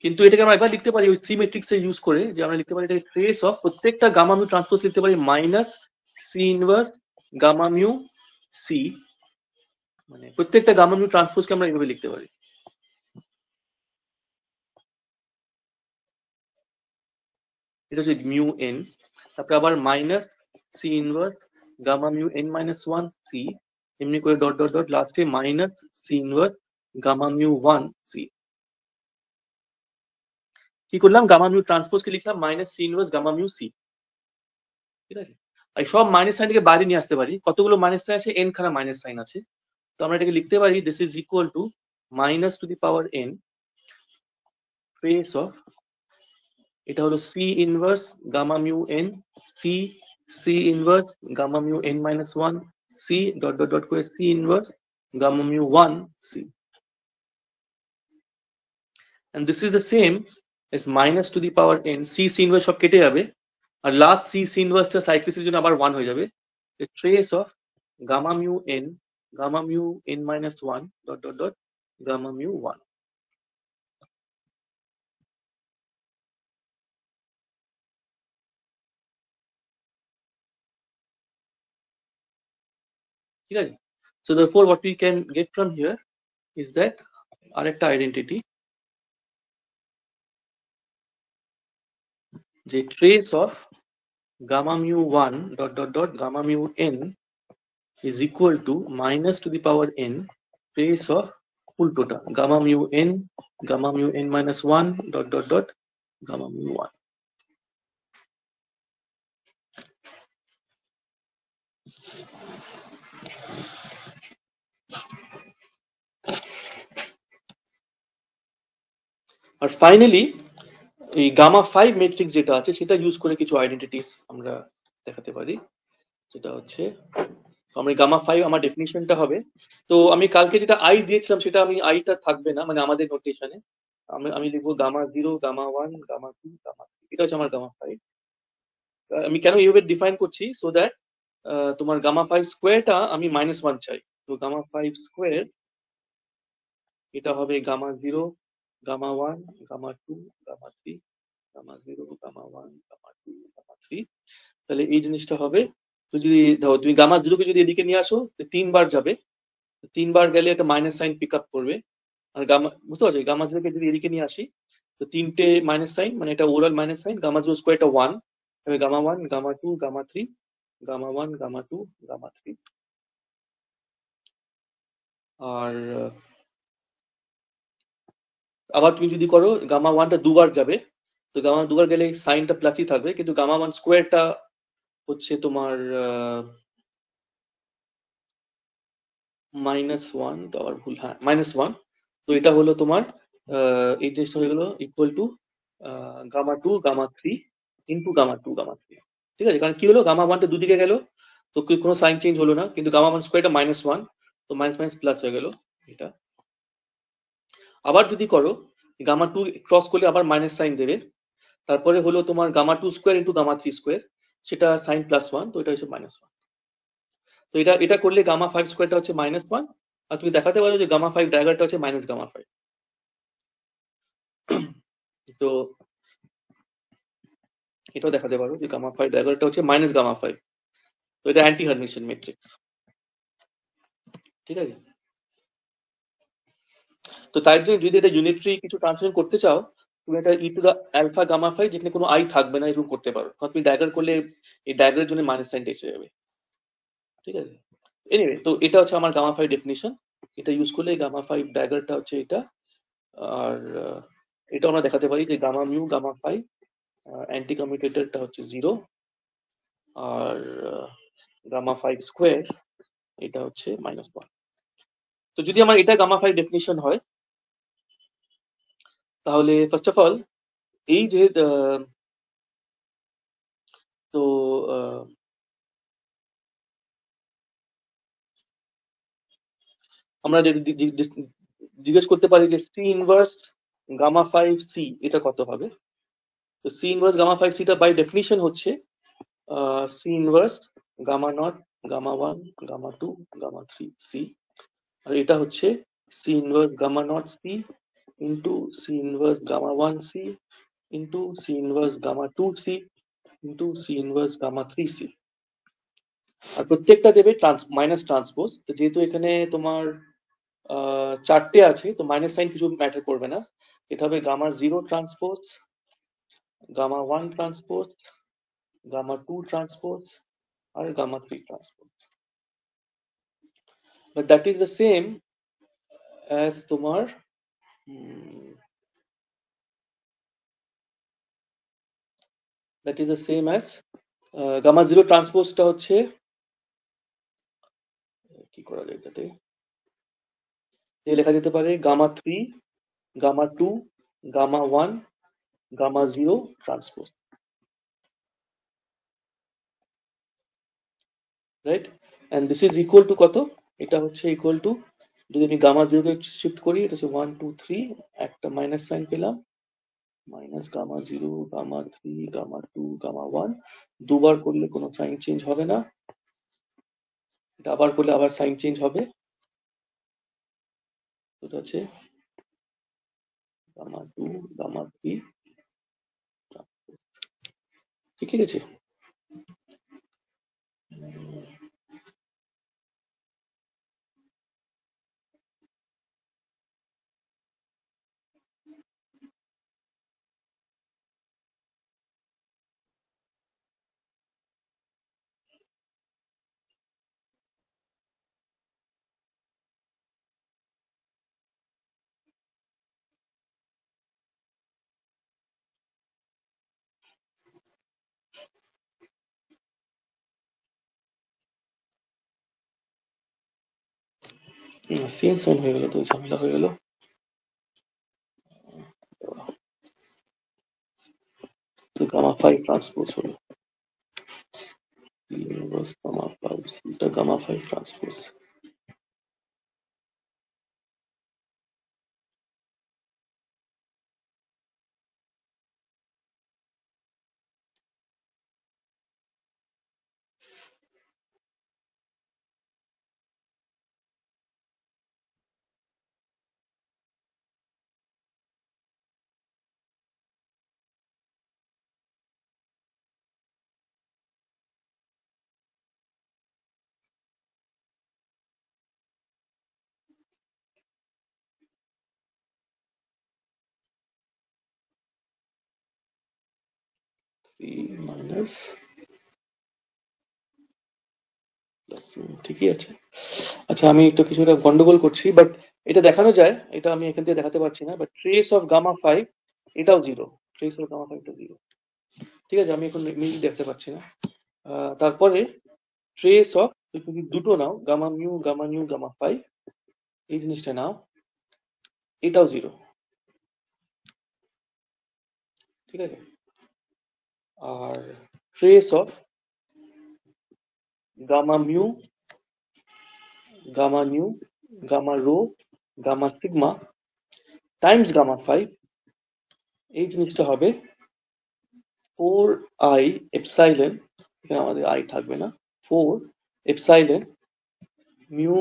কিন্তু এটাকে আমরা একবার লিখতে পারি ওই সি ম্যাট্রিক্স এর ইউজ করে, যে আমরা লিখতে পারি এটা ট্রেস অফ প্রত্যেকটা গামা মিউ ট্রান্সপোজ লিখতে পারি minus C inverse gamma mu C, মানে প্রত্যেকটা গামা মিউ ট্রান্সপোজকে আমরা এইভাবে লিখতে পারি। এটা হচ্ছে মিউ এন, তারপরে আবার minus C inverse gamma mu N minus 1 C, এমনি করে ডট ডট ডট লাস্টে minus C inverse gamma mu 1 C. কি করলাম, গামা মিউ ট্রান্সপোজ কে লিখলাম minus C inverse gamma mu C, ঠিক আছে। এই সব মাইনাস সাইন থেকে বাইরে নিয়ে আসতে পারি, কতগুলো মাইনাস সাইন আছে, এন খানা মাইনাস সাইন আছে, তো আমরা এটাকে লিখতে পারি this is equal to minus two the power N trace of, এটা হলো C inverse gamma mu N C, C inverse gamma mu N minus 1 C dot dot dot করে C inverse gamma mu 1 C, and this is the same as minus to the power n c c inverse সব কেটে যাবে, আর last c c inverse টা সাইক্লিসের জন্য আবার 1 হয়ে যাবে, the trace of gamma mu n minus 1 dot dot dot gamma mu 1। ঠিক আছে। So therefore what we can get from here is that আরেকটা আইডেন্টিটি, যে trace of gamma mu 1 dot dot dot gamma mu n is equal to minus to the power n trace of উল্টোটা gamma mu n minus 1 dot dot dot gamma mu 1। আর finally এই gamma 5 matrix যেটা আছে সেটা use করে কিছু identities আমরা দেখাতে পারি, যেটা হচ্ছে আমরা গামা 5 আমার ডেফিনিশনটা হবে, তো আমি কালকে যেটা আই দিয়েছিলাম সেটা আমি আইটা থাকবে না, মানে আমাদের নোটেশনে আমি লিখবো গামা 0 গামা 1 গামা 2 গামা 3, এটা হচ্ছে আমার গামা 5। আমি কেন এইভাবে ডিফাইন করছি, সো দ্যাট তোমার গামা 5 স্কোয়ারটা আমি -1 চাই, তো গামা 5 স্কোয়ার এটা হবে gamma 0 gamma 1 gamma 2 gamma 3 gamma 0 gamma 1 gamma 2 gamma 3, তাহলে এই জিনিসটা হবে। তো যদি ধরো তুমি গামা 0 কে যদি এদিকে নিয়ে আসো 3 বার যাবে, 3 বার গেলে একটা মাইনাস সাইন পিক আপ করবে। আর গামা, বুঝতে পারছো, গামা জিরোকে যদি এদিকে নিয়ে আসি, তো 3টে মাইনাস সাইন, মানে এটা overall minus sign, gamma zero স্কোয়ারটা 1, তবে gamma 1, gamma 2, gamma 3, gamma 1, gamma 2, gamma 3। আর আবার তুমি যদি করো গামা 1টা 2 বার যাবে, তো গামা 2 বার গেলে সাইনটা প্লাসই থাকবে, কিন্তু গামা 1 স্কোয়ারটা হচ্ছে তোমার -1, তো আবার ভুল, হ্যাঁ -1, তো এটা হলো তোমার এই জিনিসটা হয়ে গেলো equal to gamma 2, gamma 3 into gamma 2, gamma 3। ঠিক আছে, কারণ কি হলো, গামা 1টা দুদিকে গেল, তো কোনো সাইন চেঞ্জ হলো না, কিন্তু গামা 1 স্কোয়ারটা -1, তো মাইনাস মাইনাস প্লাস হয়ে গেল এটা। আবার যদি করো গামা 2 ক্রস করলে আবার মাইনাস সাইন দেবে, তারপরে হলো তোমার gamma 2 square into gamma 3 square, সেটা সাইন +1, তো এটা হচ্ছে -1। তো এটা এটা করলে গামা 5 স্কোয়ারটা হচ্ছে -1, আর তুমি দেখাতে পারো যে গামা 5 ডায়াগারটা হচ্ছে মাইনাস গামা 5। তো এটাও দেখাতে পারো যে গামা 5 ডায়াগারটা হচ্ছে মাইনাস গামা 5, তো এটা অ্যান্টি হার্মিশন ম্যাট্রিক্স। ঠিক আছে, তো তাই জন্য যদি এটা ইউনিটরি কিছু ট্রান্সফরমেশন করতে চাও, তুমি এটা ই টু দা আলফা গামা 5 যেখানে কোনো আই থাকবে না এরকম করতে পারো, কারণ তুমি ডায়াগার করলে এই ডায়াগারের জন্য মাইনাস সাইনটা এসে যাবে। ঠিক আছে, এনিওয়ে, তো এটা হচ্ছে আমার গামা 5 ডেফিনিশন। এটা ইউজ করলে গামা 5 ডায়াগারটা হচ্ছে এটা। আর এটা আমরা দেখাতে পারি যে গামা মিউ গামা 5 অ্যান্টি কমিউটেটরটা হচ্ছে 0, আর গামা 5 স্কোয়ার এটা হচ্ছে -1। তো যদি আমার এটা গামা 5 ডেফিনিশন হয়, তাহলে ফার্স্ট অফ অল এই যে তো আমরা জিজ্ঞেস করতে পারি যে সি ইনভার্স গামা 5 সি এটা কত হবে। তো সি ইনভার্স গামা 5 সিটা বাই ডেফিনিশন হচ্ছে C inverse gamma not gamma 1 gamma 2 gamma 3 C, আর এটা হচ্ছে C inverse gamma not C into C inverse gamma 1 C into C inverse gamma 2 C into C inverse gamma 3 C. আর প্রত্যেকটা দেবে minus transpose, তো যেহেতু এখানে তোমার 4টে আছে, তো মাইনাস সাইন কিছু ম্যাটার করবে না। এটা হবে gamma 0 transpose, gamma 1 transpose, gamma 2 transpose, আর gamma 3 transpose. But that is the same as তোমার that is the same as gamma 0 ট্রান্সপোজটা হচ্ছে, কি করা যায় তাতে, লেখা যেতে পারে gamma 3 gamma 2 gamma 1 gamma 0 transpose, right? And this is equal to কত, এটা হচ্ছে ইকুয়াল টু, যদি আমি গামা 0 কে শিফট করি, এটা হচ্ছে 1 2 3, একটা মাইনাস সাইন পেলাম, minus gamma 0 gamma 3 gamma 2 gamma 1, দুবার করলে কোনো সাইন চেঞ্জ হবে না, এটা আবার করলে আবার সাইন চেঞ্জ হবে, এটা হচ্ছে গামা 2 গামা 3। ঠিক আছে, সিএস অন হয়ে গেল, তো ঝামেলা হয়ে গেল। তো গামা 5 ট্রান্সপোজ হলো ইউনিভার্স গামা 5 এটা গামা 5 ট্রান্সপোজ। মাইনাস প্লাস, ঠিকই আছে। আচ্ছা, আমি একটু কিছুটা গন্ডগোল করছি, বাট এটা দেখানো যায়, এটা আমি এখান থেকে দেখাতে পারছি না, বাট ট্রেস অফ গামা 5 এটাও জিরো, ট্রেস অফ গামা 5 টা জিরো। ঠিক আছে, আমি এখন ইমিডিয়েটলি দেখতে পাচ্ছি না। তারপরে ট্রেস অফ, তুমি দুটো নাও, গামা মিউ গামা 5, এই জিনিসটা নাও, এটাও জিরো। ঠিক আছে, আর trace of gamma mu gamma nu gamma rho gamma sigma times gamma 5, এই জিনিসটা হবে 4i এপসাইলন, এখানে আমাদের আই থাকবে না, 4 epsilon mu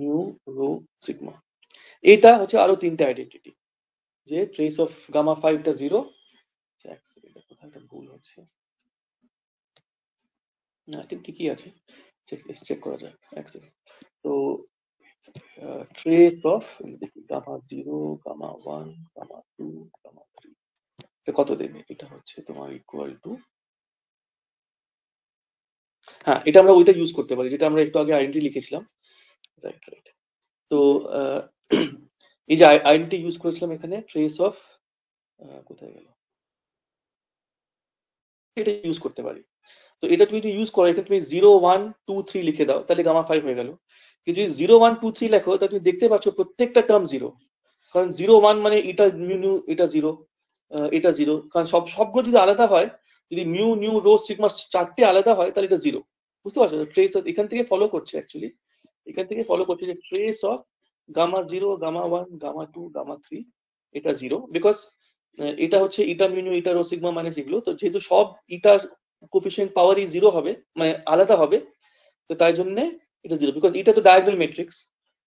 new rho sigma. এটা হচ্ছে আরো তিনটে আইডেন্টিটি, যে ট্রেস অফ গামা 5 টা জিরো। এক সেকেন্ড, কোথায় একটা ভুল হচ্ছে, না ঠিকই আছে, চেক করা যাক, এক সেকেন্ড। তো ট্রেস অফ দেখি গামা 0 গামা 1 গামা 2 গামা 3 এটা কত দেবে, এটা হচ্ছে তোমার ইকুয়াল টু, হ্যাঁ এটা আমরা ওইটা ইউজ করতে পারি যেটা আমরা একটু আগে আইডেন্টি লিখেছিলাম। Right right. তো এই যে আইডেন্টি ইউজ করেছিলাম এখানে, ট্রেস অফ, কোথায় গেল, এটা ইউজ করতে পারি। তো এটা তুমি যদি ইউজ করো, এখানে তুমি 0 1 2 3 লিখে দাও, তাহলে গামা 5 হয়ে গেল। কিন্তু যদি 0 1 2 3 লেখো, তাহলে তুমি দেখতে পাচ্ছ প্রত্যেকটা টার্ম জিরো, কারণ 0 1 মানে এটা মিউ নিউ, এটা জিরো, এটা জিরো, কারণ সবগুলো যদি আলাদা হয়, যদি মিউ নিউ রো সিগমা চারটে আলাদা হয়, তাহলে এটা জিরো। বুঝতে পারছো, ট্রেস এখান থেকে ফলো করছে, অ্যাকচুয়ালি এখান থেকে ফলো করছে যে trace of gamma 0 gamma 1 gamma 2 gamma 3 এটা জিরো, বিকজ এটা হচ্ছে ইটা mu new eta rho sigma minus এগুলো, তো যেহেতু সব ইটার কোফিশিয়েন্ট পাওয়ারই জিরো হবে, মানে আলাদা হবে, তো তাই জন্য এটা জিরো, বিকজ এটা তো ডায়াগোনাল ম্যাট্রিক্স,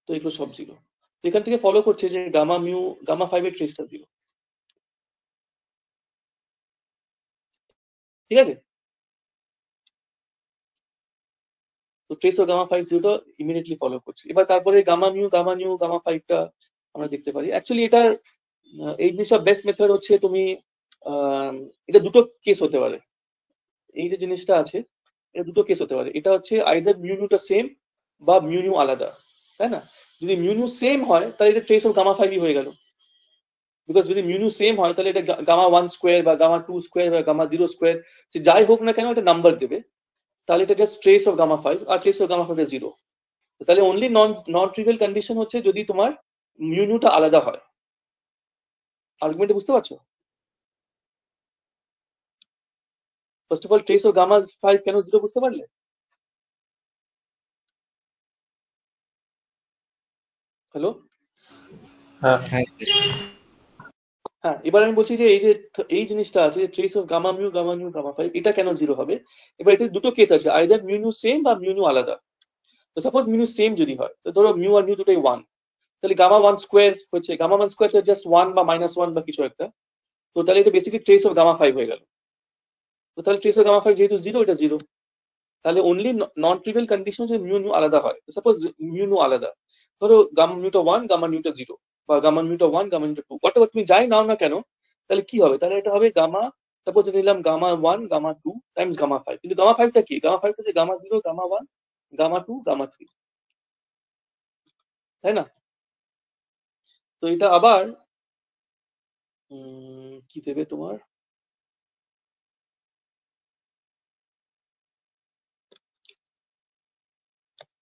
তো এগুলো সব জিরো। তো এখান থেকে ফলো করছে যে গামা মিউ গামা 5 এর ট্রেসটা জিরো। ঠিক আছে, তো ট্রেস অফ গামা 5 জিরোটা ইমিডিয়েটলি ফলো করছে। এবার তারপরে গামা মিউ গামা 5 টা আমরা দেখতে পারি। অ্যাকচুয়ালি এটার এই জিনিসটা বেস্ট মেথড হচ্ছে, তুমি এটা দুটো কেস হতে পারে, এই যে জিনিসটা আছে এটা দুটো কেস হতে পারে। এটা হচ্ছে আইদার মিউ নিউটা সেম বা মিউ নিউ আলাদা, তাই না? যদি মিউ নিউ সেম হয়, তাহলে এটা ট্রেস অফ গামা 5 হয়ে গেল, বিকজ যদি মিউ নিউ সেম হয়, তাহলে এটা গামা 1 স্কোয়ার বা গামা 2 স্কোয়ার বা গামা 0 স্কোয়ার, যাই হোক না কেন, এটা নাম্বার দেবে, তাহলে এটা just trace of gamma 5, R trace of gamma 5 এর জিরো। তাহলে অনলি নন ট্রিভিয়াল কন্ডিশন হচ্ছে যদি তোমার মিউ নিউটা আলাদা হয়। আর্গুমেন্ট বুঝতে পারছো? First of all, trace of gamma 5 কেন জিরো বুঝতে পারলে? হ্যালো, হ্যাঁ হ্যাঁ এবার আমি বলছি যে এই জিনিসটা আছে, trace of gamma mu gamma 5 এটা কেন জিরো হবে। এবার এটা দুটো কেস আছে, আইদার মিউ নিউ সেম বা মিউ নিউ আলাদা। তো সাপোজ মিউ নিউ সেম যদি হয়, তো ধরো মিউ আর মিউ দুটোই 1, তাহলে গামা 1 স্কোয়ার হচ্ছে, গামা 1 স্কোয়ার জাস্ট 1 বা -1 বা কিছু একটা, তো তাহলে এটা বেসিক্যালি ট্রেস অফ গামা 5 হয়ে গেল। তো তাহলে ট্রেস অফ গামা 5 যেহেতু জিরো, এটা জিরো। তাহলে অনলি নন ট্রিভিয়াল কন্ডিশন যে মিউ নিউ আলাদা হয়। সাপোজ মিউ নিউ আলাদা, ধরো গামা নিউটা 1 গামা নিউটা 0 বা গামা নিউটা 1 গামা নিউটা 2, হোয়াটএভার তুমি যাই নাও না কেন, তাহলে কি হবে, তাহলে এটা হবে গামা, সাপোজ নিলাম গামা 1 গামা 2 টাইমস গামা 5, কিন্তু গামা 5টা কি, গামা 5টা হচ্ছে গামা 0 গামা 1 গামা 2 গামা 3, তাই না? তো এটা আবার কি দেবে তোমার,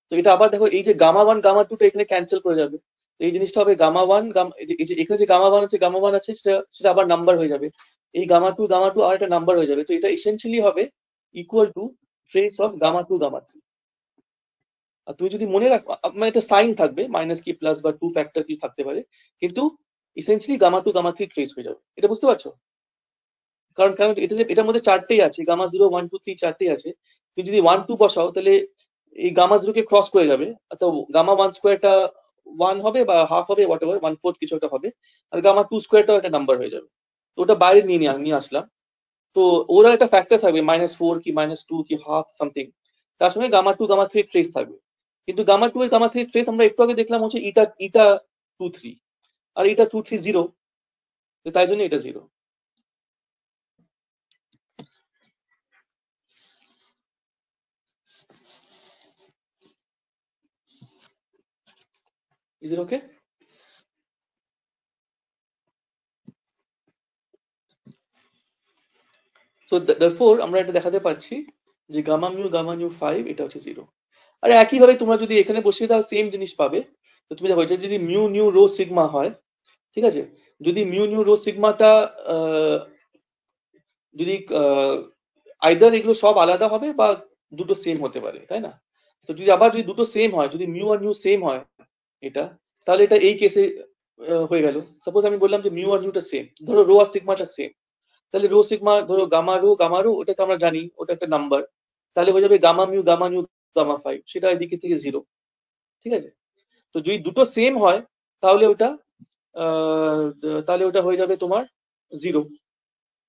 তো এটা আবার দেখো, এই যে গামা 1 গামা 2টা এখানে ক্যান্সেল করে যাবে, এই জিনিসটা হবে গামা 1 এই যে এখানে যে গামা 1 আছে গামা 1 আছে, সেটা আবার নাম্বার হয়ে যাবে, এই গামা 2 আর একটা নাম্বার হয়ে যাবে। তো এটা এসেনশিয়ালি হবে equal to trace of gamma 2 gamma 3। আর তুমি যদি মনে রাখো, মানে এটা সাইন থাকবে, মাইনাস কি প্লাস বা 2 ফ্যাক্টর কি থাকতে পারে, কিন্তু এসেনশিয়ালি গামা 2 গামা 3 ট্রেস হয়ে যাবে। এটা বুঝতে পারছো? কারণ কারণ এটার মধ্যে চারটেই আছে, গামা 0 1 2 3 চারটেই আছে। তুমি যদি 1 2 বসাও, তাহলে এই গামা 0 কে ক্রস করে যাবে, তো গামা 1 স্কোয়ারটা 1 হবে বা হাফ হবে, হোয়াট এভার 1/4 কিছু একটা হবে, আর গামা 2 স্কোয়ারটাও একটা নাম্বার হয়ে যাবে। তো ওটা বাইরে নিয়ে আসলাম। তো ওরা একটা ফ্যাক্টর থাকবে, -4 কি -2 কি হাফ সামথিং, তার সঙ্গে গামা 2 গামা 3 ট্রেস থাকবে। কিন্তু গামা 2 এর গামা 3 ট্রেস আমরা একটু আগে দেখলাম হচ্ছে ইটা ইটা 2 3, আর এটা 2 3 0, তাই জন্য এটা zero. Is it okay? So therefore আমরা এটা দেখাতে পারছি যে গামা মিউ 5 এটা হচ্ছে 0। আর একইভাবে তোমরা যদি এখানে বসিয়ে দাও সেম জিনিস পাবে। তো তুমি দেখো এটা যদি মিউ নিউ রো সিগমা হয়, ঠিক আছে, যদি মিউ নিউ রো সিগমাটা যদি আইদার এগুলো সব আলাদা হবে বা দুটো সেম হতে পারে, তাই না? তো যদি আবার যদি দুটো সেম হয়, যদি মিউ আর নিউ সেম হয় এটা, তাহলে এটা এই কেসে হয়ে গেল। সাপোজ আমি বললাম যে মিউ আর নিউটা সেম, ধরো রো আর সিগমাটা সেম, তাহলে রো সিগমা ধরো গামা রো ওটা তো আমরা জানি ওটা একটা নাম্বার, তাহলে হয়ে যাবে গামা নিউ গামা 5, সেটা এদিকে থেকে 0, ঠিক আছে? তো যদি দুটো সেম হয় তাহলে ওটা হয়ে যাবে তোমার 0।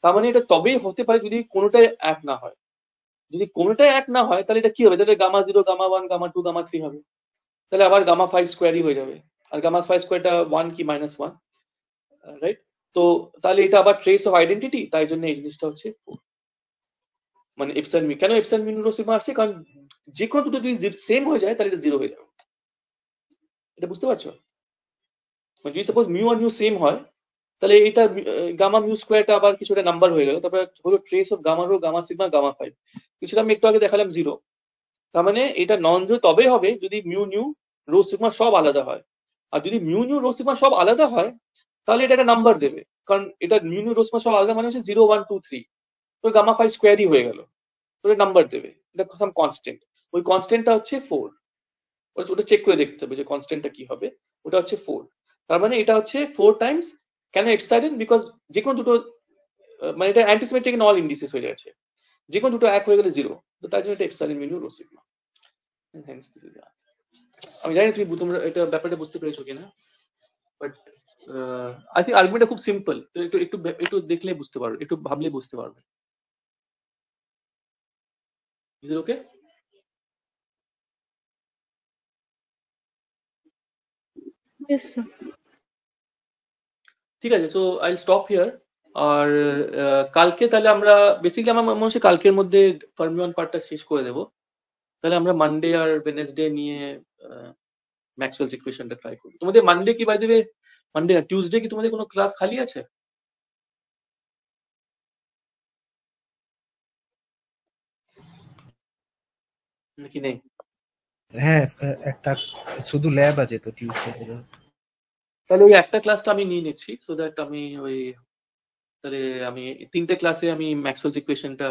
তার মানে এটা তবেই হতে পারে যদি কোনোটাই এক না হয়। যদি কোনোটাই এক না হয় তাহলে এটা কি হবে? তাহলে গামা 0 গামা 1 গামা 2 গামা 3 হবে, তাহলে আবার গামা 5 স্কোয়ারই হয়ে যাবে। আর গামা 5 স্কোয়ারটা 1 কি -1, রাইট? তো তাহলে এটা আবার ট্রেস অফ আইডেন্টিটি, তাই জন্য এই জিনিসটা হচ্ছে 4। মানে এপসাইলন মিউ, কেন এপসাইলন মিউ রো সিগমা আসছে? কারণ যে কোনো দুটো যদি সেম হয়ে যায় তাহলে এটা 0 হয়ে যাবে। এটা বুঝতে পারছো? মানে যদি সাপোজ মিউ আর নিউ সেম হয় তাহলে এটা গামা মিউ স্কোয়ারটা আবার কিছুটা নাম্বার হয়ে গেল, তারপরে হলো trace of gamma rho gamma sigma gamma 5, কিছুটা আমি একটু আগে দেখালাম 0। তার মানে এটা নন জিরো তবে হবে যদি মিউ নিউ রো সিগমা সব আলাদা হয়। আর যদি মিউ নিউ রো সিগমা সব আলাদা হয় তাহলে এটা একটা নাম্বার দেবে, কারণ এটা মিউ নিউ রো সিগমা সব আলাদা মানে হচ্ছে 0 1 2 3, তো গামা 5 স্কোয়ারই হয়ে গেল, তো এটা নাম্বার দেবে, এটা সাম কনস্ট্যান্ট। ওই কনস্ট্যান্টটা হচ্ছে 4। ওটা চেক করে দেখতে হবে যে কনস্ট্যান্টটা কি হবে, ওটা হচ্ছে 4। তার মানে এটা হচ্ছে 4 টাইমস, কেন এপসাইলন? বিকজ যে কোনো দুটো মানে এটা অ্যান্টিসিমেট্রিক ইন অল ইন্ডিসেস হয়ে যাচ্ছে, যে কোনো দুটো এক হয়ে গেলে 0, তো তাই জন্য এটা epsilon mu new rho sigma. Hence this is the answer. আমি জানি তুমি তোমরা এটা ব্যাপারটা বুঝতে পেরেছো কিনা, বাট আই থিঙ্ক আর্গুমেন্টটা খুব সিম্পল, তো একটু একটু একটু দেখলে বুঝতে পারবে, একটু ভাবলে বুঝতে পারবে। Is it okay? Yes, sir. ঠিক আছে, সো আই স্টপ হিয়ার। আর কালকে তাহলে আমরা বেসিক্যালি আমার মনে হচ্ছে কালকের মধ্যে ফার্মিওন পার্টটা শেষ করে দেবো। তাহলে আমরা মানডে আর ওয়েনেসডে নিয়ে ম্যাক্সওয়েলস ইকুয়েশনটা ট্রাই করব। তোমাদের মানডে কি বাই দেবে, মানডে না টিউসডে কি তোমাদের কোনো ক্লাস খালি আছে নাকি নেই? হ্যাঁ, একটা শুধু ল্যাব আছে তো টিউসডে। তাহলে ওই একটা ক্লাসটা আমি নিয়ে নিচ্ছি, সো দ্যাট আমি ওই তাহলে আমি 3টে ক্লাসে আমি ম্যাক্সওয়েলস ইকুয়েশনটা,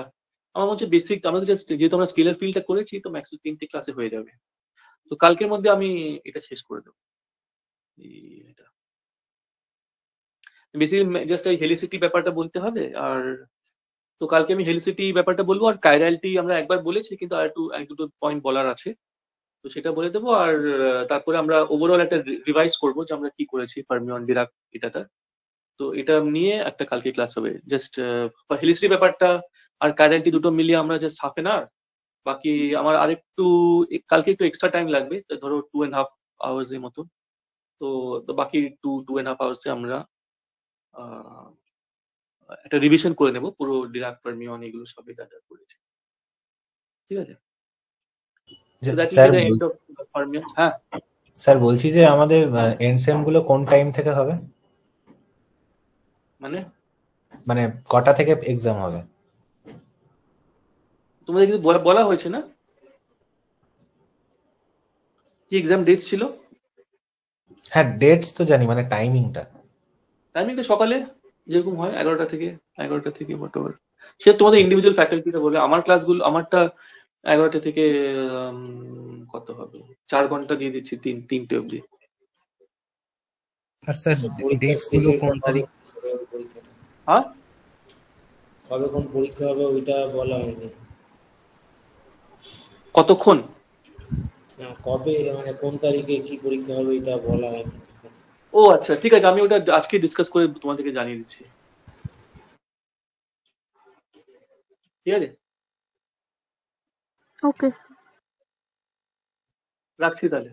আমার মনে হচ্ছে বেসিক আমাদের জাস্ট যেহেতু আমরা স্কেলার ফিল্ডটা করেছি তো ম্যাক্সওয়েল 3টে ক্লাসে হয়ে যাবে। তো কালকের মধ্যে আমি এটা শেষ করে দেবো। এটা বেসিক্যালি জাস্ট ওই হেলিসিটি ব্যাপারটা বলতে হবে। আর তো কালকে আমি হেলিসিটি ব্যাপারটা বলবো, আর কাইরালিটি আমরা একবার বলেছি কিন্তু আর এক দুটো পয়েন্ট বলার আছে, তো সেটা বলে দেবো। আর তারপরে আমরা ওভারঅল একটা রিভাইজ করবো যে আমরা কি করেছি ফার্মিওন ডিরাক এটাটা। তো এটা নিয়ে একটা কালকে ক্লাস হবে, জাস্ট হেলিসিটি ব্যাপারটা আর কাইরালিটি দুটো মিলিয়ে আমরা জাস্ট হাফ এন আওয়ার। বাকি আমার আরেকটু কালকে একটু এক্সট্রা টাইম লাগবে, তো ধরো 2.5 আওয়ার্স এর মতো। তো তো বাকি 2.5 আওয়ার্সে আমরা আহ, একটা রিভিশন করে নেব পুরো ডিরাক ফার্মিওন এগুলো সব যা যা করেছি, ঠিক আছে? So that will sir be the end of Fermions. হ্যাঁ স্যার বলছি যে আমাদের এন্ড সেম গুলো কোন টাইম থেকে হবে, মানে মানে কটা থেকে এক্সাম হবে? তোমাদের কিন্তু বলা হয়েছে না কি এক্সাম ডেট ছিল? হ্যাঁ ডেটস তো জানি, মানে টাইমিংটা। টাইমিংটা সকালে যেরকম হয় 11টা থেকে whatever, সে তোমাদের ইন্ডিভিজুয়াল ফ্যাকাল্টিটা বলে। আমার ক্লাসগুলো আমারটা 11টা থেকে কত হবে, 4 ঘন্টা দিয়ে দিচ্ছি, 3টে অবধি। আর স্যার আচ্ছা, পরীক্ষার ডেটস গুলো schedule কোন টা তারিখ? কবে হবে পরীক্ষাটা? হ্যাঁ কবে কোন পরীক্ষা হবে ওইটা বলা হয়নি। কতক্ষণ? না, কবে মানে কোন তারিখে কি পরীক্ষা হবে এটা বলা হয়নি। ও আচ্ছা ঠিক আছে, আমি ওটা আজকে ডিসকাস করে তোমাদেরকে জানিয়ে দিচ্ছি, ঠিক আছে? Okay, sir. রাখছি তাহলে।